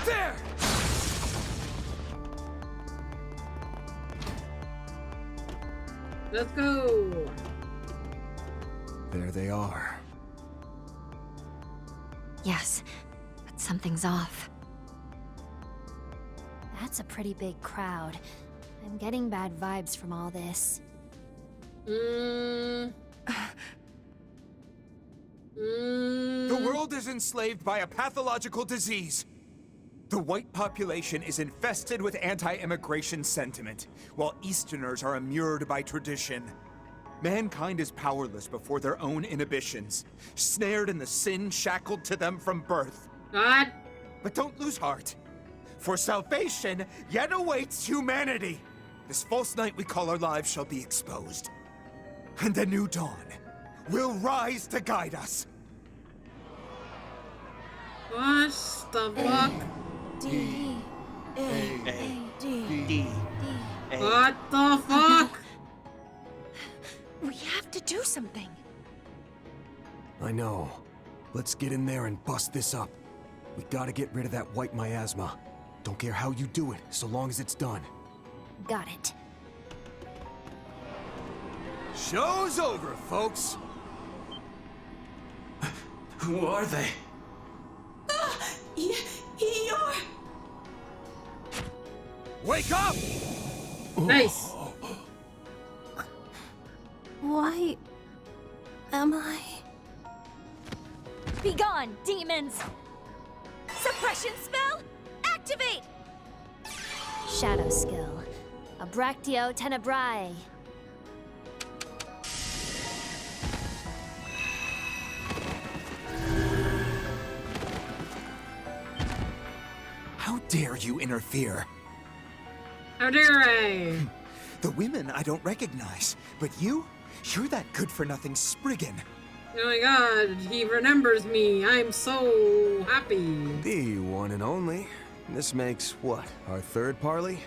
There! Let's go. There they are. Yes, but something's off. That's a pretty big crowd. I'm getting bad vibes from all this. The world is enslaved by a pathological disease. The white population is infested with anti-immigration sentiment, while Easterners are immured by tradition. Mankind is powerless before their own inhibitions, snared in the sin shackled to them from birth. God. But don't lose heart, for salvation yet awaits humanity. This false night we call our lives shall be exposed, and a new dawn will rise to guide us. What the fuck? D. A. D. What the fuck? We have to do something. I know. Let's get in there and bust this up. We gotta get rid of that white miasma. Don't care how you do it, so long as it's done. Got it. Show's over, folks. Who are they? You're... Wake up! Nice. Why am I? Be gone, demons! Suppression spell, activate! Shadow skill. Abractio tenebrae. How dare you interfere? How dare I? The women I don't recognize, but you're that good-for-nothing Spriggan. Oh my god, he remembers me. I'm so happy. The one and only. This makes, what, our third parley?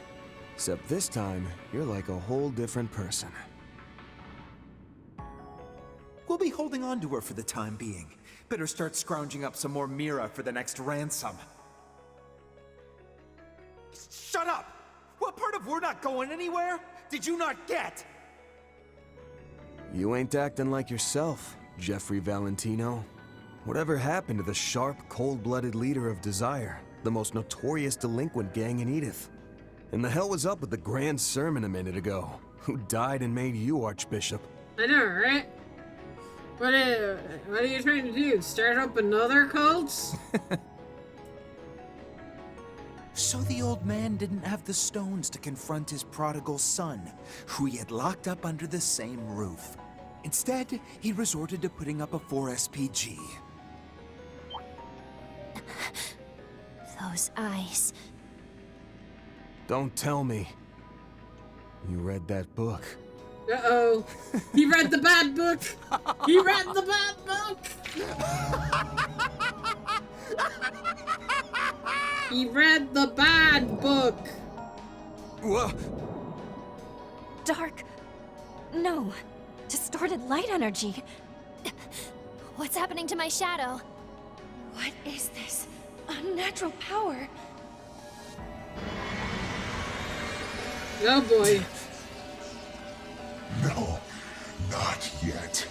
Except this time, you're like a whole different person. We'll be holding on to her for the time being. Better start scrounging up some more Mira for the next ransom. Shut up! What part of we're not going anywhere did you not get? You ain't acting like yourself, Jeffrey Valentino. Whatever happened to the sharp, cold-blooded leader of Desire, the most notorious delinquent gang in Edith? And the hell was up with the grand sermon a minute ago? Who died and made you Archbishop? I know, right? What are you trying to do? Start up another cult? So the old man didn't have the stones to confront his prodigal son, who he had locked up under the same roof. Instead, he resorted to putting up a 4SPG. Those eyes. Don't tell me. You read that book. Uh-oh. He read the bad book. He read the bad book. He read the bad book. Whoa. Dark. No. Distorted light energy. What's happening to my shadow? What is this unnatural power? Oh boy. No, not yet.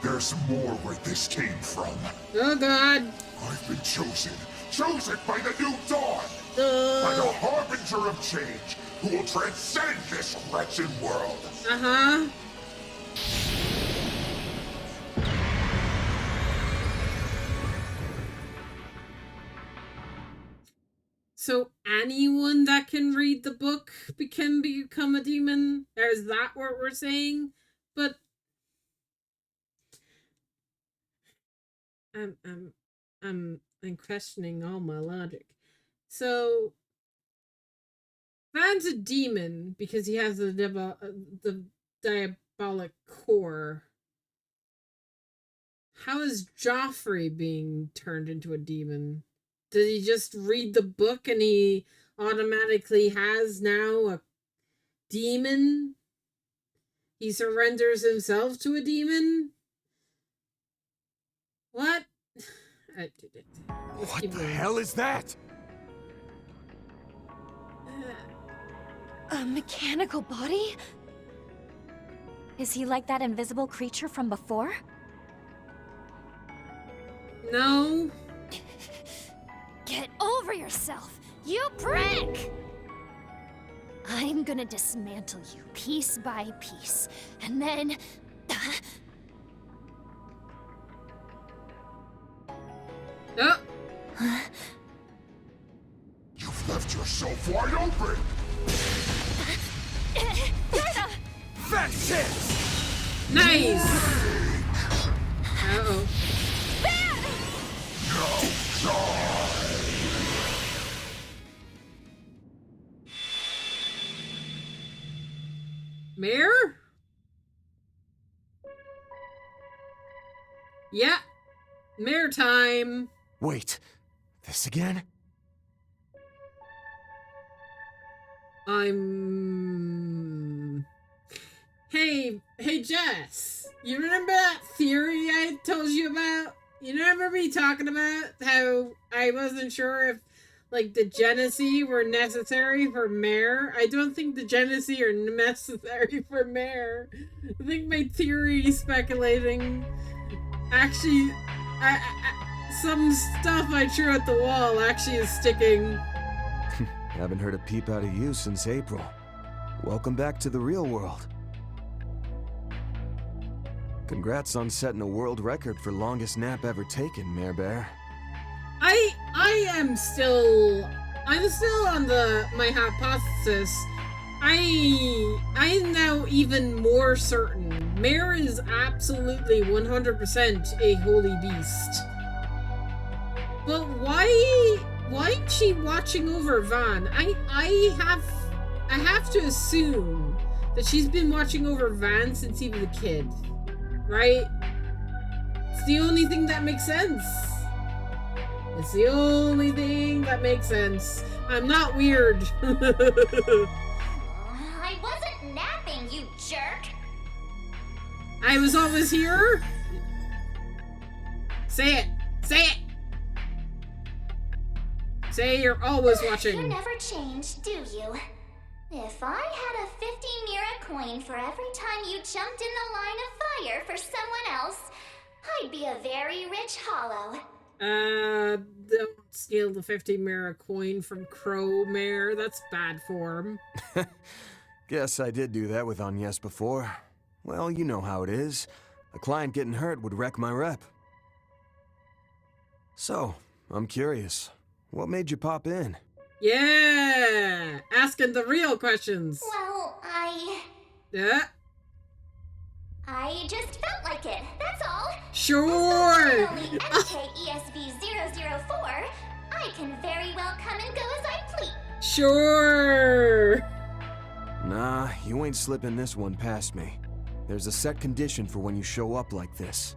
There's more where this came from. Oh god. I've been chosen by the new dawn. By the harbinger of change, who will transcend this wretched world. Uh-huh. So anyone that can read the book can become a demon? Or is that what we're saying? But I'm questioning all my logic. So Van's a demon because he has the diabolic core. How is Joffrey being turned into a demon? Did he just read the book and he automatically has now a demon? He surrenders himself to a demon? What? What the hell is that? A mechanical body? Is he like that invisible creature from before? No. Get over yourself, you prick! I'm gonna dismantle you piece by piece, and then... Oh. You've left yourself wide open. That's it! Nice! Uh-oh. Mare? Yeah. Mare time. Wait, this again? Hey Jess, you remember that theory I told you about? You remember me talking about how I wasn't sure if, like, the Genesee were necessary for Mare? I don't think the Genesee are necessary for Mare. I think my theory speculating actually, some stuff I threw at the wall actually is sticking. Haven't heard a peep out of you since April. Welcome back to the real world. Congrats on setting a world record for longest nap ever taken, Mare Bear. I'm still on my hypothesis. I'm now even more certain. Mare is absolutely 100% a holy beast. But why is she watching over Van? I have to assume that she's been watching over Van since he was a kid. Right? It's the only thing that makes sense. It's the only thing that makes sense. I'm not weird. I wasn't napping, you jerk. I was always here? Say it. Say it. Say you're always watching. You never change, do you? If I had a 50 Mira coin for every time you jumped in the line of fire for someone else, I'd be a very rich hollow. Don't steal the 50 Mira coin from Crow Mare. That's bad form. Guess I did do that with Agnes before. Well, you know how it is. A client getting hurt would wreck my rep. So, I'm curious. What made you pop in? Yeah! Asking the real questions. Well, Yeah? I just felt like it, that's all. Sure! As the NKESV004, I can very well come and go as I please. Sure! Nah, you ain't slipping this one past me. There's a set condition for when you show up like this.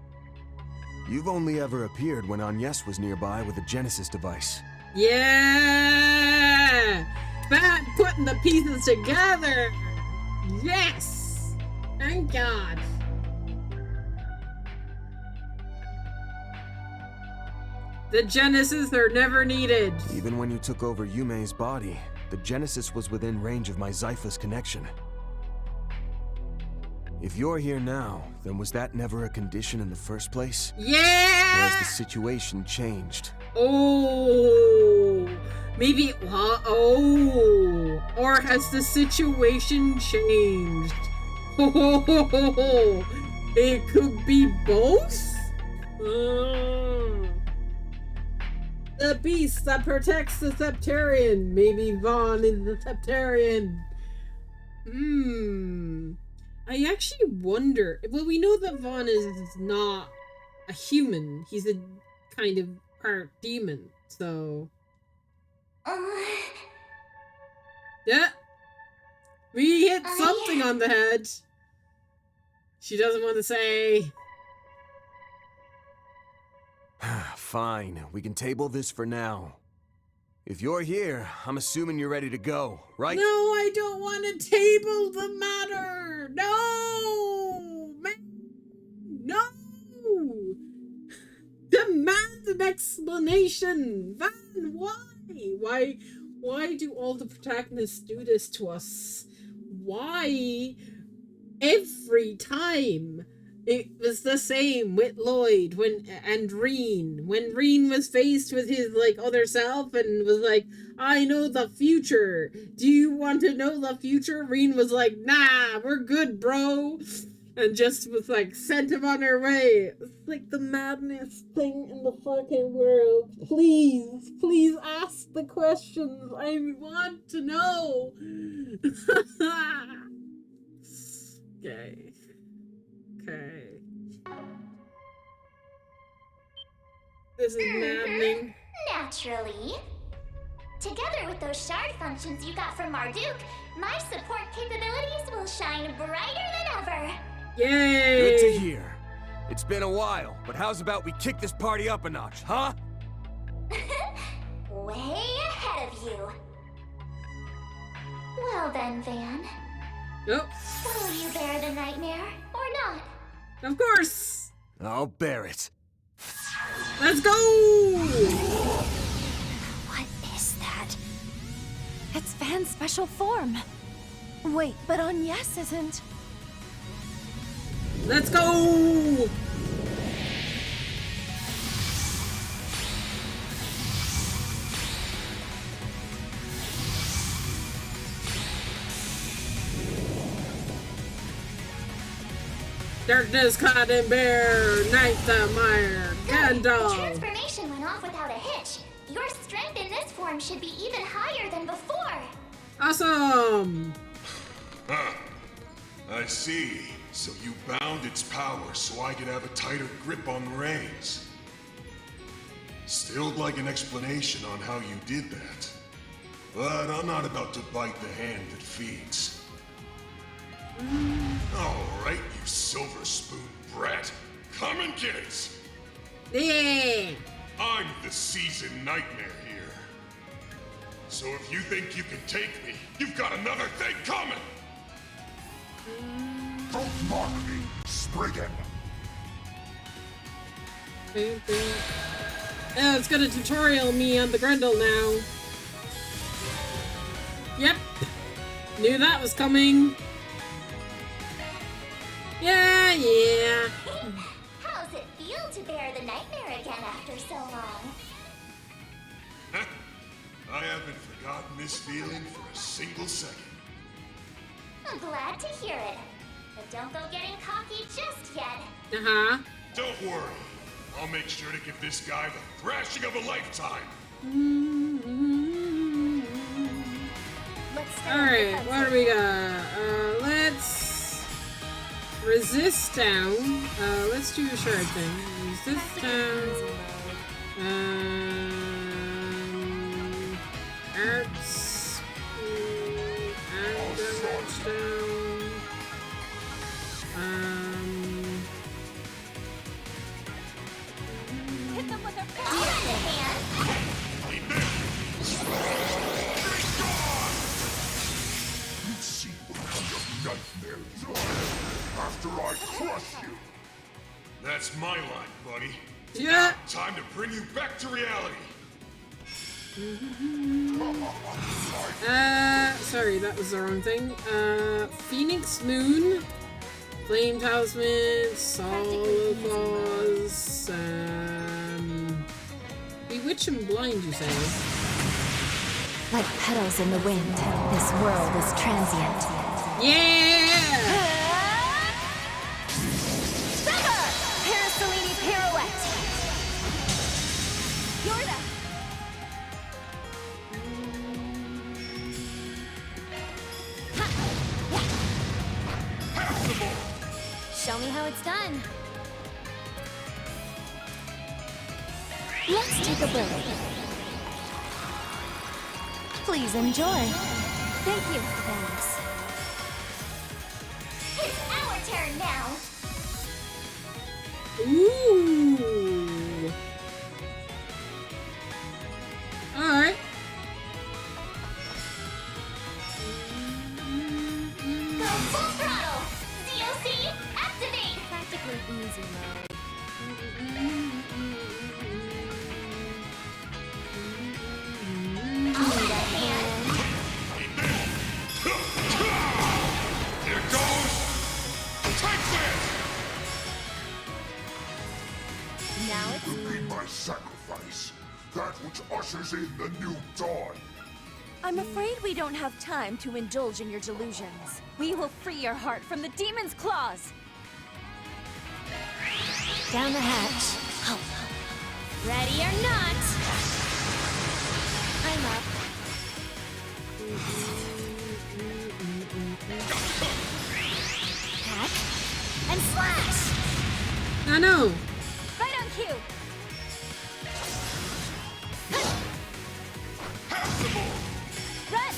You've only ever appeared when Agnes was nearby with a Genesis device. Yeah! Bad putting the pieces together! Yes! Thank God. The Genesis are never needed. Even when you took over Yume's body, the Genesis was within range of my Zyphus connection. If you're here now, then was that never a condition in the first place? Yeah! Or has the situation changed? Oh, maybe, oh, or has the situation changed? Oh, it could be both? The beast that protects the Septarian. Maybe Vaughn is the Septarian. I actually wonder. Well, we know that Vaughn is not a human. He's a kind of part demon, so. Yeah. We hit something on the head. She doesn't want to say. Fine, we can table this for now. If you're here, I'm assuming you're ready to go, right? No, I don't want to table the matter. No, man, no. Demand an explanation. Van, why? Why do all the protagonists do this to us? Why? Every time. It was the same with Lloyd and Reen. When Reen was faced with his other self and was like, I know the future. Do you want to know the future? Reen was like, nah, we're good, bro. And just was sent him on her way. It's the madness thing in the fucking world. Please ask the questions. I want to know. Okay. Okay. This is maddening. Naturally. Together with those shard functions you got from Marduk, my support capabilities will shine brighter than ever. Yay! Good to hear. It's been a while, but how's about we kick this party up a notch, huh? Way ahead of you. Well then, Van. Nope. Will you bear the nightmare or not? Of course! I'll bear it. Let's go! What is that? It's Van's special form. Wait, but Agnes isn't. Let's go! Darkness, Cotton Bear, Night the Mire, The Gandalf. transformation went off without a hitch. Your strength in this form should be even higher than before. Awesome! I see. So you bound its power so I could have a tighter grip on the reins. Still like an explanation on how you did that. But I'm not about to bite the hand that feeds. Alright, you silver spoon brat. Come and get it! Yeah! I'm the seasoned nightmare here. So if you think you can take me, you've got another thing coming! Don't mock me, Spriggan! Oh, it's gonna tutorial me on the Grendel now. Yep. Knew that was coming. Yeah. How's it feel to bear the nightmare again after so long? I haven't forgotten this feeling for a single second. I'm glad to hear it. But don't go getting cocky just yet. Uh-huh. Don't worry. I'll make sure to give this guy the thrashing of a lifetime. Alright, what do we got? Let's resist down. Let's do a shard thing. Resist down. Arts. And damage down. Hit them with a You see what kind of nightmare you are after I crush you. That's my line, buddy. Yeah. Time to bring you back to reality. Sorry, that was the wrong thing. Phoenix Moon, Flame Talisman, Soul Claws, Bewitch and Blind, you say? Like petals in the wind, this world is transient. Yeah! Summer! Parasolini Pirouette! Yorda! Show me how it's done. Let's take a break. Please enjoy. Thank you. Thanks. It's our turn now. Ooh. Alright. Go full throttle. DOC, activate. Practically easy mode. Here goes. Take this. Now it's Be my sacrifice, that which ushers in the new dawn. I'm afraid we don't have time to indulge in your delusions. We will free your heart from the demon's claws. down the hatch. Ready or not, I'm up. Hack and slash! I know. Right on cue. Run!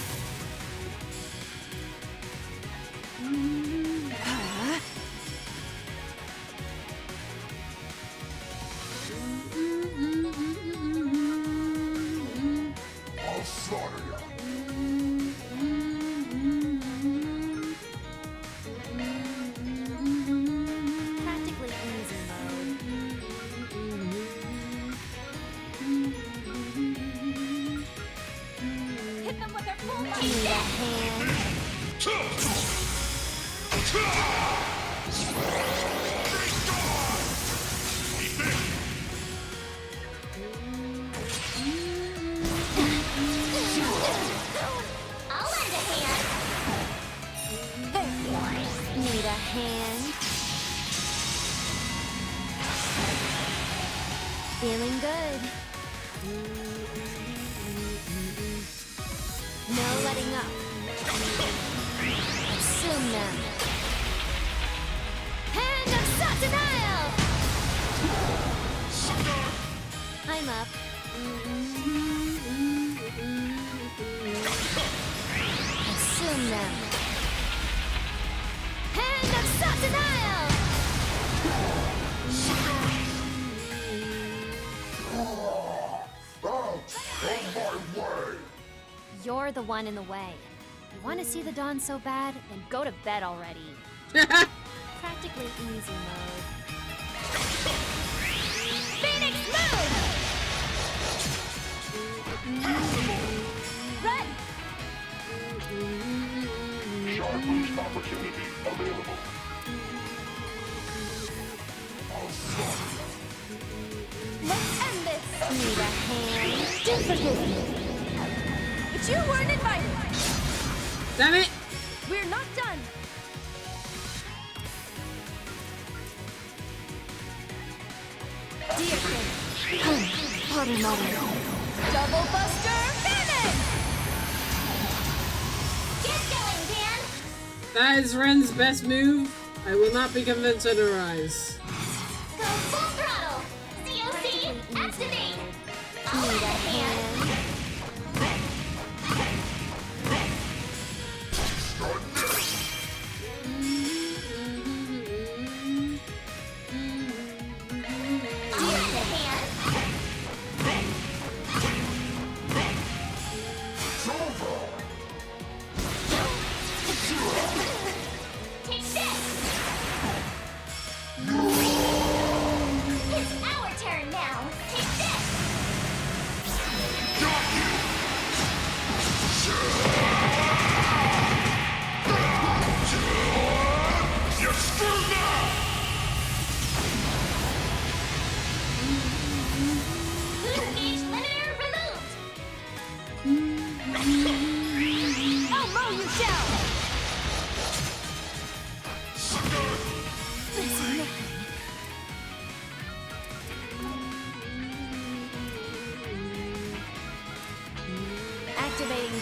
I'll slaughter you. Practically easy mode. Hit them with their full might. Give me that hand. I'll lend a hand. Need a hand. Feeling good. No letting up. Assume them. Hand of Satanael! I'm up. Assume them. Hand of Satanael! Out of my way. You're the one in the way. You want to see the dawn so bad? Then go to bed already. Practically easy mode. Phoenix move! Run! Sharp boost opportunity available. I'll slaughter you. Let's end this! Need a hand. Do forgive me. But you weren't invited. Damn it! We're not done. Dear King. Pardon, mother. Double Buster Finish! Get going, Dan. That is Ren's best move. I will not be convinced otherwise. Go full throttle. DOC, activate. I'll Need lend a a hand. You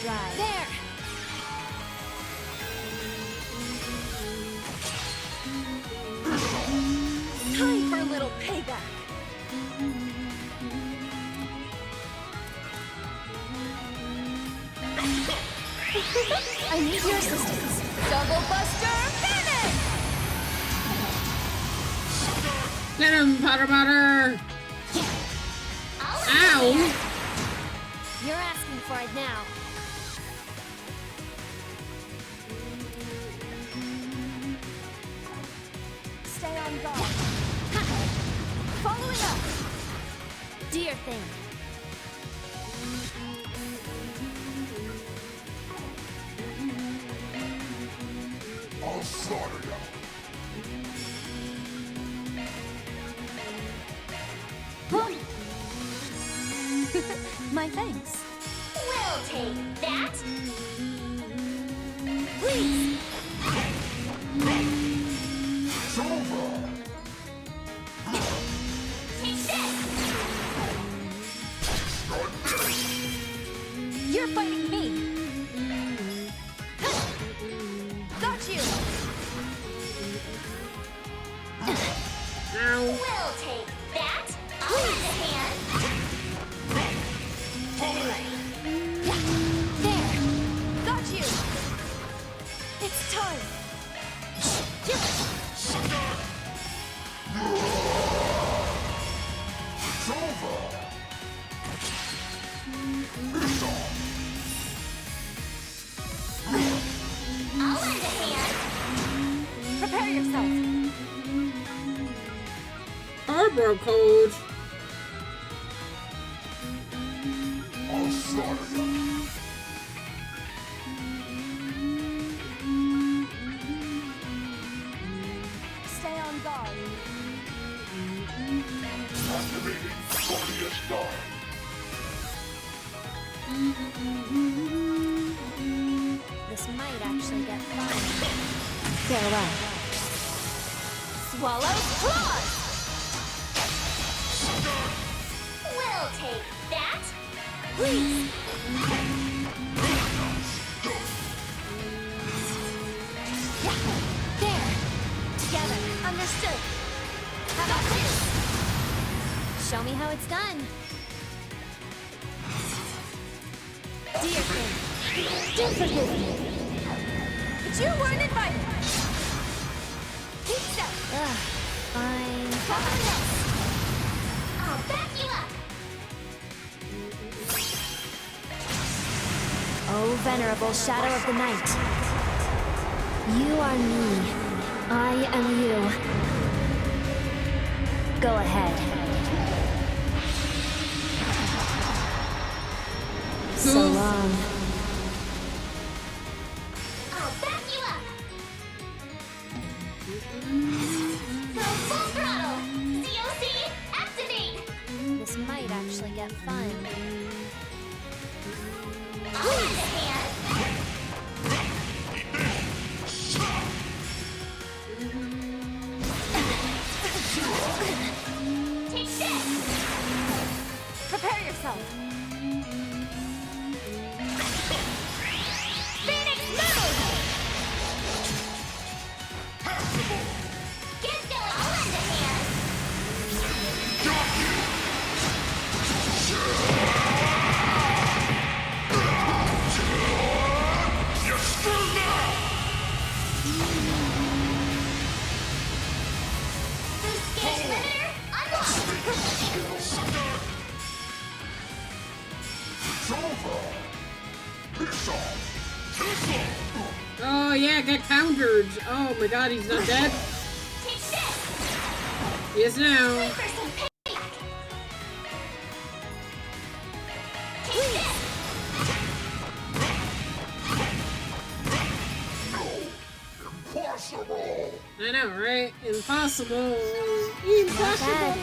drive. There! Time for a little payback. I need your assistance. Double Buster finish! Get him, Potter Potter! Ow! You're asking for it now. Stay on guard. Following up. Dear thing. I'll slaughter you. My thanks. We'll take that. Please. It's over. Take this. You're fighting me. Got you. Ow. We'll take that. I'll lend a hand. There. Got you. It's time. It's over. I'll lend a hand. Prepare yourself. Harbor code. I'll slaughter you. Stay on guard. Activating Guardian Guard. This might actually get fun. Farewell. Swallow claws. We'll take that. Please. There. Together. Understood. How about this? Show me how it's done. Dear thing. Do forgive me. But you weren't invited. Keep step. Ugh, fine. Following up. I'll back you up. Oh, venerable shadow of the night. You are me. I am you. Go ahead. So long. I'll back you up. Go full throttle. COC, activate. This might actually get fun. I'll lend a hand. Take this. Prepare yourself. Phoenix move! Get going. I'll lend a hand. You're screwed now! Boost gauge limiter unlocked. It's over. Piss off. Oh yeah, get countered. Oh my god, he's not dead. Take this. He is now. Time for some payback. Take this. Impossible! I know, right? Impossible. Impossible. bad.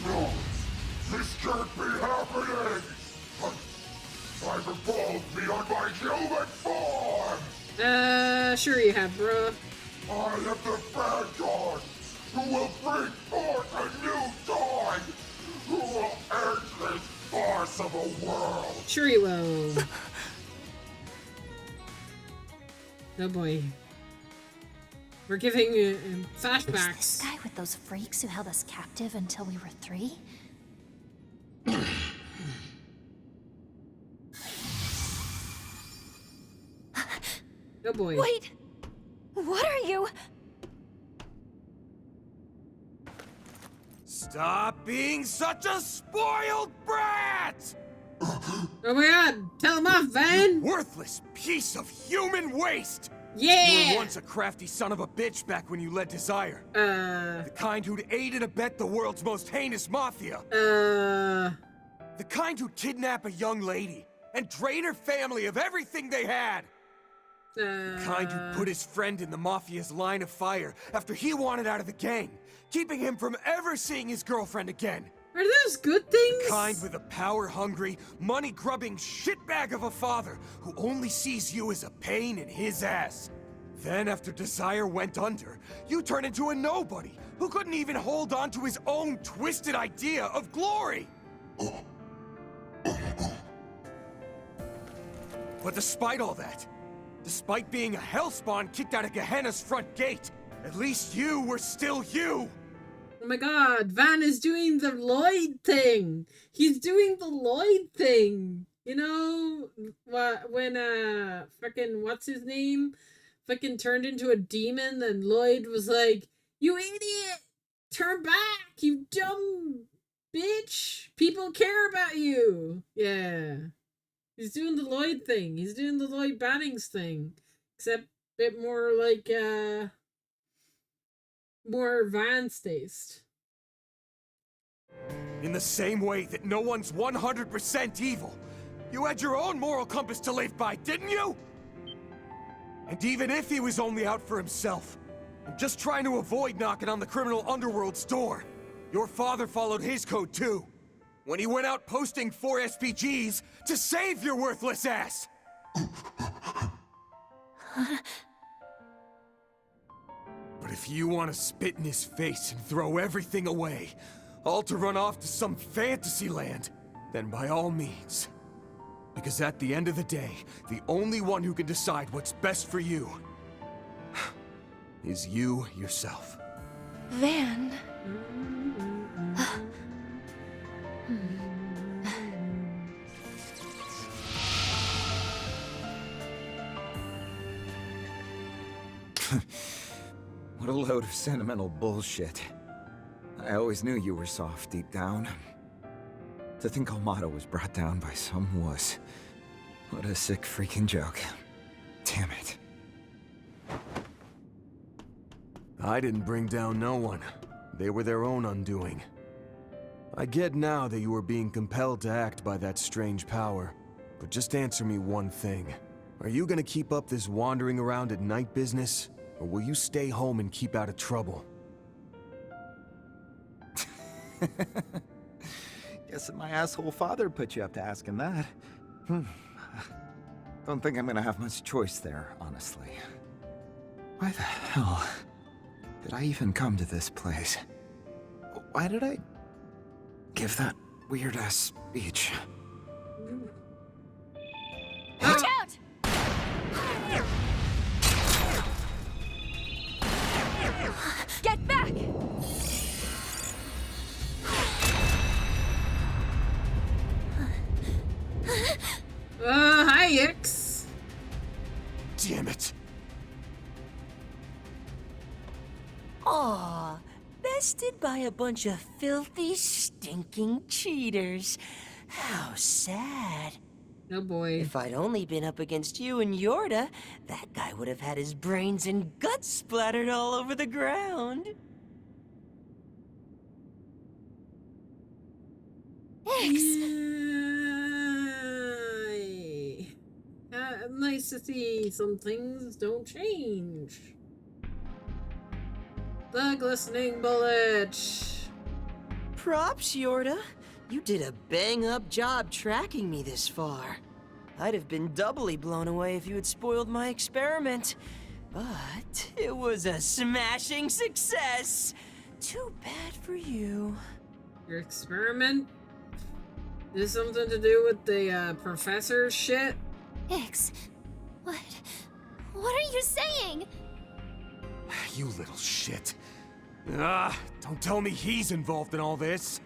No! This can't be happening! I'm a boss! me on my human form! Sure you have, bruh. I am the Vanguard, who will bring forth a new dawn, who will end this farce of a world. Sure you will. Oh boy. We're giving flashbacks. This guy with those freaks who held us captive until we were 3? Oh boy. Wait! What are you? Stop being such a spoiled brat! Oh my god! Tell him off, Van! Worthless piece of human waste! Yeah! You were once a crafty son of a bitch back when you led Desire. The kind who'd aid and abet the world's most heinous mafia. The kind who'd kidnap a young lady and drain her family of everything they had. The kind who put his friend in the Mafia's line of fire after he wanted out of the gang, keeping him from ever seeing his girlfriend again. Are those good things? The kind with a power-hungry, money-grubbing shitbag of a father who only sees you as a pain in his ass. Then after Desire went under, you turn into a nobody who couldn't even hold on to his own twisted idea of glory. But despite all that, despite being a hellspawn kicked out of Gehenna's front gate, at least you were still you! Oh my god, Van is doing the Lloyd thing! He's doing the Lloyd thing! You know, when, frickin' what's his name? Frickin' turned into a demon and Lloyd was like, "You idiot! Turn back, you dumb bitch! People care about you!" Yeah. He's doing the Lloyd thing. He's doing the Lloyd Bannings thing. Except a bit more like, more Van's taste. In the same way that no one's 100% evil, you had your own moral compass to live by, didn't you? And even if he was only out for himself, and just trying to avoid knocking on the criminal underworld's door, your father followed his code too. When he went out posting 4 SPGs to save your worthless ass! But if you want to spit in his face and throw everything away, all to run off to some fantasy land, then by all means. Because at the end of the day, the only one who can decide what's best for you is you yourself. Van. What a load of sentimental bullshit. I always knew you were soft deep down. To think Almada was brought down by some wuss. What a sick freaking joke. Damn it. I didn't bring down no one. They were their own undoing. I get now that you were being compelled to act by that strange power. But just answer me one thing. Are you gonna keep up this wandering around at night business? Or will you stay home and keep out of trouble? Guess my asshole father put you up to asking that. Don't think I'm gonna have much choice there, honestly. Why the hell did I even come to this place? Why did I give that weird-ass speech? Watch out! Get back! Hi, Ix. Damn it. Aw, bested by a bunch of filthy, stinking cheaters. How sad. Oh boy. If I'd only been up against you and Yorda, that guy would have had his brains and guts splattered all over the ground. Nice to see some things don't change. The glistening bullet. Props, Yorda. You did a bang-up job tracking me this far. I'd have been doubly blown away if you had spoiled my experiment. But it was a smashing success. Too bad for you. Your experiment? Is something to do with the professor shit? Ix, what are you saying? You little shit. Don't tell me he's involved in all this.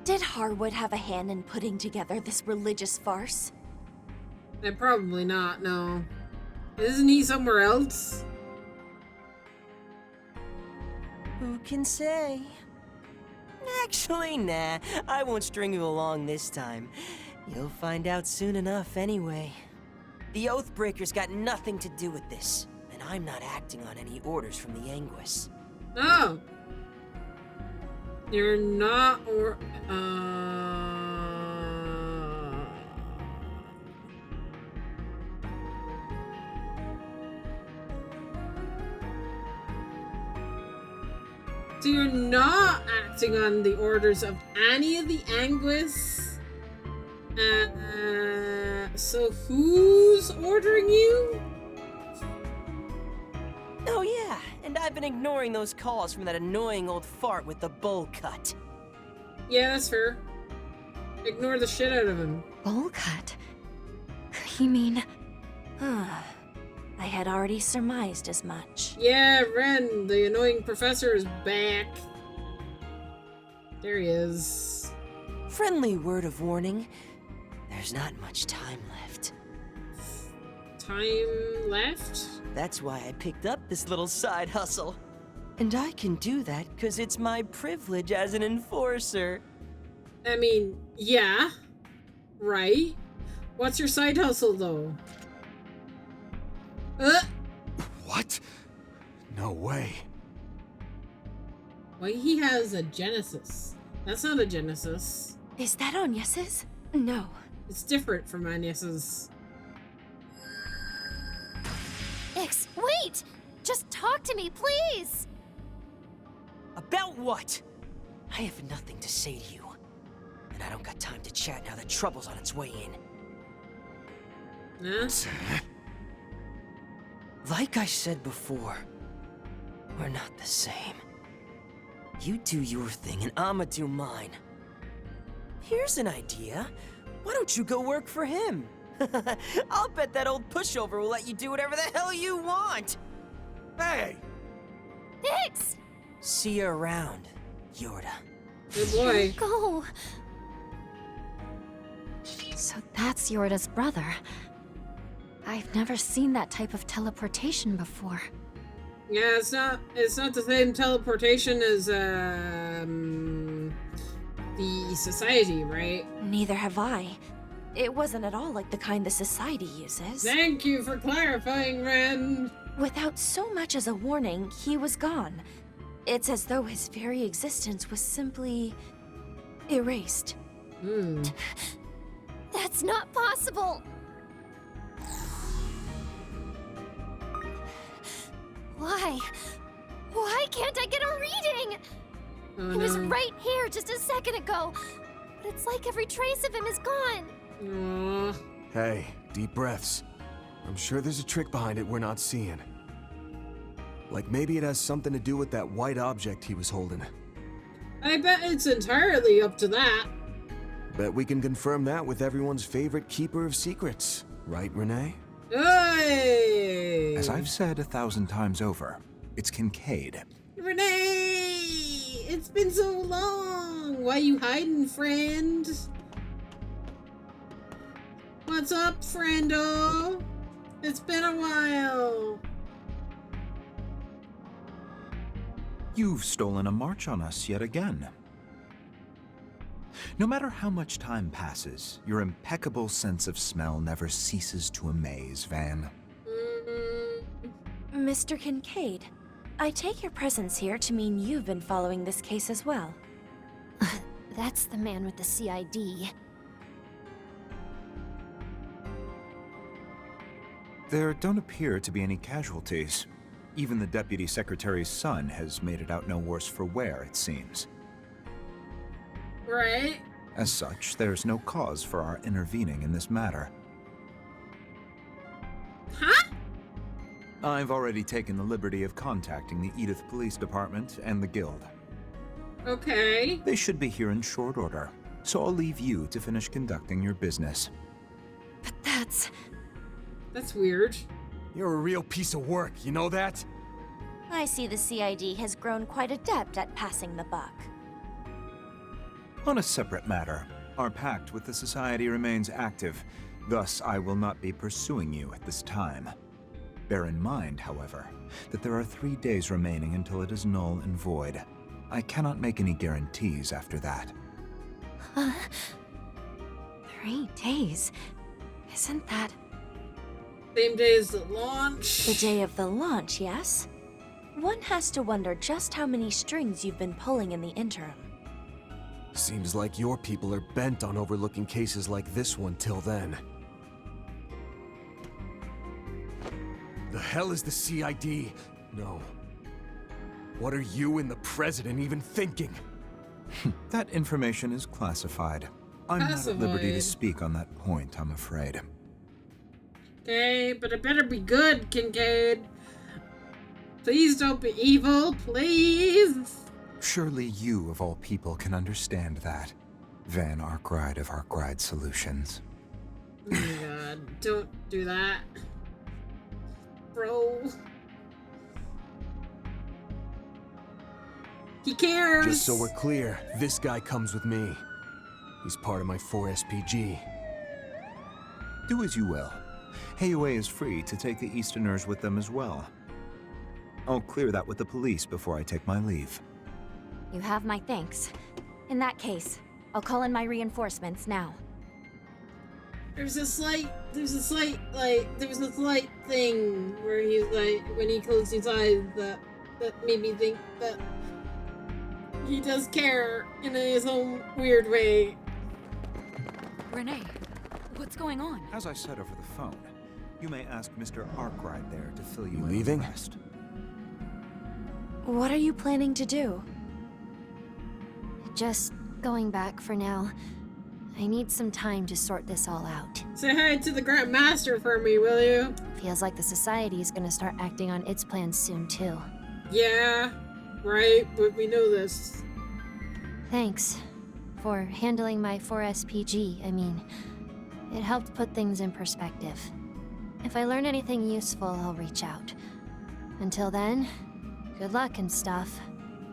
Did Harwood have a hand in putting together this religious farce? Probably not, no. Isn't he somewhere else? Who can say? Actually, nah. I won't string you along this time. You'll find out soon enough anyway. The Oathbreakers got nothing to do with this, and I'm not acting on any orders from the Anguis. Oh. You're not, or, So you're not acting on the orders of any of the Anguis? So who's ordering you? Oh yeah, and I've been ignoring those calls from that annoying old fart with the bowl cut. Yeah, that's fair. Ignore the shit out of him. Bowl cut? You mean... I had already surmised as much. Yeah, Ren, the annoying professor is back. There he is. Friendly word of warning. There's not much time left. Time left? That's why I picked up this little side hustle. And I can do that because it's my privilege as an enforcer. I mean, yeah. Right? What's your side hustle, though? What? No way. Why, he has a Genesis. That's not a Genesis. Is that Agnes's? No. It's different from Agnes's. Ix, wait! Just talk to me, please! About what? I have nothing to say to you. And I don't got time to chat now that trouble's on its way in. Huh? Like I said before, we're not the same. You do your thing and I'ma do mine. Here's an idea. Why don't you go work for him? I'll bet that old pushover will let you do whatever the hell you want. Hey! Ix! See you around, Yorda. Good boy. Go! So that's Yorda's brother. I've never seen that type of teleportation before. Yeah, it's not the same teleportation as the society, right? Neither have I. It wasn't at all like the kind the society uses. Thank you for clarifying, Ren. Without so much as a warning, he was gone. It's as though his very existence was simply erased. That's not possible! Why? Why can't I get a reading? Oh, He was no. right here just a second ago, but it's like every trace of him is gone. Aww. Hey, deep breaths. I'm sure there's a trick behind it we're not seeing. Like maybe it has something to do with that white object he was holding. I bet it's entirely up to that. Bet we can confirm that with everyone's favorite keeper of secrets. Right, Renee? Hey! As I've said 1,000 times over, it's Kincaid. Renee! It's been so long! Why you hiding, friend? What's up, friendo? It's been a while. You've stolen a march on us yet again. No matter how much time passes, your impeccable sense of smell never ceases to amaze, Van. Mr. Kincaid, I take your presence here to mean you've been following this case as well. That's the man with the CID. There don't appear to be any casualties. Even the Deputy Secretary's son has made it out no worse for wear, it seems. Right? As such, there's no cause for our intervening in this matter. I've already taken the liberty of contacting the Edith Police Department and the Guild. Okay. They should be here in short order, so I'll leave you to finish conducting your business. But that's weird. You're a real piece of work, you know that? I see the CID has grown quite adept at passing the buck. On a separate matter, our pact with the Society remains active, thus I will not be pursuing you at this time. Bear in mind, however, that there are 3 days remaining until it is null and void. I cannot make any guarantees after that. 3 days? Isn't that... Same day as the launch? The day of the launch, yes? One has to wonder just how many strings you've been pulling in the interim. Seems like your people are bent on overlooking cases like this one till then. The hell is the CID? No. What are you and the President even thinking? That information is classified. I'm not at liberty to speak on that point, I'm afraid. Okay, but it better be good, Kincaid. Please don't be evil, please. Surely you, of all people, can understand that. Van Arkwright of Arkwright Solutions. Oh my god, don't do that. Bro. He cares! Just so we're clear, this guy comes with me. He's part of my 4SPG. Do as you will. Heiyue is free to take the Easterners with them as well. I'll clear that with the police before I take my leave. You have my thanks. In that case, I'll call in my reinforcements now. There was a slight thing where he's like, when he closed his eyes, that made me think that he does care in his own weird way. Renee, what's going on? As I said over the phone, you may ask Mr. Arkwright there to fill you in leaving? on the rest. What are you planning to do? Just going back for now. I need some time to sort this all out. Say hi to the Grand Master for me, will you? Feels like the Society is gonna start acting on its plans soon, too. Yeah, right, but we know this. Thanks for handling my 4SPG. I mean, it helped put things in perspective. If I learn anything useful, I'll reach out. Until then, good luck and stuff.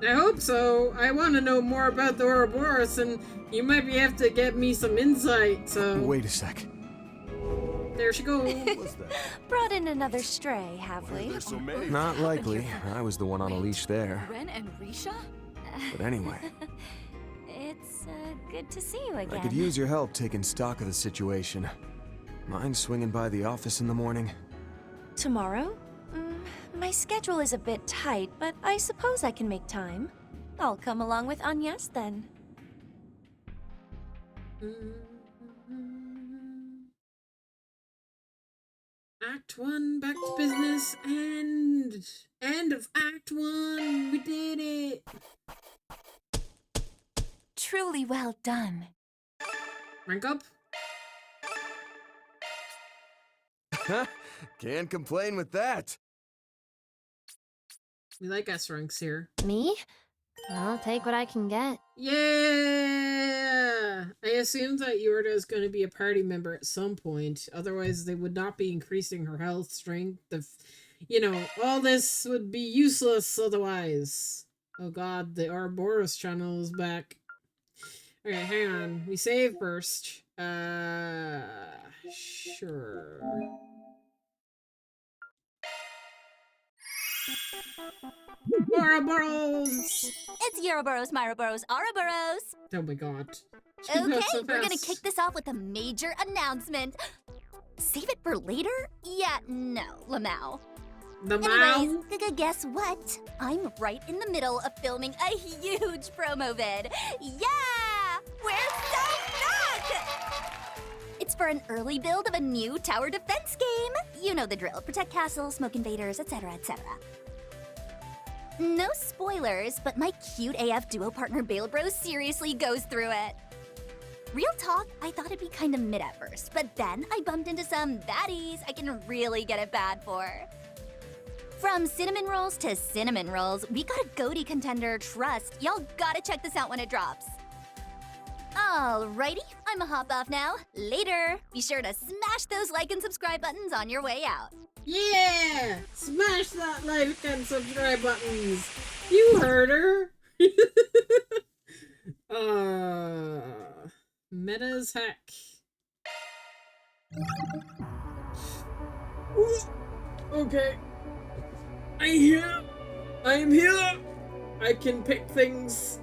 I hope so. I want to know more about the Ouroboros, and you might be able to get me some insight, so... Wait a sec. There she goes. Brought in another stray, have we? Not likely. I was the one on a leash there. Ren and Risha? But anyway, It's good to see you again. I could use your help taking stock of the situation. Mind swinging by the office in the morning? Tomorrow? My schedule is a bit tight, but I suppose I can make time. I'll come along with Agnes then. Act 1, back to business, and end of Act 1. We did it. Truly well done. Rank up. Can't complain with that. We like S ranks here. Me? I'll take what I can get. Yeah! I assumed that Yorda is going to be a party member at some point. Otherwise, they would not be increasing her health, strength. All this would be useless otherwise. Oh god, the Ouroboros channel is back. Okay, hang on. We save first. Sure. Ouroboros! It's Ouroboros, Myroboros, Ouroboros! Oh my god. Okay, we're gonna kick this off with a major announcement. Save it for later? Yeah, no, Lamau. Anyways, guess what? I'm right in the middle of filming a huge promo vid. Yeah! We're so back! It's for an early build of a new tower defense game. You know the drill. Protect castles, smoke invaders, etc., etc. No spoilers, but my cute AF duo partner Bale Bros seriously goes through it. Real talk, I thought it'd be kinda mid at first, but then I bumped into some baddies I can really get it bad for. From cinnamon rolls to cinnamon rolls, we got a GOATY contender, trust. Y'all gotta check this out when it drops. Alrighty, I'ma hop off now. Later. Be sure to smash those like and subscribe buttons on your way out. Yeah! Smash that like and subscribe buttons! You heard her! Meta as heck. Ooh. Okay. I'm here! I can pick things.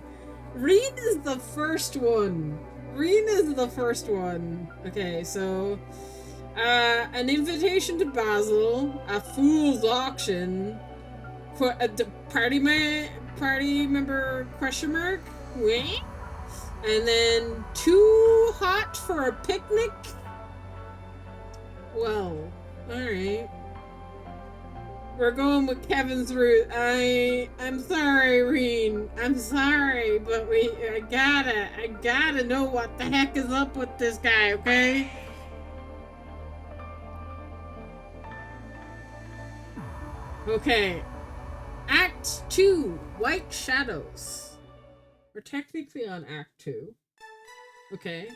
Reen is the first one. Okay, so an invitation to Basil, a fool's auction, party member question mark? Wait. And then too hot for a picnic? Well, alright. We're going with Kevin's route. I'm sorry, Reen. I'm sorry, but I gotta know what the heck is up with this guy, okay? Okay. Act 2, White Shadows. We're technically on Act 2. Okay.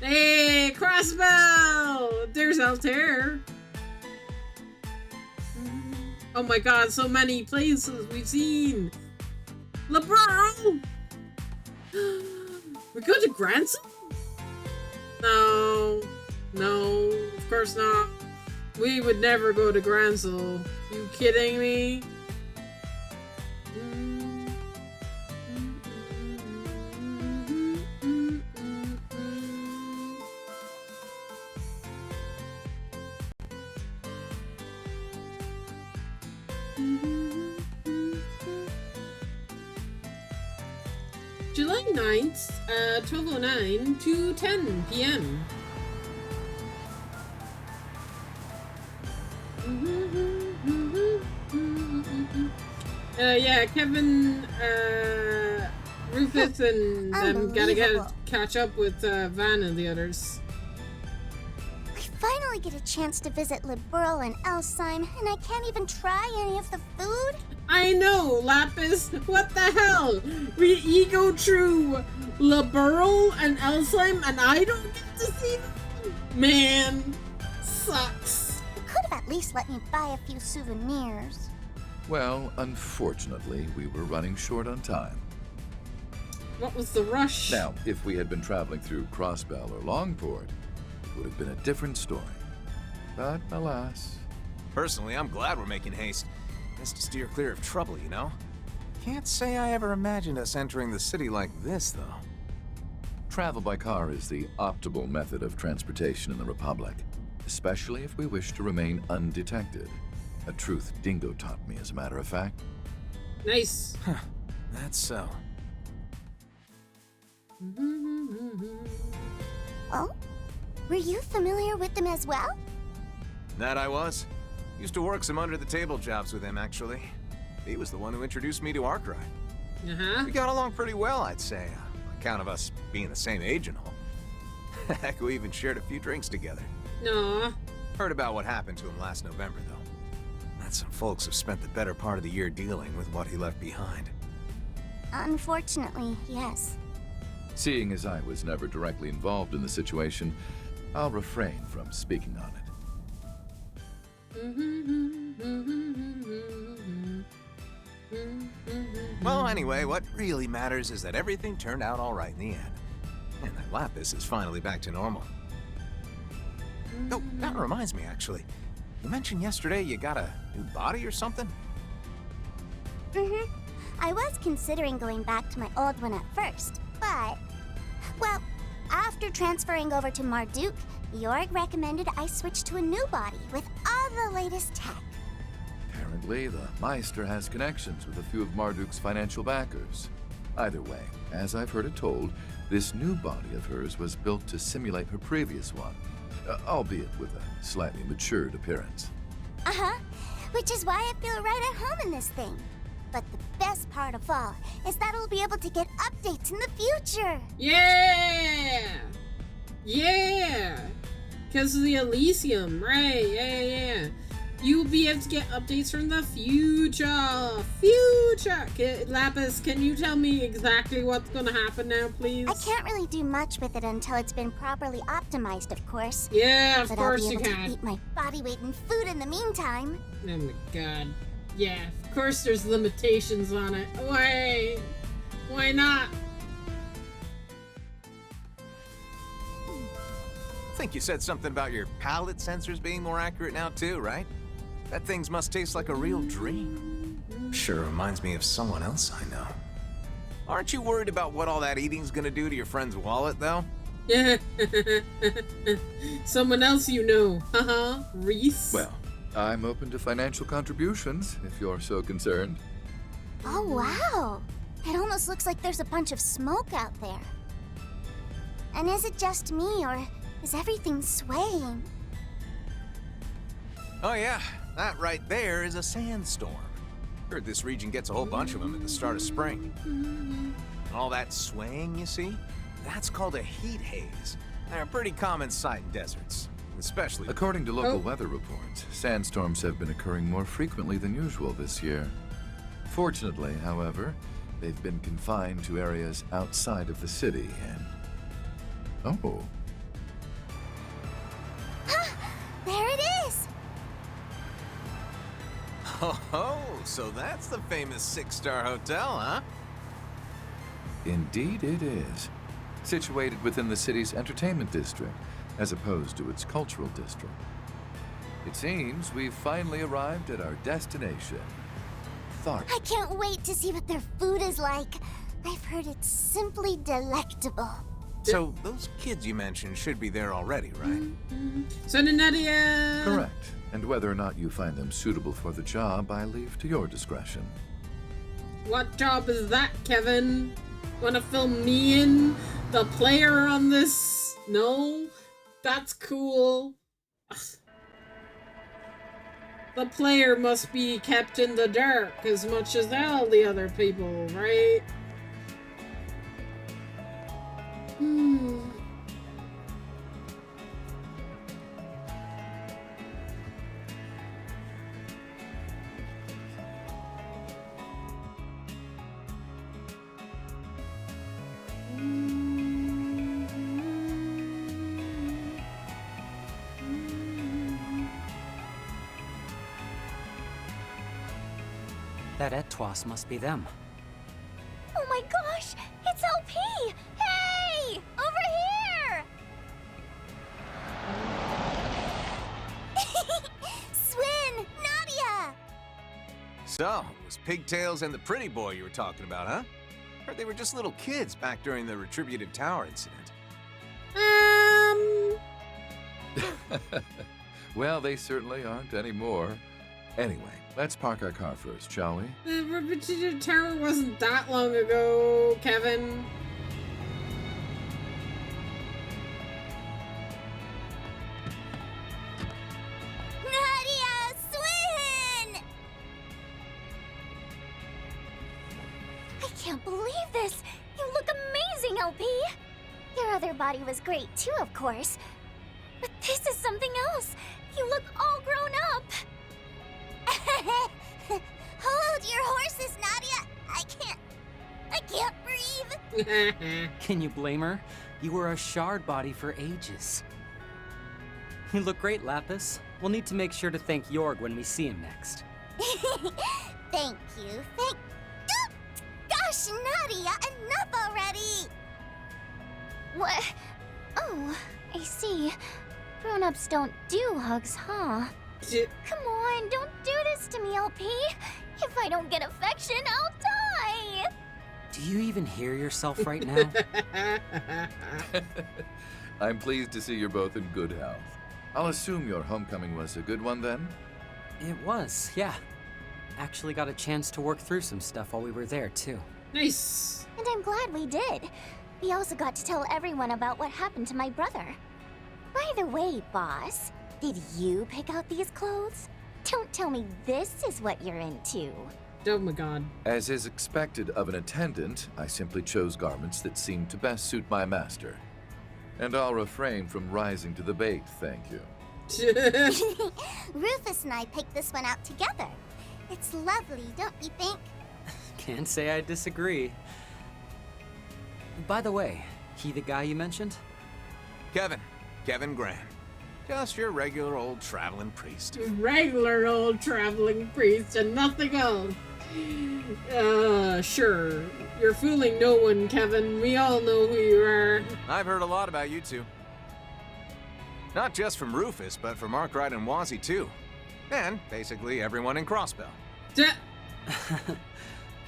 Hey, crossbow! There's Altair. Oh my god, so many places we've seen. LeBron! We go to Granson? No, of course not. We would never go to Gransel. You kidding me? July 9th, 12:09 to 10 p.m. Yeah, Kevin, Rufus, and them gotta catch up with Van and the others. We finally get a chance to visit Liberl and Elsheim, and I can't even try any of the food? I know, Lapis. What the hell? We ego true Liberl and Elsheim, and I don't get to see them? Man, sucks. You could have at least let me buy a few souvenirs. Well, unfortunately, we were running short on time. What was the rush? Now, if we had been traveling through Crossbell or Longport, it would have been a different story. But alas. Personally, I'm glad we're making haste. Just to steer clear of trouble, you know? Can't say I ever imagined us entering the city like this, though. Travel by car is the optimal method of transportation in the Republic, especially if we wish to remain undetected. A truth Dingo taught me, as a matter of fact. Nice. Huh. That's so. Oh? Were you familiar with them as well? That I was. Used to work some under-the-table jobs with him, actually. He was the one who introduced me to Arkwright. We got along pretty well, I'd say, on account of us being the same age and all. Heck, we even shared a few drinks together. No. Heard about what happened to him last November, though. That some folks have spent the better part of the year dealing with what he left behind. Unfortunately, yes. Seeing as I was never directly involved in the situation, I'll refrain from speaking on it. Well, anyway, what really matters is that everything turned out all right in the end. And that Lapis is finally back to normal. Oh, that reminds me, actually. You mentioned yesterday you got a new body or something? I was considering going back to my old one at first, but... Well, after transferring over to Marduk, Jorg recommended I switch to a new body with all the latest tech. Apparently, the Meister has connections with a few of Marduk's financial backers. Either way, as I've heard it told, this new body of hers was built to simulate her previous one, albeit with a slightly matured appearance. Which is why I feel right at home in this thing. But the best part of all is that I'll be able to get updates in the future. Yeah! Yeah! because of the Elysium, right? Yeah. You'll be able to get updates from the future. Lapis, can you tell me exactly what's gonna happen now, please? I can't really do much with it until it's been properly optimized, of course. Yeah, of but course I'll be you able can. to eat my body weight in food in the meantime. Oh my god. Yeah, of course there's limitations on it. Why not? I think you said something about your palate sensors being more accurate now too, right? That things must taste like a real dream. Sure reminds me of someone else I know. Aren't you worried about what all that eating's gonna do to your friend's wallet, though? Yeah. Someone else you know. Reese. Well, I'm open to financial contributions, if you're so concerned. Oh, wow. It almost looks like there's a bunch of smoke out there. And is it just me, or is everything swaying? Oh yeah, that right there is a sandstorm. Heard this region gets a whole bunch of them at the start of spring. All that swaying, you see? That's called a heat haze. They're a pretty common sight in deserts, especially... According to local weather reports, sandstorms have been occurring more frequently than usual this year. Fortunately, however, they've been confined to areas outside of the city and... Oh. There it is! Oh, so that's the famous six-star hotel, huh? Indeed it is. Situated within the city's entertainment district, as opposed to its cultural district. It seems we've finally arrived at our destination. Thark. I can't wait to see what their food is like. I've heard it's simply delectable. So those kids you mentioned should be there already, right? So Nadia. Correct. And whether or not you find them suitable for the job, I leave to your discretion. What job is that, Kevin? Wanna film me in the player on this? No? That's cool. The player must be kept in the dark as much as all the other people, right? That Etwas must be them. Oh my gosh! It's LP! Hey! Over here! Swin! Nadia! So, it was Pigtails and the pretty boy you were talking about, huh? Heard they were just little kids back during the Retributive Tower incident. Well, they certainly aren't anymore. Anyway, let's park our car first, shall we? The Retributive Tower wasn't that long ago, Kevin. Nadia! Swin! I can't believe this! You look amazing, LP! Your other body was great too, of course. But this is something else! You look all grown up! Hold your horses, Nadia! I can't breathe! Can you blame her? You were a shard body for ages. You look great, Lapis. We'll need to make sure to thank Jorg when we see him next. Thank you, Gosh, Nadia, enough already! What? Oh, I see. Grown-ups don't do hugs, huh? Come on, don't do this to me, LP. If I don't get affection, I'll die. Do you even hear yourself right now? I'm pleased to see you're both in good health. I'll assume your homecoming was a good one then? It was, yeah. Actually got a chance to work through some stuff while we were there, too. Nice. And I'm glad we did. We also got to tell everyone about what happened to my brother. By the way, boss, did you pick out these clothes? Don't tell me this is what you're into. Oh my god. As is expected of an attendant, I simply chose garments that seemed to best suit my master. And I'll refrain from rising to the bait, thank you. Rufus and I picked this one out together. It's lovely, don't you think? Can't say I disagree. By the way, he the guy you mentioned? Kevin Grant. Just your regular old traveling priest. Regular old traveling priest and nothing else. Sure. You're fooling no one, Kevin. We all know who you are. I've heard a lot about you two. Not just from Rufus, but from Arkwright and Wazzy too. And basically everyone in Crossbell.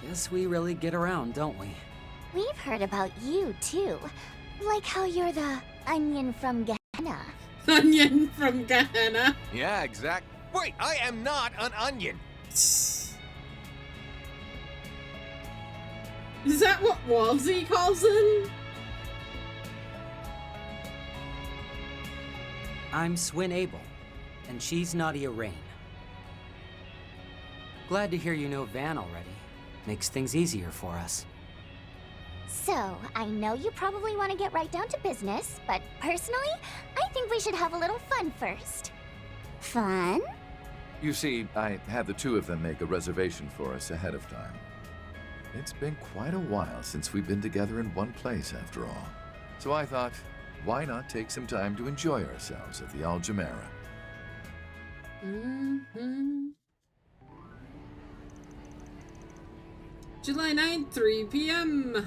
Guess we really get around, don't we? We've heard about you too. Like how you're the onion from Gehenna. Onion from Gehenna? Yeah, exact. Wait, I am not an onion. Is that what Wazzy calls him? I'm Swin Abel, and she's Nadia Rain. Glad to hear you know Van already. Makes things easier for us. So, I know you probably want to get right down to business, but personally, I think we should have a little fun first. Fun? You see, I had the two of them make a reservation for us ahead of time. It's been quite a while since we've been together in one place, after all. So I thought, why not take some time to enjoy ourselves at the Aljamera? July 9th, 3 p.m.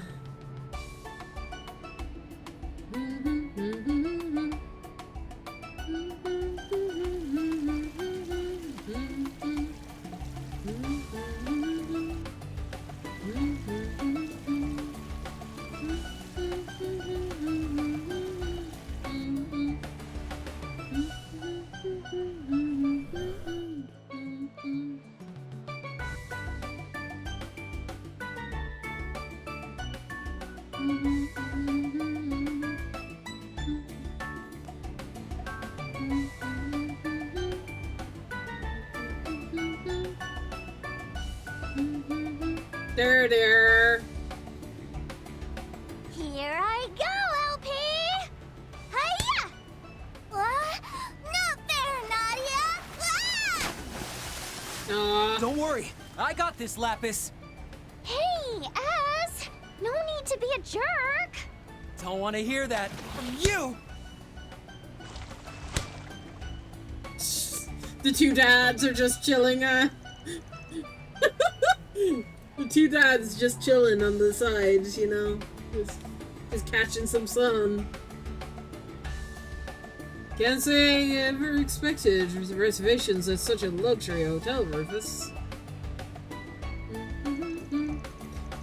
There. Here I go, LP! Hiya! Not fair, Nadia! Don't worry, I got this, Lapis. Hey, Az! No need to be a jerk! Don't want to hear that from you! The two dads are just chilling, The two dads just chilling on the sides, you know? Just catching some sun. Can't say I ever expected reservations at such a luxury hotel, Rufus.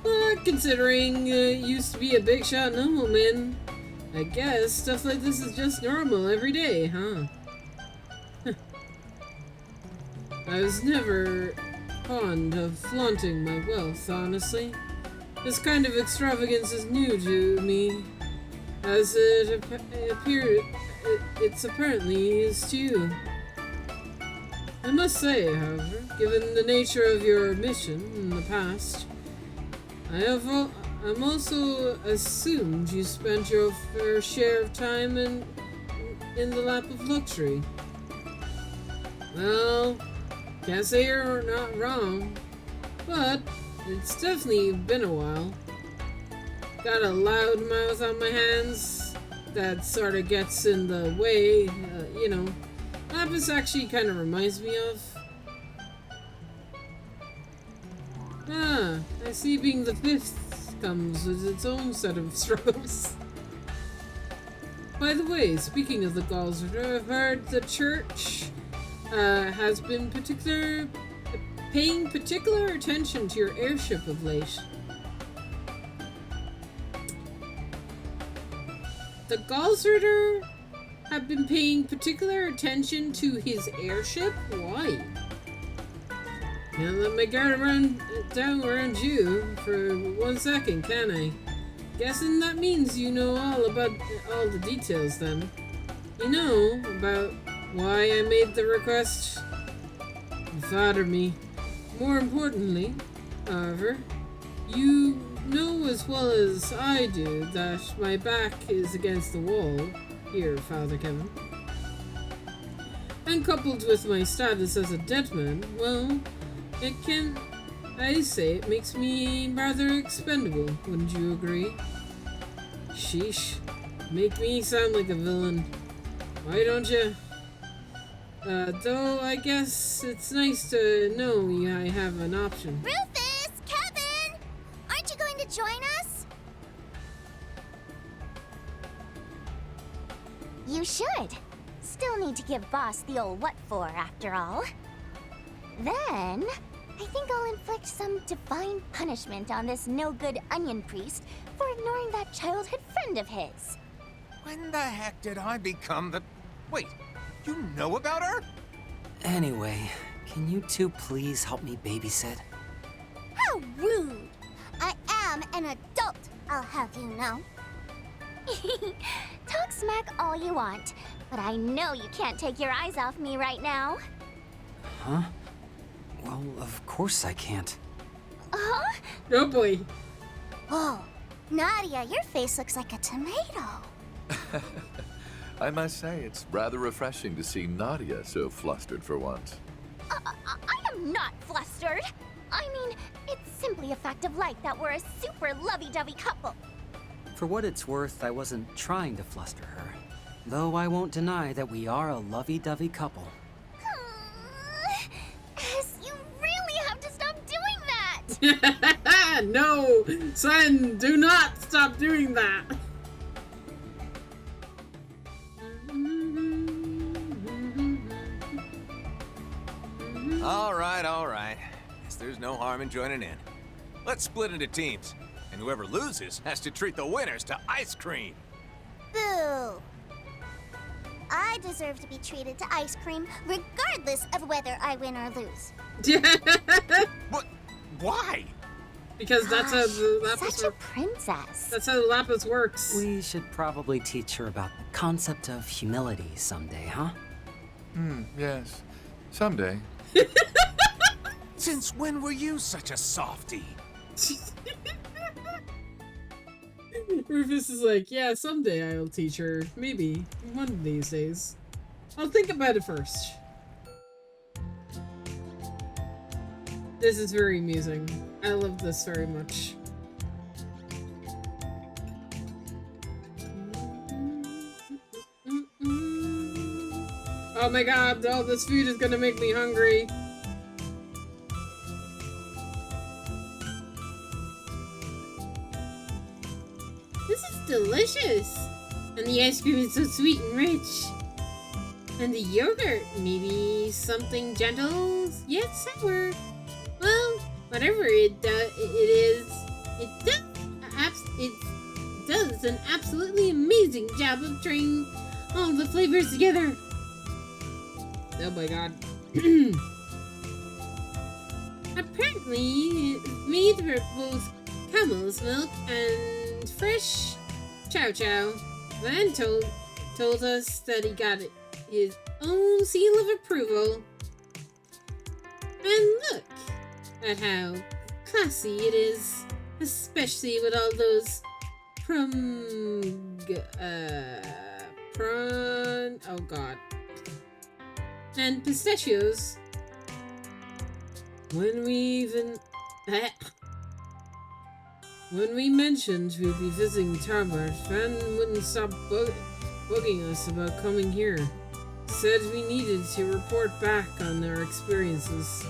But considering it used to be a big shot nobleman, I guess stuff like this is just normal every day, huh? I was never fond of flaunting my wealth, honestly. This kind of extravagance is new to me, as it it's apparently is to you. I must say, however, given the nature of your mission in the past, I'm also assumed you spent your fair share of time in the lap of luxury. Well, can't say you're not wrong, but it's definitely been a while. Got a loud mouth on my hands that sort of gets in the way, you know. Lapis actually kind of reminds me of. I see being the fifth comes with its own set of struggles. By the way, speaking of the Galsritter, I've heard the church has been paying particular attention to your airship of late. The Galsritter have been paying particular attention to his airship? Why? Can't let my guard down around you for 1 second, can I? Guessing that means you know all about all the details then. You know about why I made the request? You flatter me. More importantly, however, you know as well as I do that my back is against the wall here, Father Kevin. And coupled with my status as a dead man, well, it makes me rather expendable, wouldn't you agree? Sheesh. Make me sound like a villain. Why don't you? Though I guess it's nice to know I have an option. Rufus! Kevin! Aren't you going to join us? You should. Still need to give Boss the old what for, after all. Then, I think I'll inflict some divine punishment on this no-good onion priest for ignoring that childhood friend of his. When the heck did I become the... Wait, you know about her? Anyway, can you two please help me babysit? How rude! I am an adult, I'll have you know. Talk smack all you want, but I know you can't take your eyes off me right now. Huh? Well, of course I can't. Huh? Oh boy. Whoa, Nadia, your face looks like a tomato. I must say, it's rather refreshing to see Nadia so flustered for once. I am not flustered. I mean, it's simply a fact of life that we're a super lovey-dovey couple. For what it's worth, I wasn't trying to fluster her. Though I won't deny that we are a lovey-dovey couple. You really have to stop doing that! No! Son, do not stop doing that! All right. Guess there's no harm in joining in. Let's split into teams, and whoever loses has to treat the winners to ice cream. Boo! I deserve to be treated to ice cream, regardless of whether I win or lose. What? Why? Because that's how the Lapis Such a princess. That's how the Lapis works. We should probably teach her about the concept of humility someday, huh? Yes. Someday. Since when were you such a softie? Rufus is like, yeah, someday I'll teach her. Maybe. One of these days. I'll think about it first. This is very amusing. I love this very much. Oh my god, all this food is gonna make me hungry. This is delicious. And the ice cream is so sweet and rich. And the yogurt, maybe something gentle, yet sour. Well, whatever it does an absolutely amazing job of trying all the flavors together. Oh my god. Apparently, it's made with both camel's milk and fresh chow chow. Van told us that he got his own seal of approval. And look at how classy it is, especially with all those oh god, and pistachios. When we mentioned we'd be visiting Tarbert, Van wouldn't stop bugging us about coming here. Said we needed to report back on our experiences.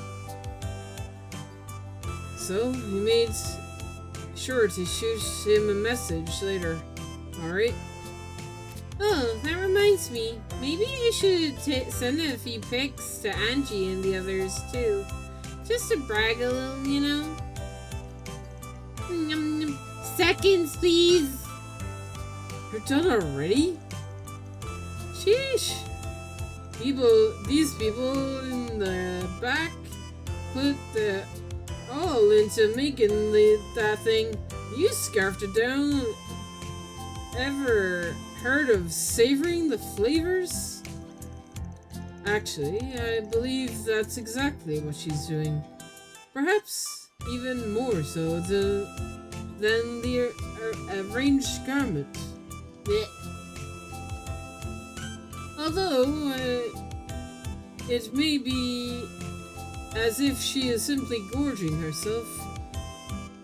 So we made sure to shoot him a message later. Alright? Oh, that reminds me. Maybe I should send a few pics to Angie and the others too. Just to brag a little, you know? Seconds, please! You're done already? Sheesh! These people in the back put the all into making that thing. You scarfed it down. Ever heard of savoring the flavors? Actually, I believe that's exactly what she's doing. Perhaps even more so than the arranged garment. Blech. Although, it may be as if she is simply gorging herself,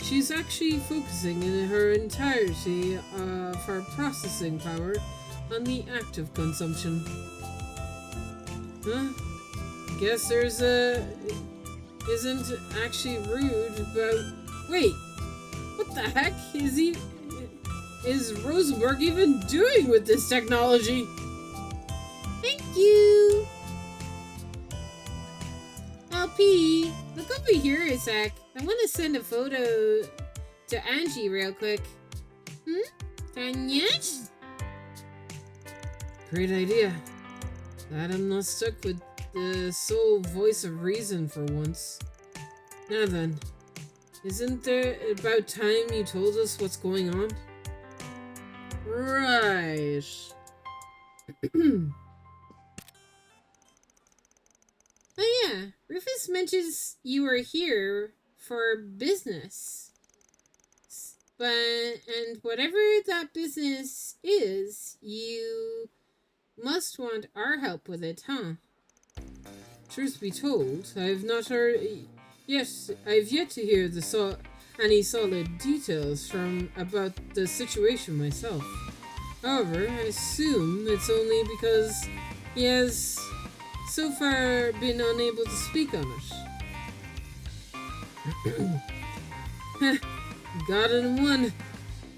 she's actually focusing in her entirety of her processing power on the act of consumption. Huh? Guess there's isn't actually rude about... Wait! What the heck is Rosenberg even doing with this technology? Thank you! LP, look over here a sec. I want to send a photo to Angie real quick. Tanyet? Great idea. Glad I'm not stuck with the sole voice of reason for once. Now then, isn't there about time you told us what's going on? Right. Oh yeah, Rufus mentions you were here for business. And whatever that business is, you must want our help with it, huh? Truth be told, I've not heard... Yes, I've yet to hear any solid details about the situation myself. However, I assume it's only because he has so far been unable to speak on it. Got it in one.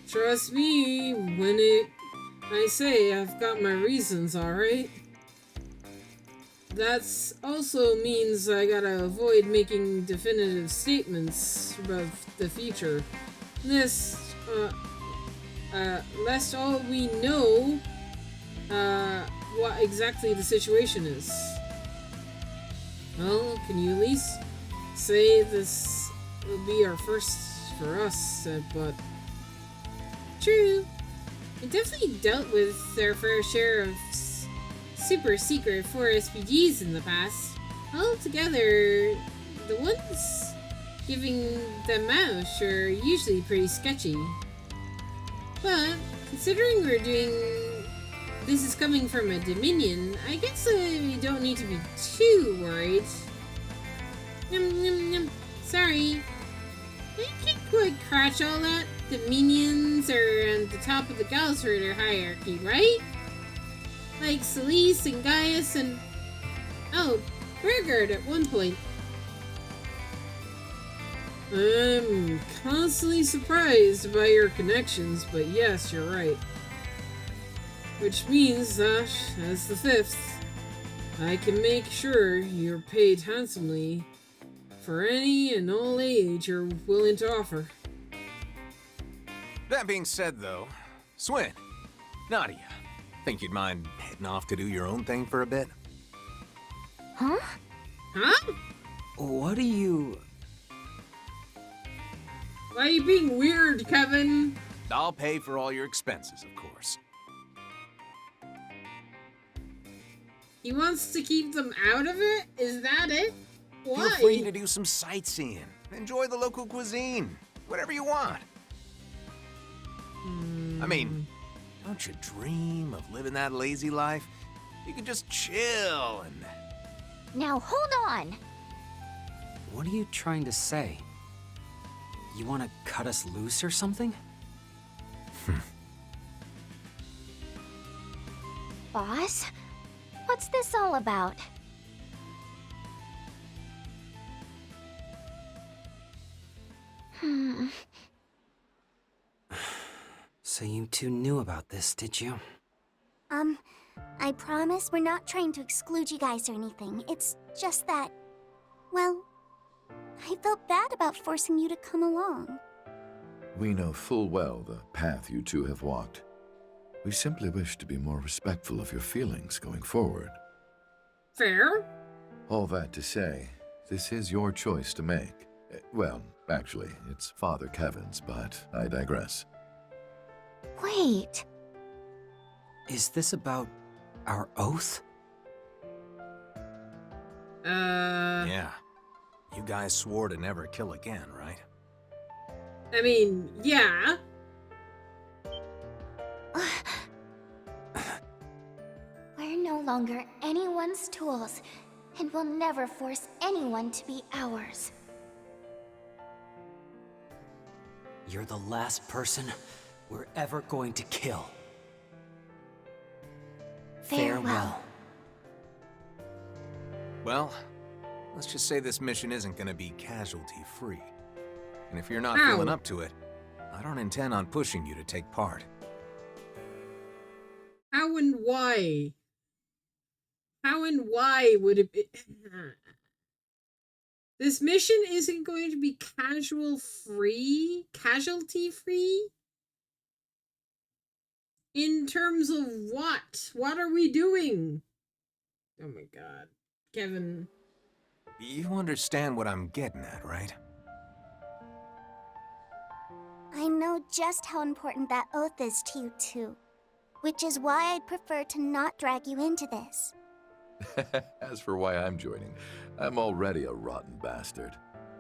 Trust me when I say I've got my reasons, alright? That also means I gotta avoid making definitive statements about the future. Lest all we know what exactly the situation is. Well, can you at least say this will be our first for us, but... True. We definitely dealt with their fair share of super secret 4SPGs in the past. Altogether, the ones giving them out are usually pretty sketchy. But, considering this is coming from a Dominion, I guess we don't need to be too worried. Sorry. I can't quite catch all that. The minions are on the top of the Gauss Ritter hierarchy, right? Like Celeste and Gaius and... Oh, Burgard at one point. I'm constantly surprised by your connections, but yes, you're right. Which means that, as the 5th, I can make sure you're paid handsomely for any and all aid you're willing to offer. That being said, though, Swin, Nadia, think you'd mind heading off to do your own thing for a bit? Huh? Huh? What are you... Why are you being weird, Kevin? I'll pay for all your expenses, of course. He wants to keep them out of it? Is that it? Why? Feel free to do some sightseeing. Enjoy the local cuisine. Whatever you want. I mean, don't you dream of living that lazy life? You could just chill and... Now hold on. What are you trying to say? You want to cut us loose or something? Boss, what's this all about? So you two knew about this, did you? I promise we're not trying to exclude you guys or anything. It's just that, well, I felt bad about forcing you to come along. We know full well the path you two have walked. We simply wish to be more respectful of your feelings going forward. Fair. All that to say, this is your choice to make. Well, actually, it's Father Kevin's, but I digress. Wait. Is this about our oath? Yeah. You guys swore to never kill again, right? I mean, yeah. We're no longer anyone's tools, and will never force anyone to be ours. You're the last person we're ever going to kill. Farewell. Well, let's just say this mission isn't gonna be casualty-free. And if you're not Ow. feeling up to it, I don't intend on pushing you to take part. How and why? How and why would it be? This mission isn't going to be casualty free? In terms of what? What are we doing? Oh my god. Kevin. You understand what I'm getting at, right? I know just how important that oath is to you, too. Which is why I'd prefer to not drag you into this. As for why I'm joining, I'm already a rotten bastard.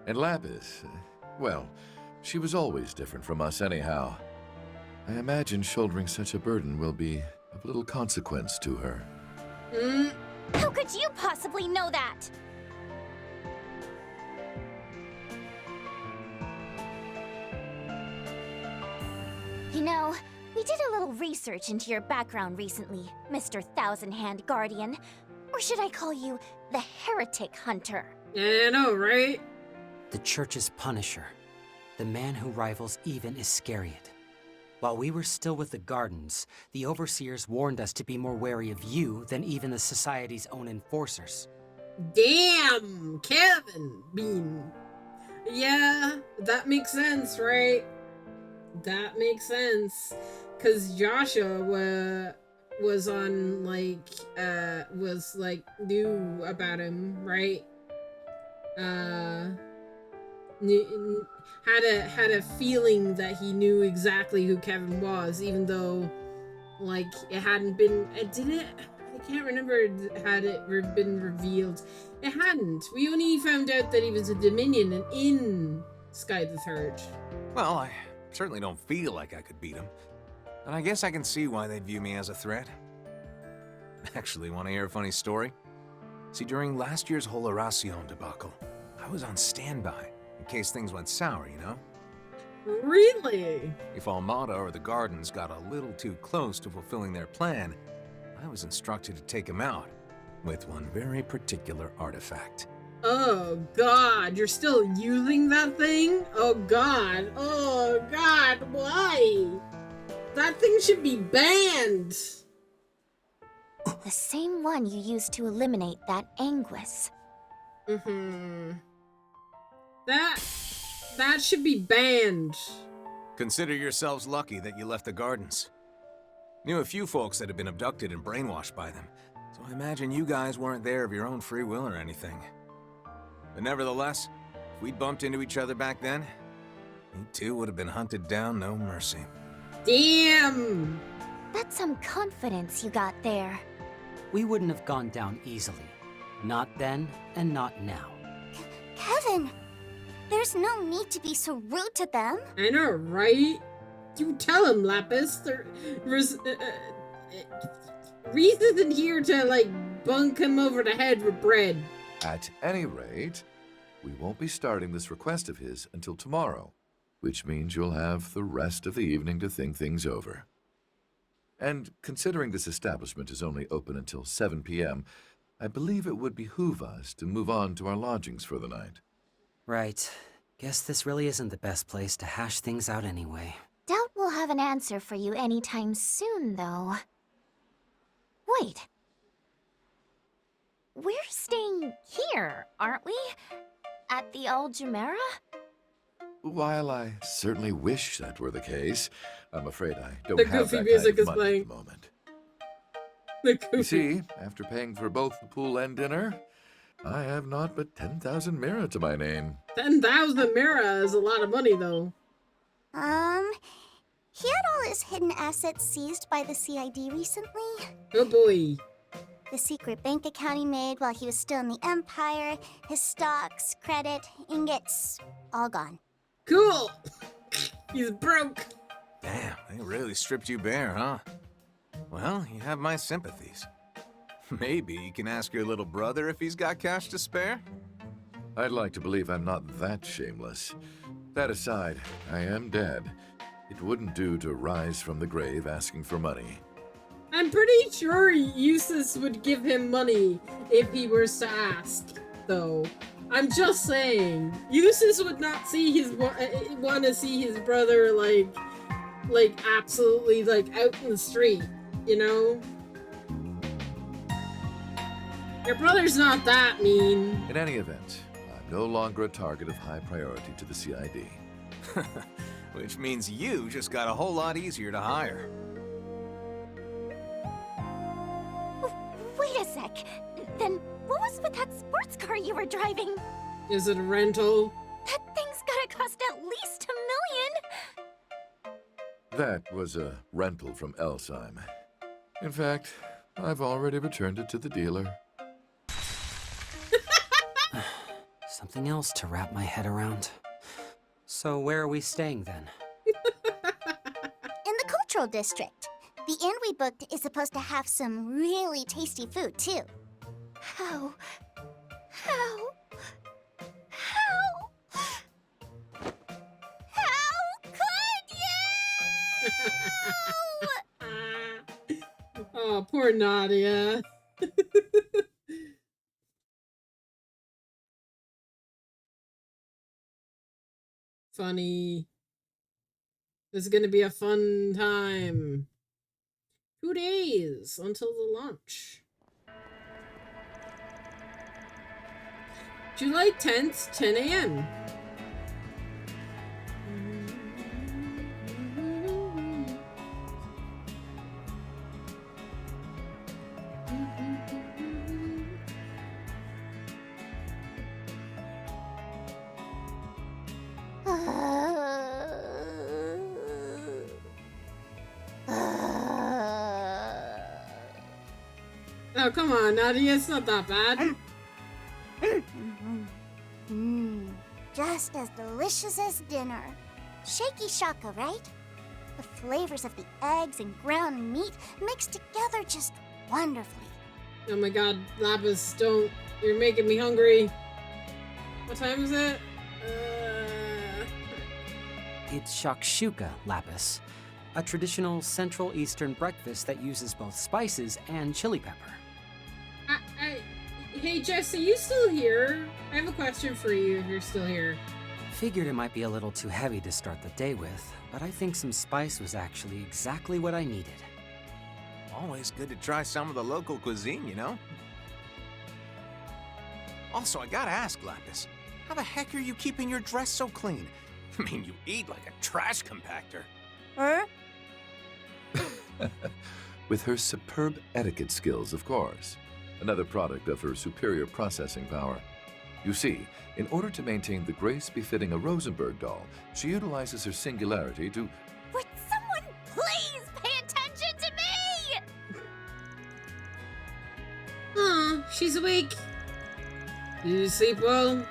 And Lapis, well, she was always different from us anyhow. I imagine shouldering such a burden will be of little consequence to her. How could you possibly know that? You know, we did a little research into your background recently, Mr. Thousand Hand Guardian. Or should I call you the Heretic Hunter? Yeah, I know, right? The Church's Punisher. The man who rivals even Iscariot. While we were still with the Gardens, the Overseers warned us to be more wary of you than even the Society's own enforcers. Damn, Kevin Bean. Yeah, that makes sense, right? That makes sense. Cause Joshua was on was knew about him, right? Had a feeling that he knew exactly who Kevin was, even though like it hadn't been. Did it? I can't remember. Had it been revealed? It hadn't. We only found out that he was a Dominion and in Sky the Third. Well, I certainly don't feel like I could beat him. And I guess I can see why they'd view me as a threat. Actually, want to hear a funny story? See, during last year's whole Horacion debacle, I was on standby in case things went sour, you know? Really? If Almada or the Gardens got a little too close to fulfilling their plan, I was instructed to take them out with one very particular artifact. Oh god, you're still using that thing? Oh god, why? That thing should be banned! The same one you used to eliminate that Anguis. That should be banned. Consider yourselves lucky that you left the Gardens. Knew a few folks that had been abducted and brainwashed by them, so I imagine you guys weren't there of your own free will or anything. But nevertheless, if we'd bumped into each other back then, you two would have been hunted down, no mercy. Damn! That's some confidence you got there. We wouldn't have gone down easily. Not then, and not now. Kevin! There's no need to be so rude to them. I know, right? You tell him, Lapis. Reese isn't here to, bunk him over the head with bread. At any rate, we won't be starting this request of his until tomorrow, which means you'll have the rest of the evening to think things over. And considering this establishment is only open until 7 p.m., I believe it would behoove us to move on to our lodgings for the night. Right. Guess this really isn't the best place to hash things out anyway. Doubt we'll have an answer for you anytime soon, though. Wait. We're staying here, aren't we? At the Old Jumeirah? While I certainly wish that were the case, I'm afraid I don't The have goofy that music kind is of money playing. at the moment. The goofy. You see, after paying for both the pool and dinner, I have not but 10,000 mira to my name. 10,000 mira is a lot of money, though. He had all his hidden assets seized by the CID recently. Oh boy. The secret bank account he made while he was still in the Empire, his stocks, credit, ingots, all gone. Cool. He's broke. Damn, they really stripped you bare, huh? Well, you have my sympathies. Maybe you can ask your little brother if he's got cash to spare? I'd like to believe I'm not that shameless. That aside, I am dead. It wouldn't do to rise from the grave asking for money. I'm pretty sure Eustace would give him money if he were to ask, though. I'm just saying, Eustace would not see his want to see his brother like absolutely like out in the street, you know? Your brother's not that mean. In any event, I'm no longer a target of high priority to the CID. Which means you just got a whole lot easier to hire. Wait a sec. Then what was with that sports car you were driving? Is it a rental? That thing's gotta cost at least $1 million. That was a rental from Elsheim. In fact, I've already returned it to the dealer. Something else to wrap my head around. So where are we staying then? In the cultural district. The inn we booked is supposed to have some really tasty food, too. How could you? Oh, poor Nadia. Funny. This is gonna be a fun time. 2 days until the launch. July 10th, 10 a.m. Oh, come on, Nadia, it's not that bad. Just as delicious as dinner. Shaky shaka, right? The flavors of the eggs and ground meat mixed together just wonderfully. Oh my god, Lapis, don't. You're making me hungry. What time is it? It's shakshuka, Lapis. A traditional Central Eastern breakfast that uses both spices and chili pepper. Hey, Jess, are you still here? I have a question for you if you're still here. Figured it might be a little too heavy to start the day with, but I think some spice was actually exactly what I needed. Always good to try some of the local cuisine, you know? Also, I gotta ask, Lapis, how the heck are you keeping your dress so clean? I mean, you eat like a trash compactor. Huh? With her superb etiquette skills, of course. Another product of her superior processing power. You see, in order to maintain the grace befitting a Rosenberg doll, she utilizes her singularity to... Would someone please pay attention to me? Aw, she's awake. Did you sleep well?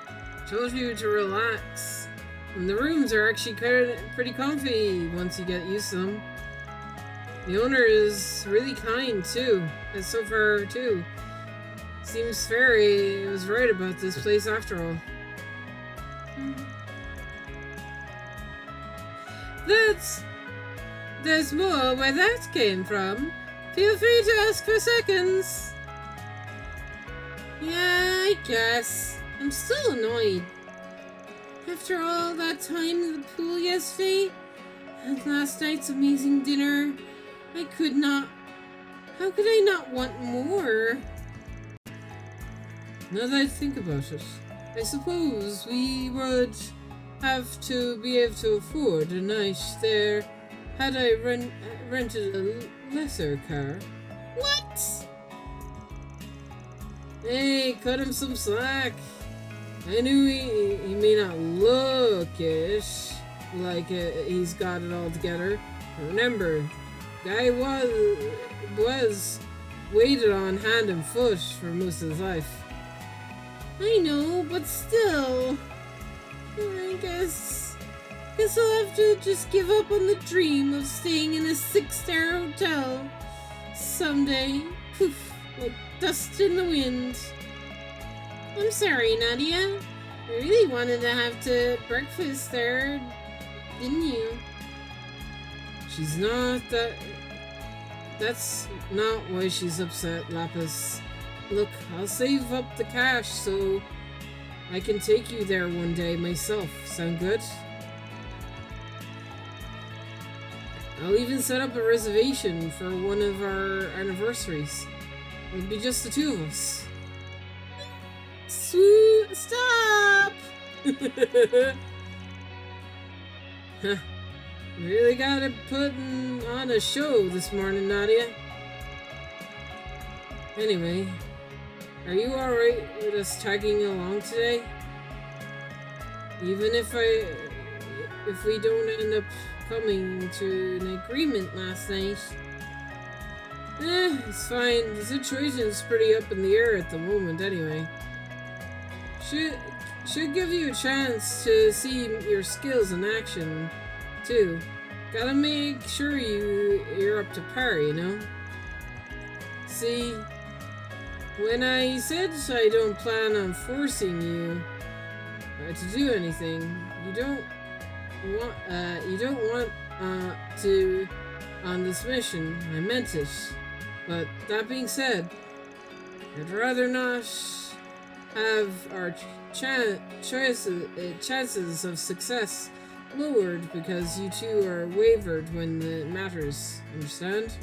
Told you to relax. And the rooms are actually pretty comfy once you get used to them. The owner is really kind, too. And so far, too. Seems Fairy was right about this place after all. There's more where that came from. Feel free to ask for seconds. Yeah, I guess. I'm still annoyed. After all that time in the pool yesterday, and last night's amazing dinner, I could not... How could I not want more? Now that I think about it, I suppose we would have to be able to afford a night there had I rented a lesser car. What? Hey, cut him some slack. I knew he may not look it like he's got it all together. Remember, guy was waited on hand and foot for most of his life. I know, but still, I guess Guess I'll have to just give up on the dream of staying in a 6-star hotel someday. Poof, like dust in the wind. I'm sorry, Nadia. You really wanted to have breakfast there, didn't you? She's not that... That's not why she's upset, Lapis. Look, I'll save up the cash so I can take you there one day myself. Sound good? I'll even set up a reservation for one of our anniversaries. It'll be just the two of us. Stop! Huh. You really got it putting on a show this morning, Nadia. Anyway, are you alright with us tagging along today? Even if we don't end up coming to an agreement last night. It's fine. The situation's pretty up in the air at the moment anyway. Should give you a chance to see your skills in action, too. Gotta make sure you're up to par, you know? See, when I said I don't plan on forcing you to do anything, you don't want to on this mission. I meant it. But that being said, I'd rather not have our chances of success lowered because you two are wavered when it matters. Understand?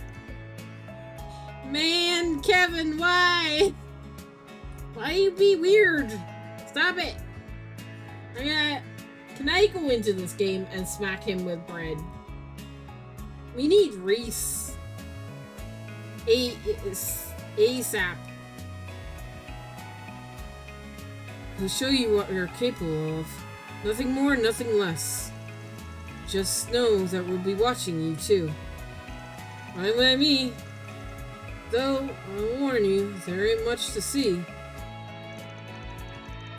Man, Kevin, why? Why you be weird? Stop it! Can I go into this game and smack him with bread? We need Reese. ASAP. I'll show you what you're capable of. Nothing more, nothing less. Just know that we'll be watching you too. Fine by me. Though, I'll warn you, there ain't much to see.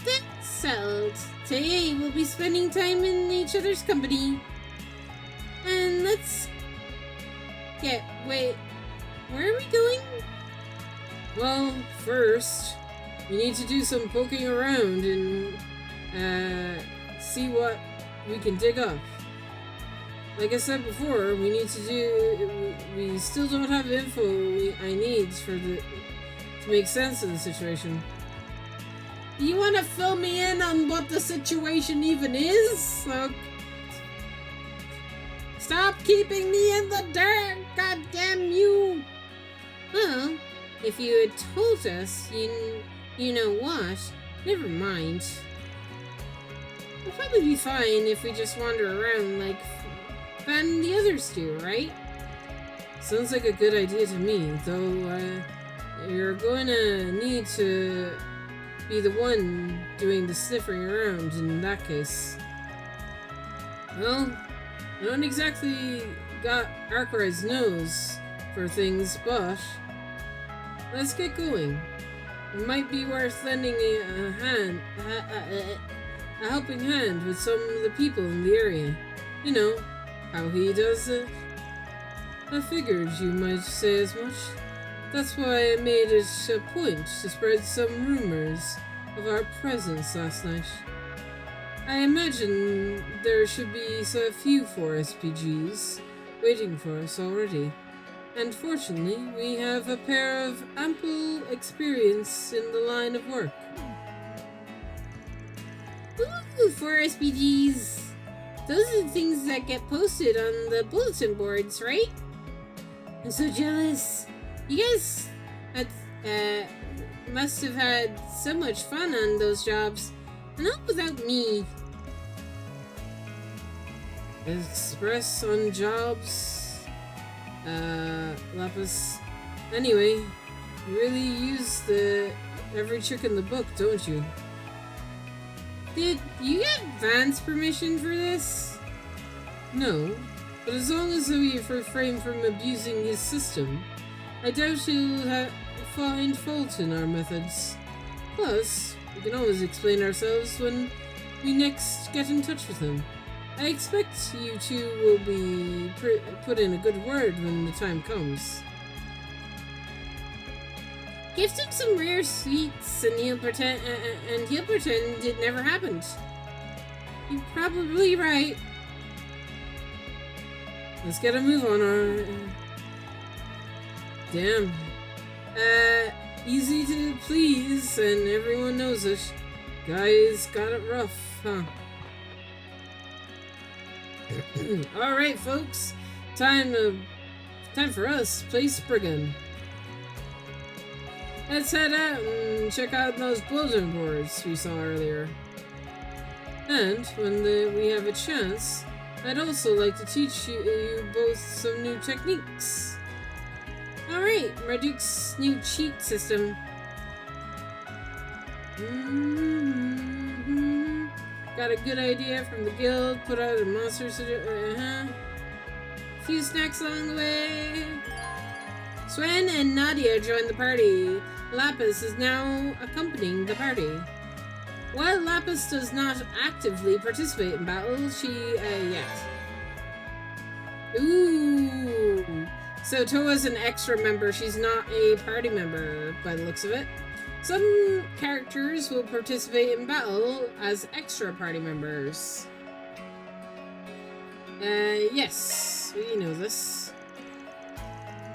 That's settled. Today we'll be spending time in each other's company. And let's wait, where are we going? Well, first, we need to do some poking around and see what we can dig up. Like I said before, we still don't have info I need to make sense of the situation. You want to fill me in on what the situation even is? Stop keeping me in the dark, goddamn you! Well, if you had told us, you know what? Never mind. We'll probably be fine if we just wander around like Van and the others do, right? Sounds like a good idea to me, though you're going to need to be the one doing the sniffing around in that case. Well, I don't exactly got Arkwright's nose for things, but let's get going. It might be worth lending a helping hand with some of the people in the area. You know, how he does it. I figured you might say as much. That's why I made it a point to spread some rumors of our presence last night. I imagine there should be a few 4SPGs waiting for us already. And fortunately, we have a pair of ample experience in the line of work. Ooh, 4SPGs! Those are the things that get posted on the bulletin boards, right? I'm so jealous. You guys must have had so much fun on those jobs. And not without me. Express on jobs. Lapis. Anyway, you really use every trick in the book, don't you? Did you get Van's permission for this? No, but as long as we refrain from abusing his system, I doubt he'll find fault in our methods. Plus, we can always explain ourselves when we next get in touch with him. I expect you two will be put in a good word when the time comes. Gift him some rare sweets and he'll pretend it never happened. You're probably right. Let's get a move on our... Damn. Easy to please and everyone knows it. Guys got it rough, huh? Alright, folks. Time for us to play Spriggan. Let's head out and check out those bulletin boards we saw earlier. And when we have a chance, I'd also like to teach you both some new techniques. Alright, Marduke's new cheat system. Got a good idea from the guild, put out a monster few snacks along the way. Swen and Nadia joined the party. Lapis is now accompanying the party. While Lapis does not actively participate in battle, she, yet. Ooh. So Toa's an extra member, she's not a party member, by the looks of it. Some characters will participate in battle as extra party members. Yes, we know this.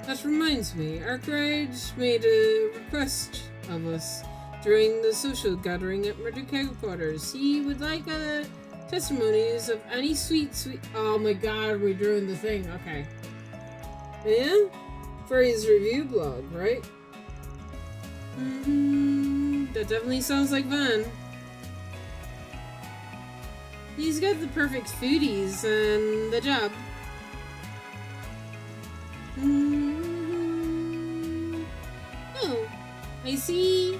That reminds me, Arkwright made a request of us during the social gathering at Marduke headquarters. He would like testimonies of any sweet... Oh my god, we're doing the thing. Okay. Yeah? For his review blog, right? That definitely sounds like fun. He's got the perfect foodies and the job. Oh, I see.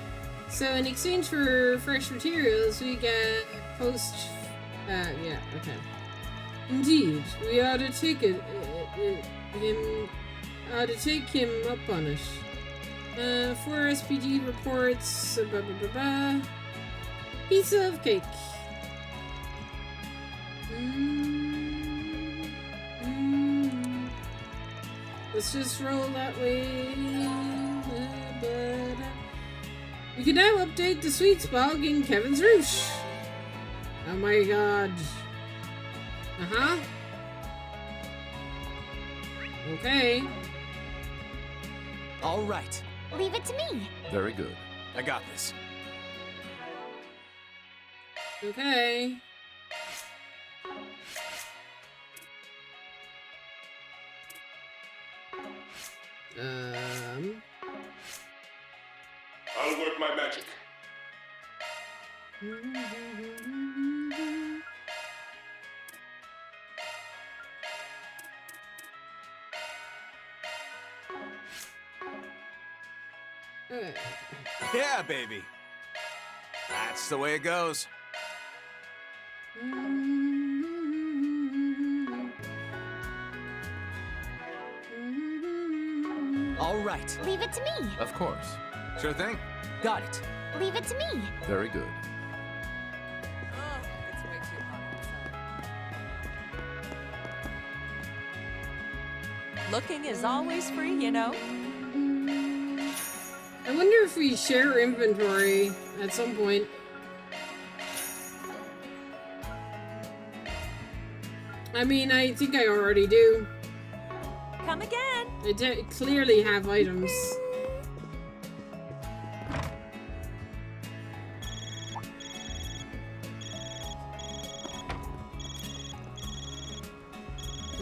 So in exchange for fresh materials, we get post... yeah, okay. Indeed, we ought to take him up on it. 4 SPG reports, piece of cake. Let's just roll that way. We can now update the sweets bog in Kevin's Roosh. Oh my god. Okay. All right. Leave it to me. Very good. I got this. Okay. I'll work my magic. Yeah, baby. That's the way it goes. All right. Leave it to me. Of course. Sure thing. Got it. Leave it to me. Very good. Looking is always free, you know. I wonder if we share inventory at some point. I mean, I think I already do. Come again. I clearly have items.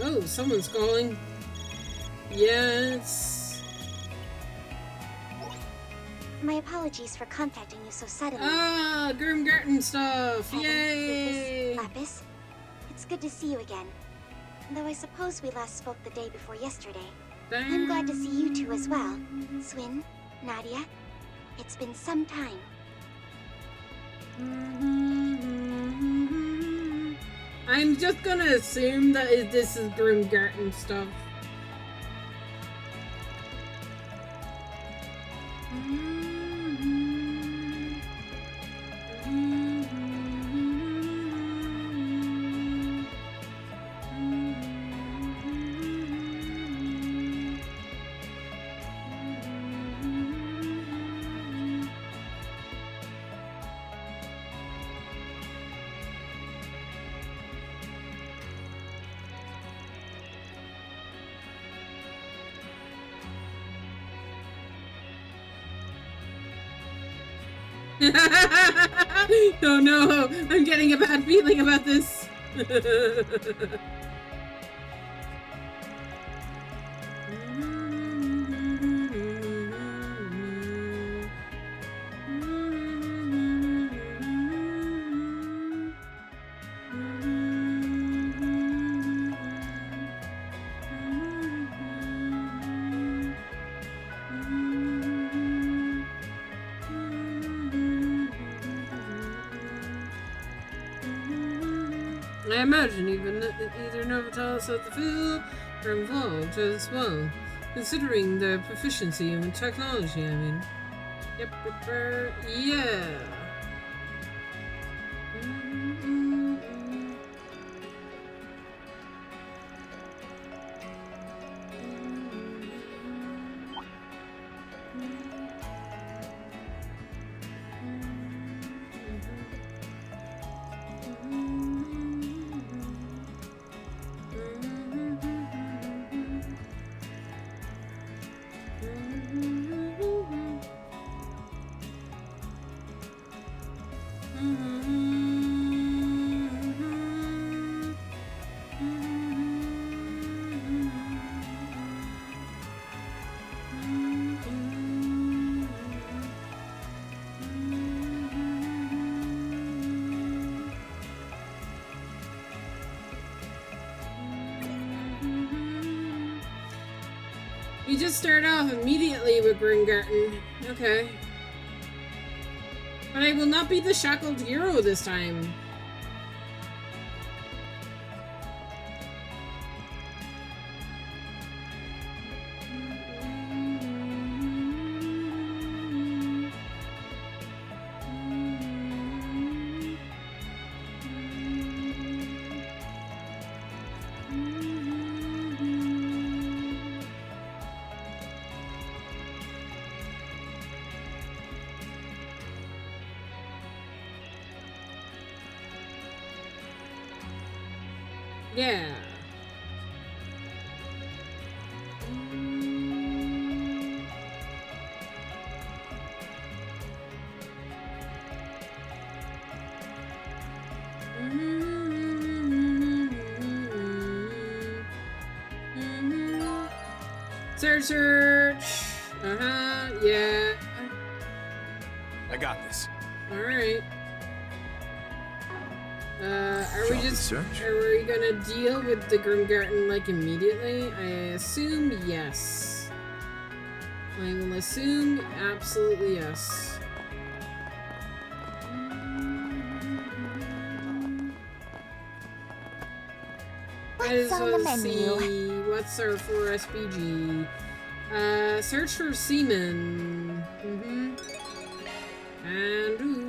Oh, someone's calling. Yes. My apologies for contacting you so suddenly. Ah, Grimgarten stuff! Yay! Lapis, it's good to see you again. Though I suppose we last spoke the day before yesterday. I'm glad to see you two as well. Swin, Nadia, it's been some time. I'm just gonna assume that this is Grimgarten stuff. Oh no, I'm getting a bad feeling about this. I imagine either Novitalis at the field are involved as well, considering their proficiency in technology, I mean. Yep, yeah. You just start off immediately with Gringarten. Okay. But I will not be the shackled hero this time. Yeah. Search. Yeah. I got this. All right. Are we just search? are we gonna deal with the Grimgarten like immediately? I assume yes. I will assume absolutely yes. I just What's on the want to menu? see what's our 4SPG. Search for seamen. And ooh.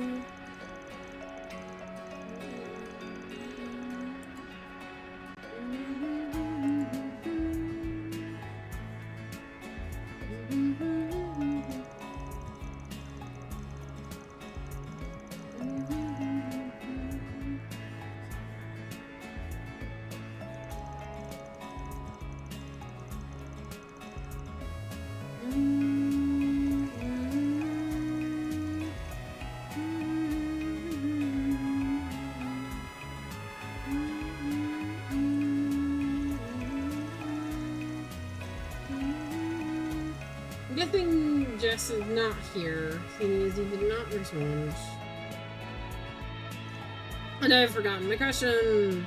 Good thing Jess is not here, seeing as he did not respond. And I've forgotten my question.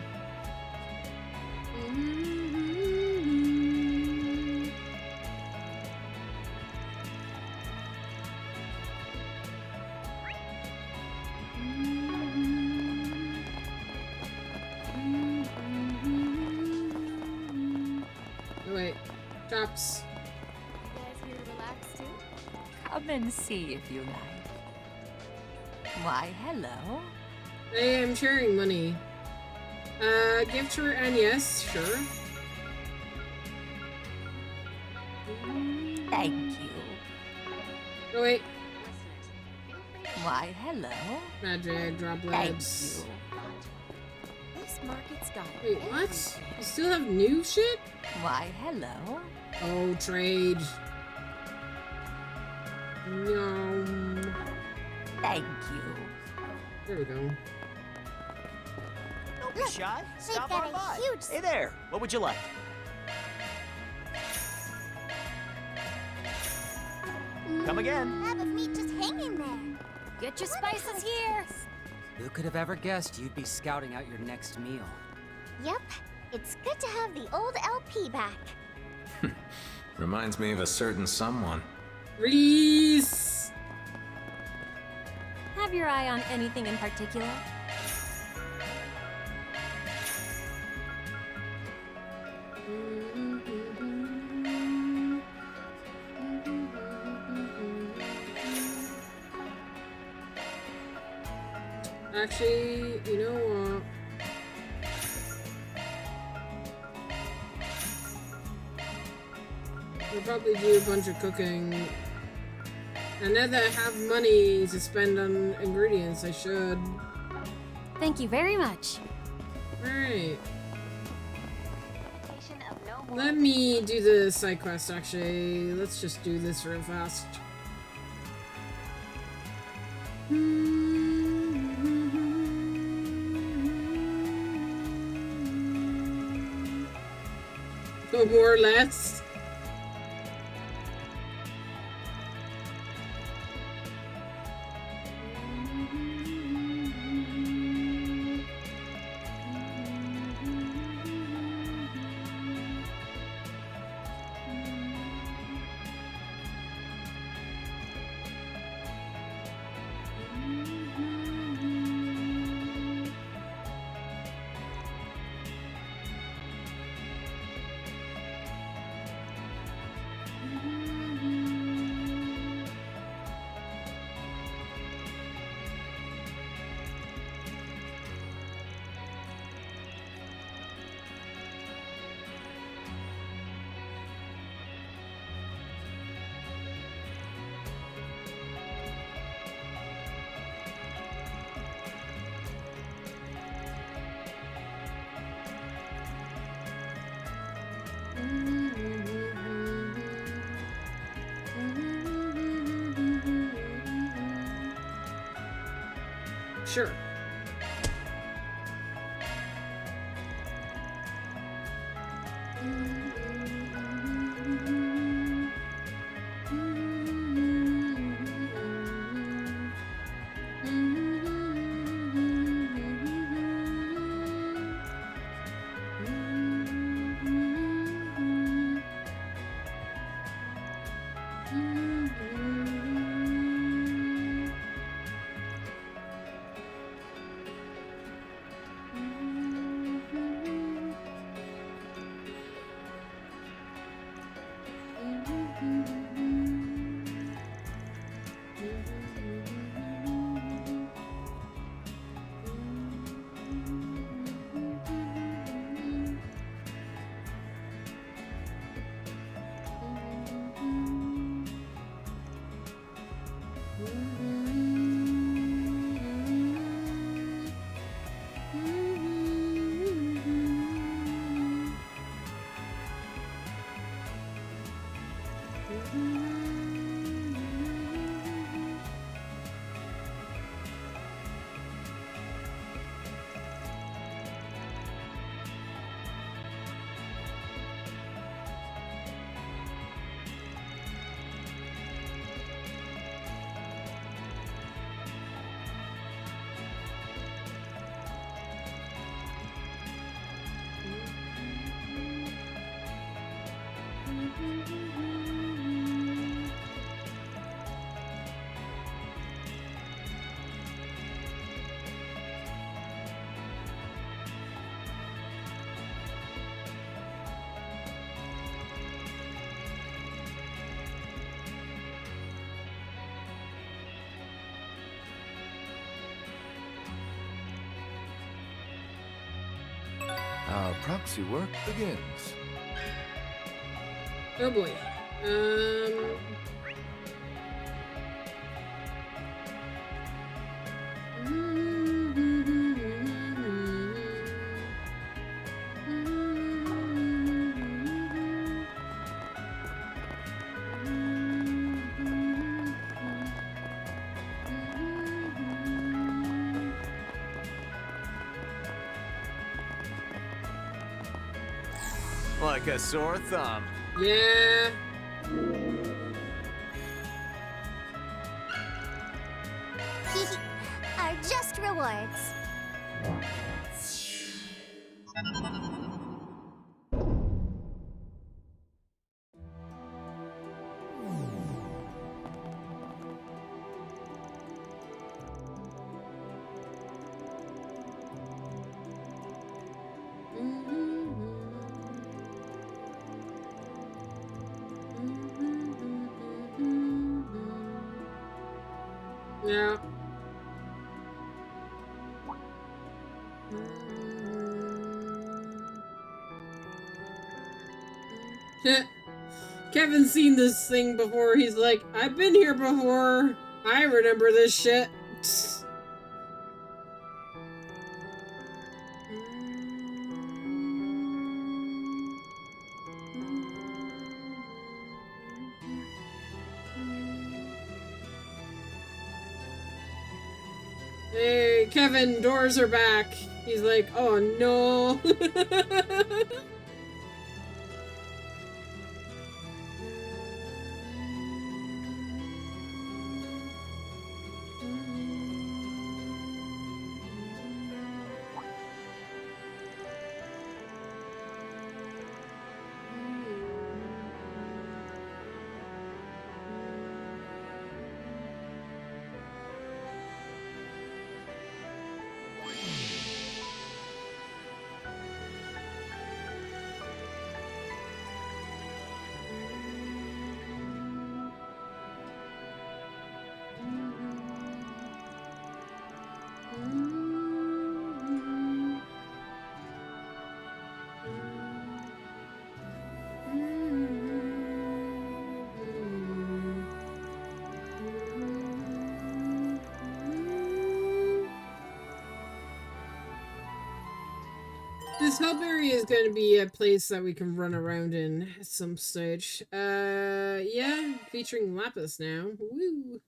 Oh wait, Chops. Come and see if you like. Why, hello. I am sharing money. Gift her, and yes, sure. Thank you. Oh wait. Why, hello. Magic droplets. Thank you. This market's got Wait, what? You still have new shit? Why, hello. Oh, trade. No. Thank you. There we go. Don't be shy. Stop got on a by. huge- Hey there. What would you like? Come again. Slab of meat just hanging there. Get your spices here. Who could have ever guessed you'd be scouting out your next meal? Yep, it's good to have the old LP back. Reminds me of a certain someone. Reese! Have your eye on anything in particular? Actually, you know what? I'll probably do a bunch of cooking. And now that I have money to spend on ingredients, I should. Thank you very much. Alright. Let me do the side quest, actually. Let's just do this real fast. No more or less. Sure. Our proxy work begins. Oh boy. Like a sore thumb. Yeah. Our just rewards. Yeah. Kevin's seen this thing before. He's like, I've been here before. I remember this shit. Hey, Kevin, doors are back. He's like, oh no. This hub area is going to be a place that we can run around in at some stage. Yeah, featuring Lapis now. Woo!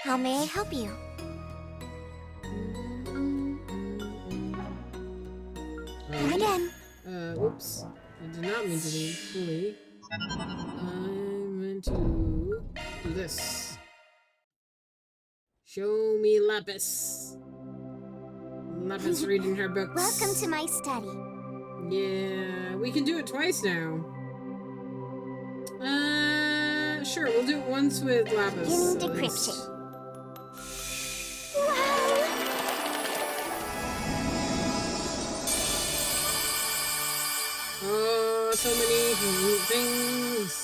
How may I help you? Come again. Whoops. I did not mean to leave fully. I meant to do this. Show me Lapis. Lapis reading her books. Welcome to my study. Yeah, we can do it twice now. Sure, we'll do it once with Lapis. Begin decryption. Oh, so many things.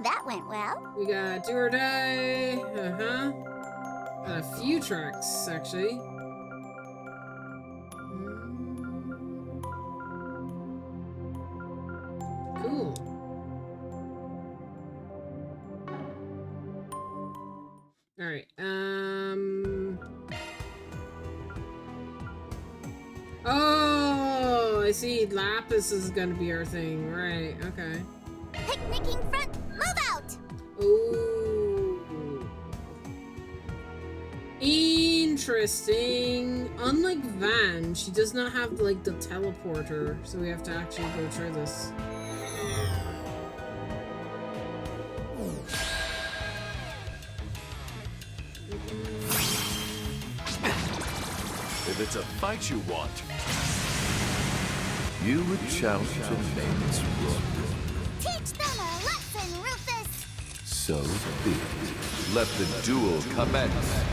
That went well. We got Do or Die. Got a few tracks, actually. Cool. Alright, Oh, I see. Lapis is gonna be our thing. Right, okay. Picnicking front, move out! Ooh. Interesting. Unlike Van, she does not have, like, the teleporter, so we have to actually go through this. If it's a fight you want, you would challenge the nameless rook. Teach them a lesson, Rufus! So be it. Let the duel commence.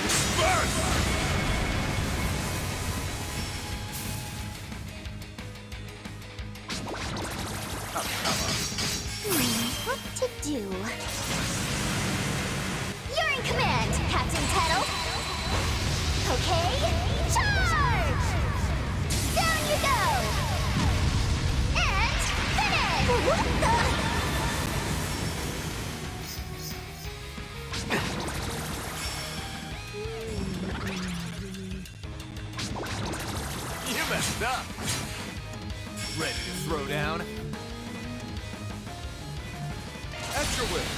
Disperse! What to do? You're in command, Captain Tettle! Okay, charge! Down you go! And finish! What the? You messed up. Ready to throw down? At your with.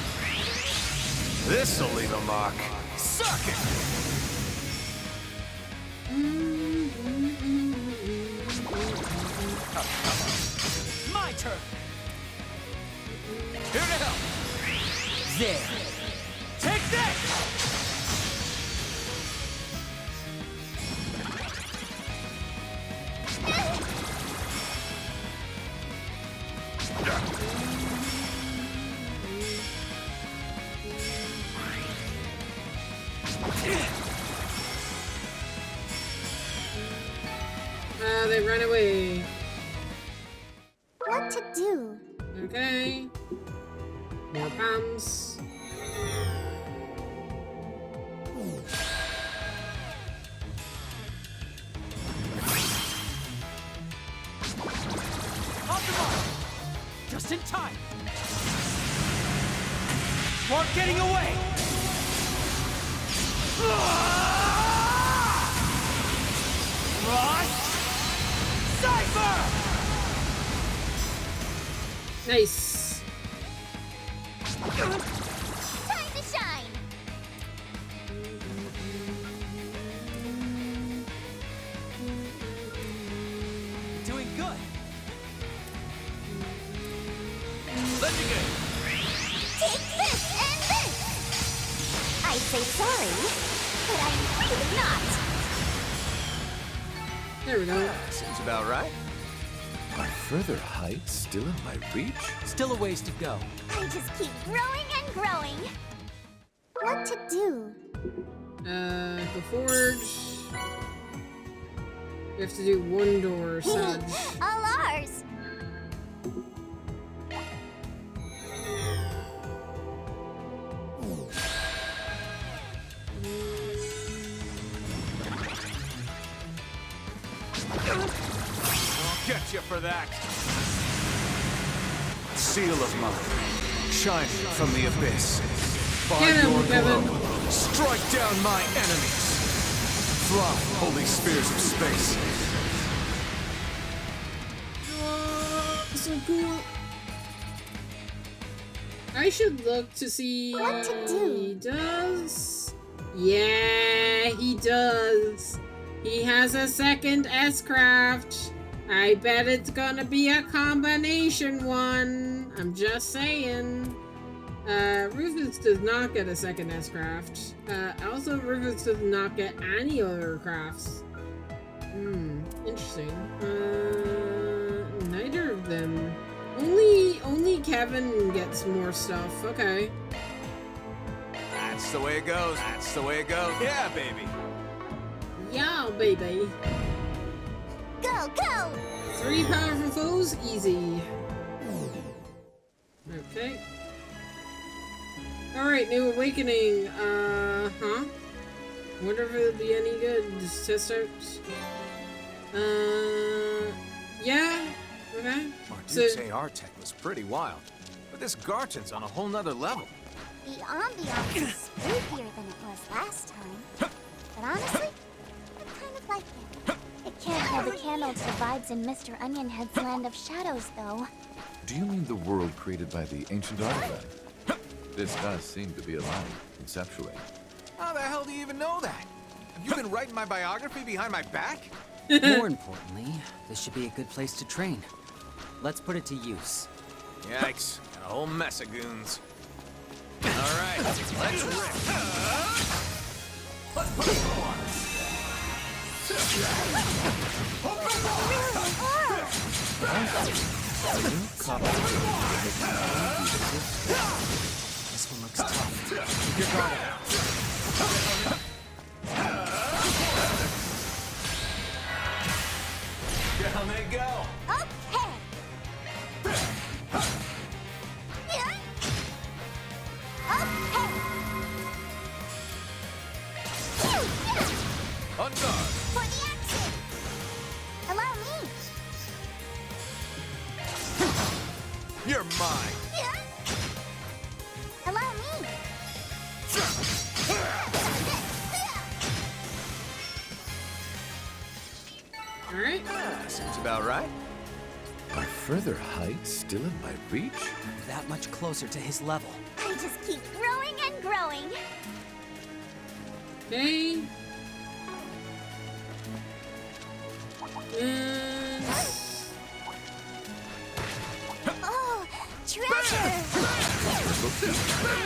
This'll leave a mark. Suck it! My turn. Here to help. There. Take that! They ran away. What to do? Okay. More bombs. Off the mark! Just in time! We're getting away! Frost! Cypher! Nice. Time to shine! Doing good. Legendary. Take this and this! I say sorry, but I'm really not. There we go. Seems about right. Are further heights still in my reach? Still a ways to go. I just keep growing and growing. What to do? The forge. We have to do one door, Sag. All ours. I'll get you for that. Seal of mine, shining from the abyss. By Get him, your Kevin. glow, strike down my enemies. Fly, holy spears of space. So cool. I should look to see What to do? He does. Yeah, he does. He has a second S-craft. I bet it's gonna be a combination one. I'm just saying. Rufus does not get a second S-craft. Also, Rufus does not get any other crafts. Interesting. Neither of them. Only Kevin gets more stuff. Okay. That's the way it goes. That's the way it goes. Yeah, baby. Yeah, baby. Go, go! 3 powerful foes, easy. Okay. Alright, new awakening. Huh? Wonder if it'll be any good. Just test out. Yeah. Okay. Marduke's AR tech was pretty wild, but this Garchin's on a whole nother level. The ambiance is spookier than it was last time. But honestly, I kind of like it. It can't hold a candle to the vibes in Mr. Onionhead's Land of Shadows, though. Do you mean the world created by the ancient artifact? This does seem to be alive, conceptually. How the hell do you even know that? Have you been writing my biography behind my back? More importantly, this should be a good place to train. Let's put it to use. Yikes, got a whole mess of goons. Alright, let's rip. Let's put it on. This one looks tough. Keep your guard down. Down they go. Okay. On guard. For the action! Allow me! You're mine. Allow me! Alright. Seems about right. Are further height still in my reach? That much closer to his level. I just keep growing and growing. Okay. And... Oh, treasure!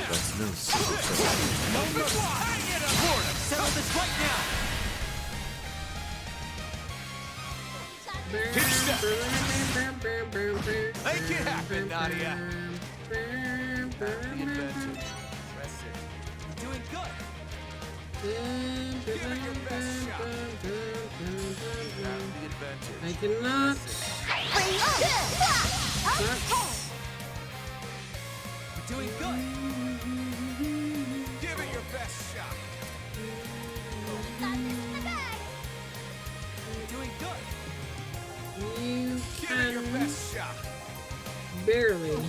That's no secret. Settle this right now! Make it happen, Nadia. You're doing good. Give it your best shot. Grab the advantage. I cannot. You're doing good. Give it your best shot. You're doing good. You Give it your can best shot. barely. You're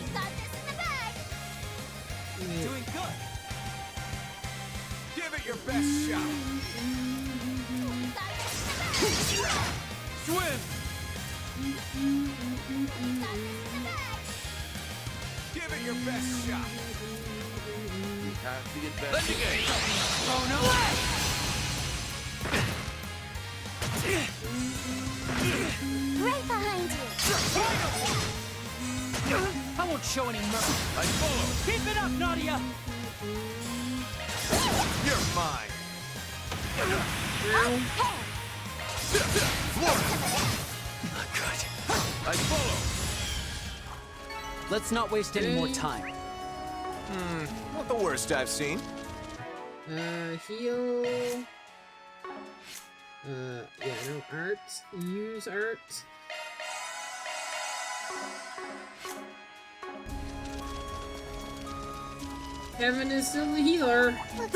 doing good. Give it your best shot. Swim. Give it your best shot. You have the advantage. Oh no! Right behind you. I won't show any mercy. I follow. Keep it up, Nadia! You're mine. I follow. Let's not waste any more time. Not the worst I've seen. Heal. Yeah, no art. Use art. Kevin is still the healer. Careful,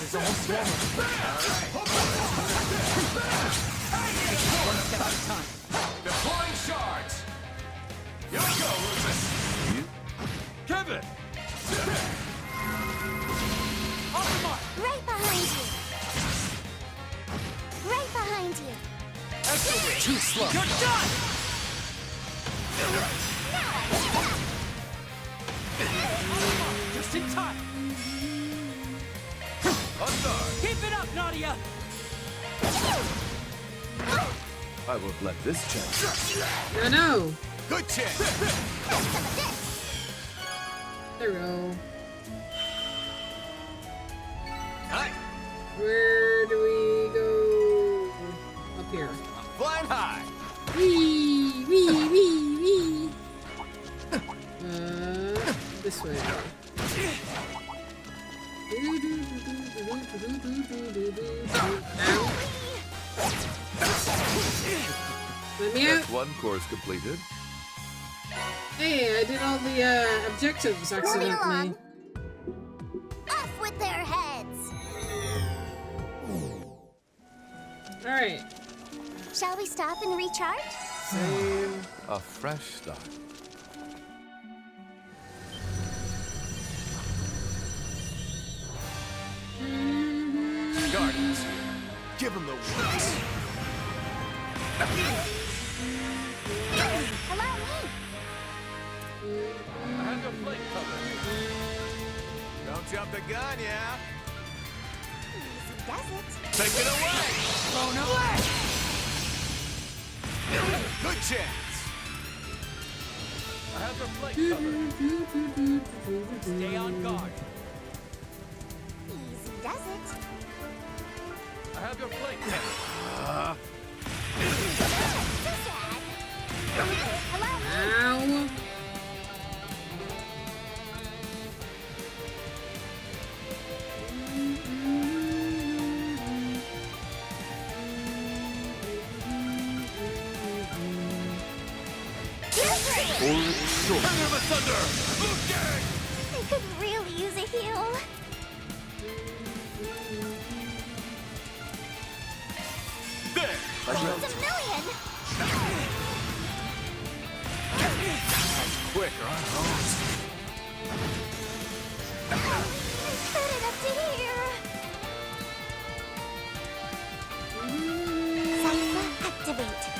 there's almost one. One step at a time. Deploying shards. Here we go, Rufus. Kevin. On the mark. Right behind you. Right behind you. Too slow. You're done! Just in time. Keep it up, Nadia! I won't let this chance. No. Good chance. There we go. Hi. Where do we go? Up here. Flying high. Wee, wee, wee, wee. This way. Ow. Let me out. That's one course completed. Hey, I did all the objectives accidentally. along. Off with their heads. All right. Shall we stop and recharge? Save. A fresh start. Gardens. Give them the works. Allow me. I have your flank covered. Don't jump the gun, yeah? Easy does it. Take it away! Blown away! Good chance. I have your flank covered. Stay on guard. Easy does it. I have your flank covered. So sad. Allow me. Ow. Thunder of a thunder! I could really use a heal. There! It's a million. Quicker, huh? I put it up to here. Sight activate.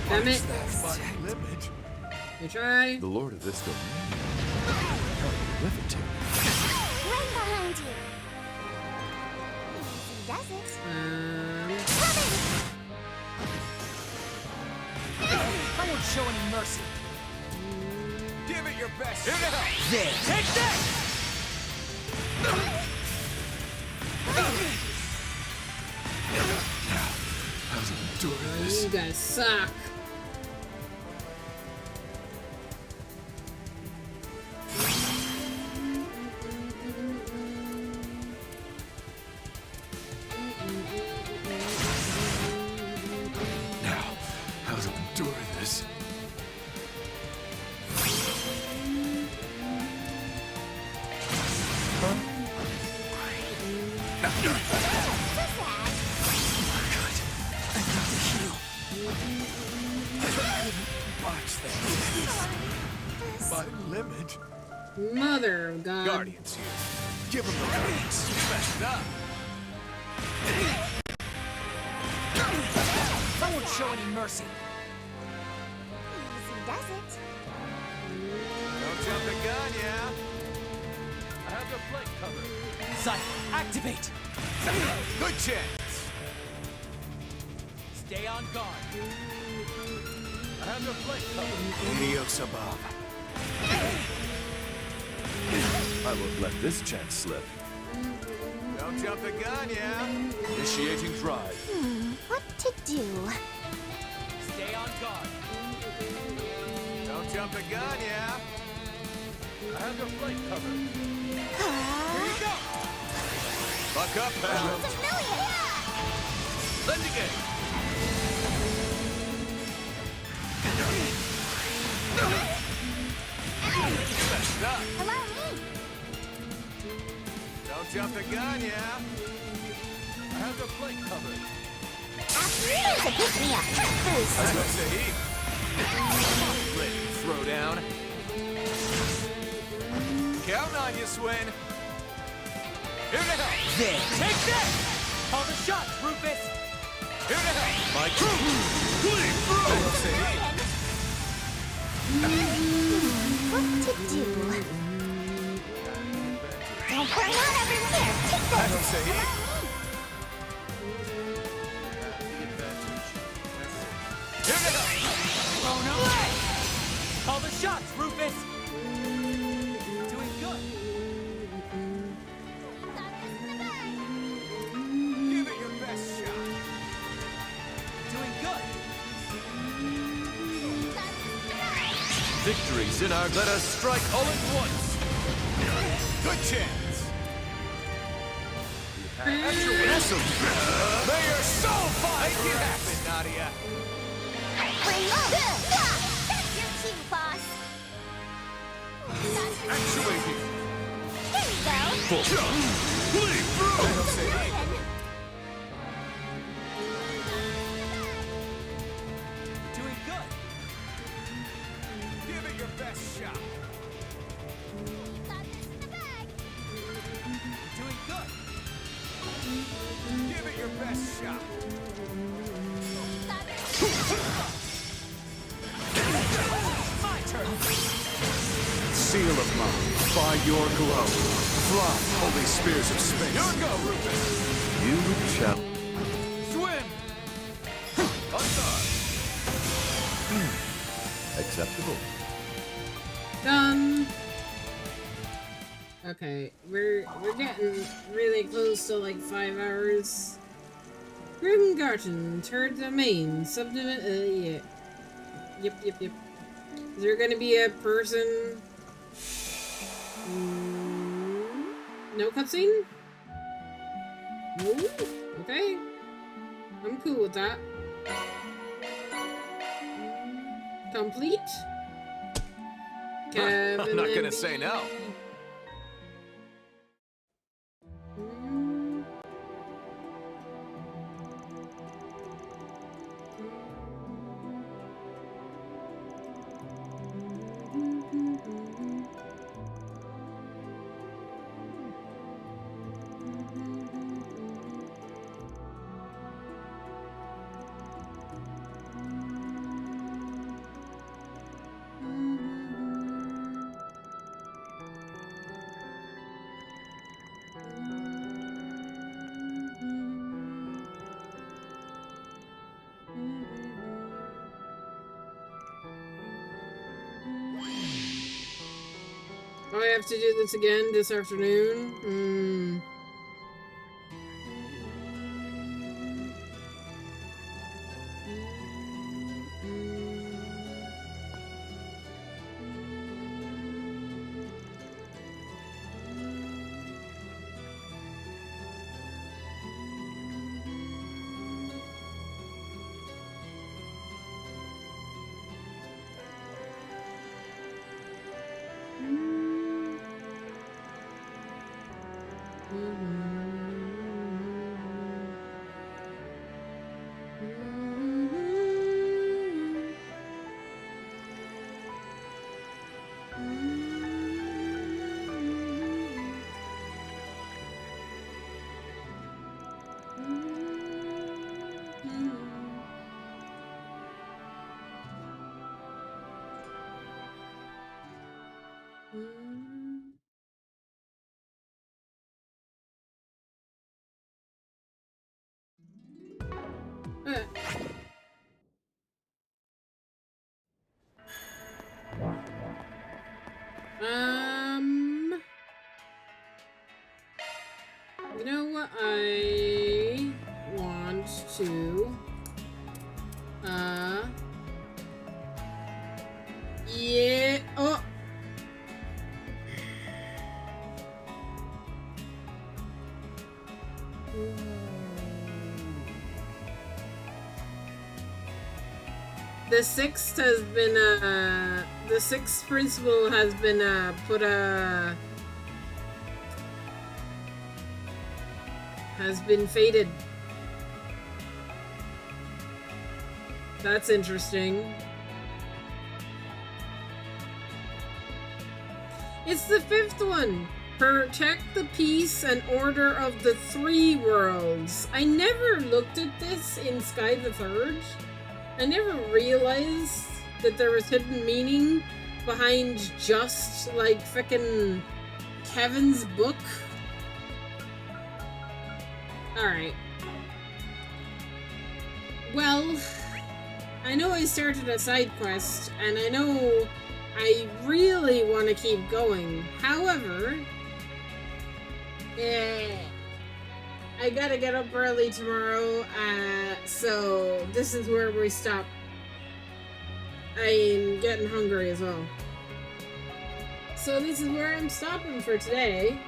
Damn it. Limit. You try. The lord of this domain. Limited. Right behind you. Easy does it. I won't show any mercy. Give it your best. Here now. There. Take that! How to endure this? You guys suck. Now, how to endure this? My limit. Mother of God. Guardians here. Give them the reins. You messed up. I won't show any mercy. Easy does it. Don't jump the gun, yeah? I have your flank covered. Sight, activate. Good chance. Stay on guard. I have your flank covered. Adios above. I won't let this chance slip. Don't jump the gun, yeah? Initiating drive. What to do? Stay on guard. Don't jump the gun, yeah? I have your flank covered. Here you go! Buck up, pal. It's a million! Let's engage. Messed up. Allow me! Don't jump the gun, yeah? I have your flank covered. After you to pick me up. Boost. That's a heat. Let you throw down. Counting on you, Swin. Here to help. There. Take that! Call the shots, Rufus! Here to help. My crew. Bleed through. That's a heat. What to do? Don't burn out everywhere! Take this! That's a heat. Here to help. Oh no! Call the shots, Rufus! Doing good. Give it your best shot. Doing good. Victory's in our. Let us strike all at once. Good chance. Wrestle. May your soul find Make it happen, Nadia. Bring That's your cue, boss! Actuating. There you go! Bleed through. Doing good. Give it your best shot. Doing good. Give it your best shot. My turn. Seal of Ma, by your glow. Fly, holy spears of space. Here we go, Rufus. You shall. Swim. Acceptable. Done. Okay, we're getting really close to like 5 hours. Grimgarten, third domain, subdivision. Yeah. Yep. Is there gonna be a person? No cutscene? Ooh, okay. I'm cool with that. Complete? I'm not gonna say no. have to do this again this afternoon? You know what I want to, yeah, oh. The sixth has been, the sixth principle has been, has been faded. That's interesting. It's the fifth one. Protect the peace and order of the three worlds. I never looked at this in Sky the Third. I never realized that there was hidden meaning behind just, like, frickin' Kevin's book. Alright. Well, I know I started a side quest, and I know I really want to keep going. However, I gotta get up early tomorrow, so this is where we stop. I'm getting hungry as well. So this is where I'm stopping for today.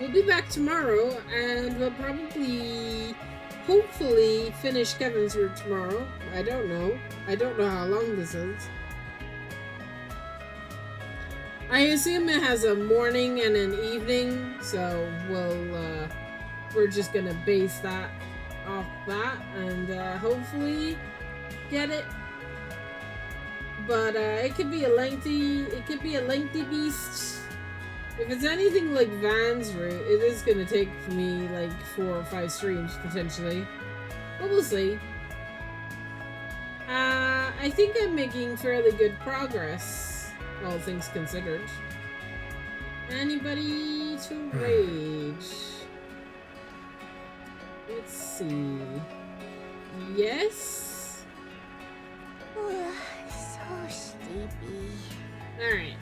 We'll be back tomorrow, and we'll probably, hopefully, finish Kevin's route tomorrow. I don't know. I don't know how long this is. I assume it has a morning and an evening, so we're just gonna base that off that, and hopefully get it. But it could be a lengthy beast. If it's anything like Van's route, it is gonna take me like 4 or 5 streams potentially, but we'll see. I think I'm making fairly good progress, all things considered. Anybody to rage? Let's see. Yes? So sleepy. Alright.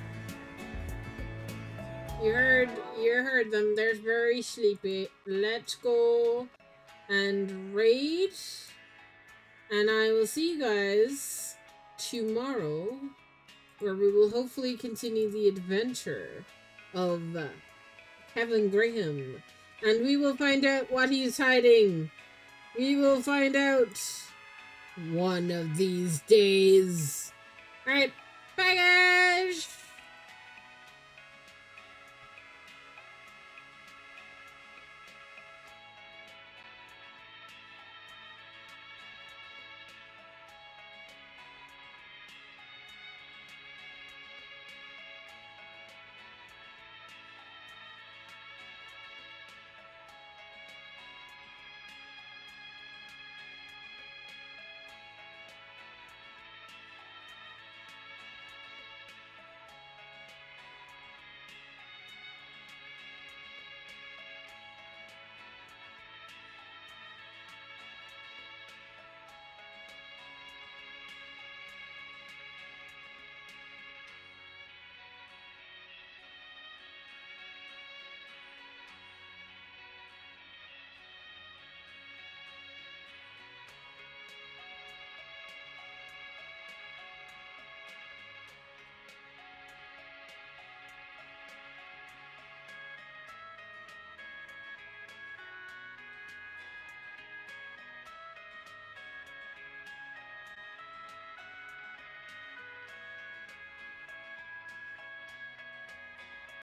You heard them. They're very sleepy. Let's go and raid. And I will see you guys tomorrow, where we will hopefully continue the adventure of Kevin Graham. And we will find out what he's hiding. We will find out one of these days. Alright, bye guys!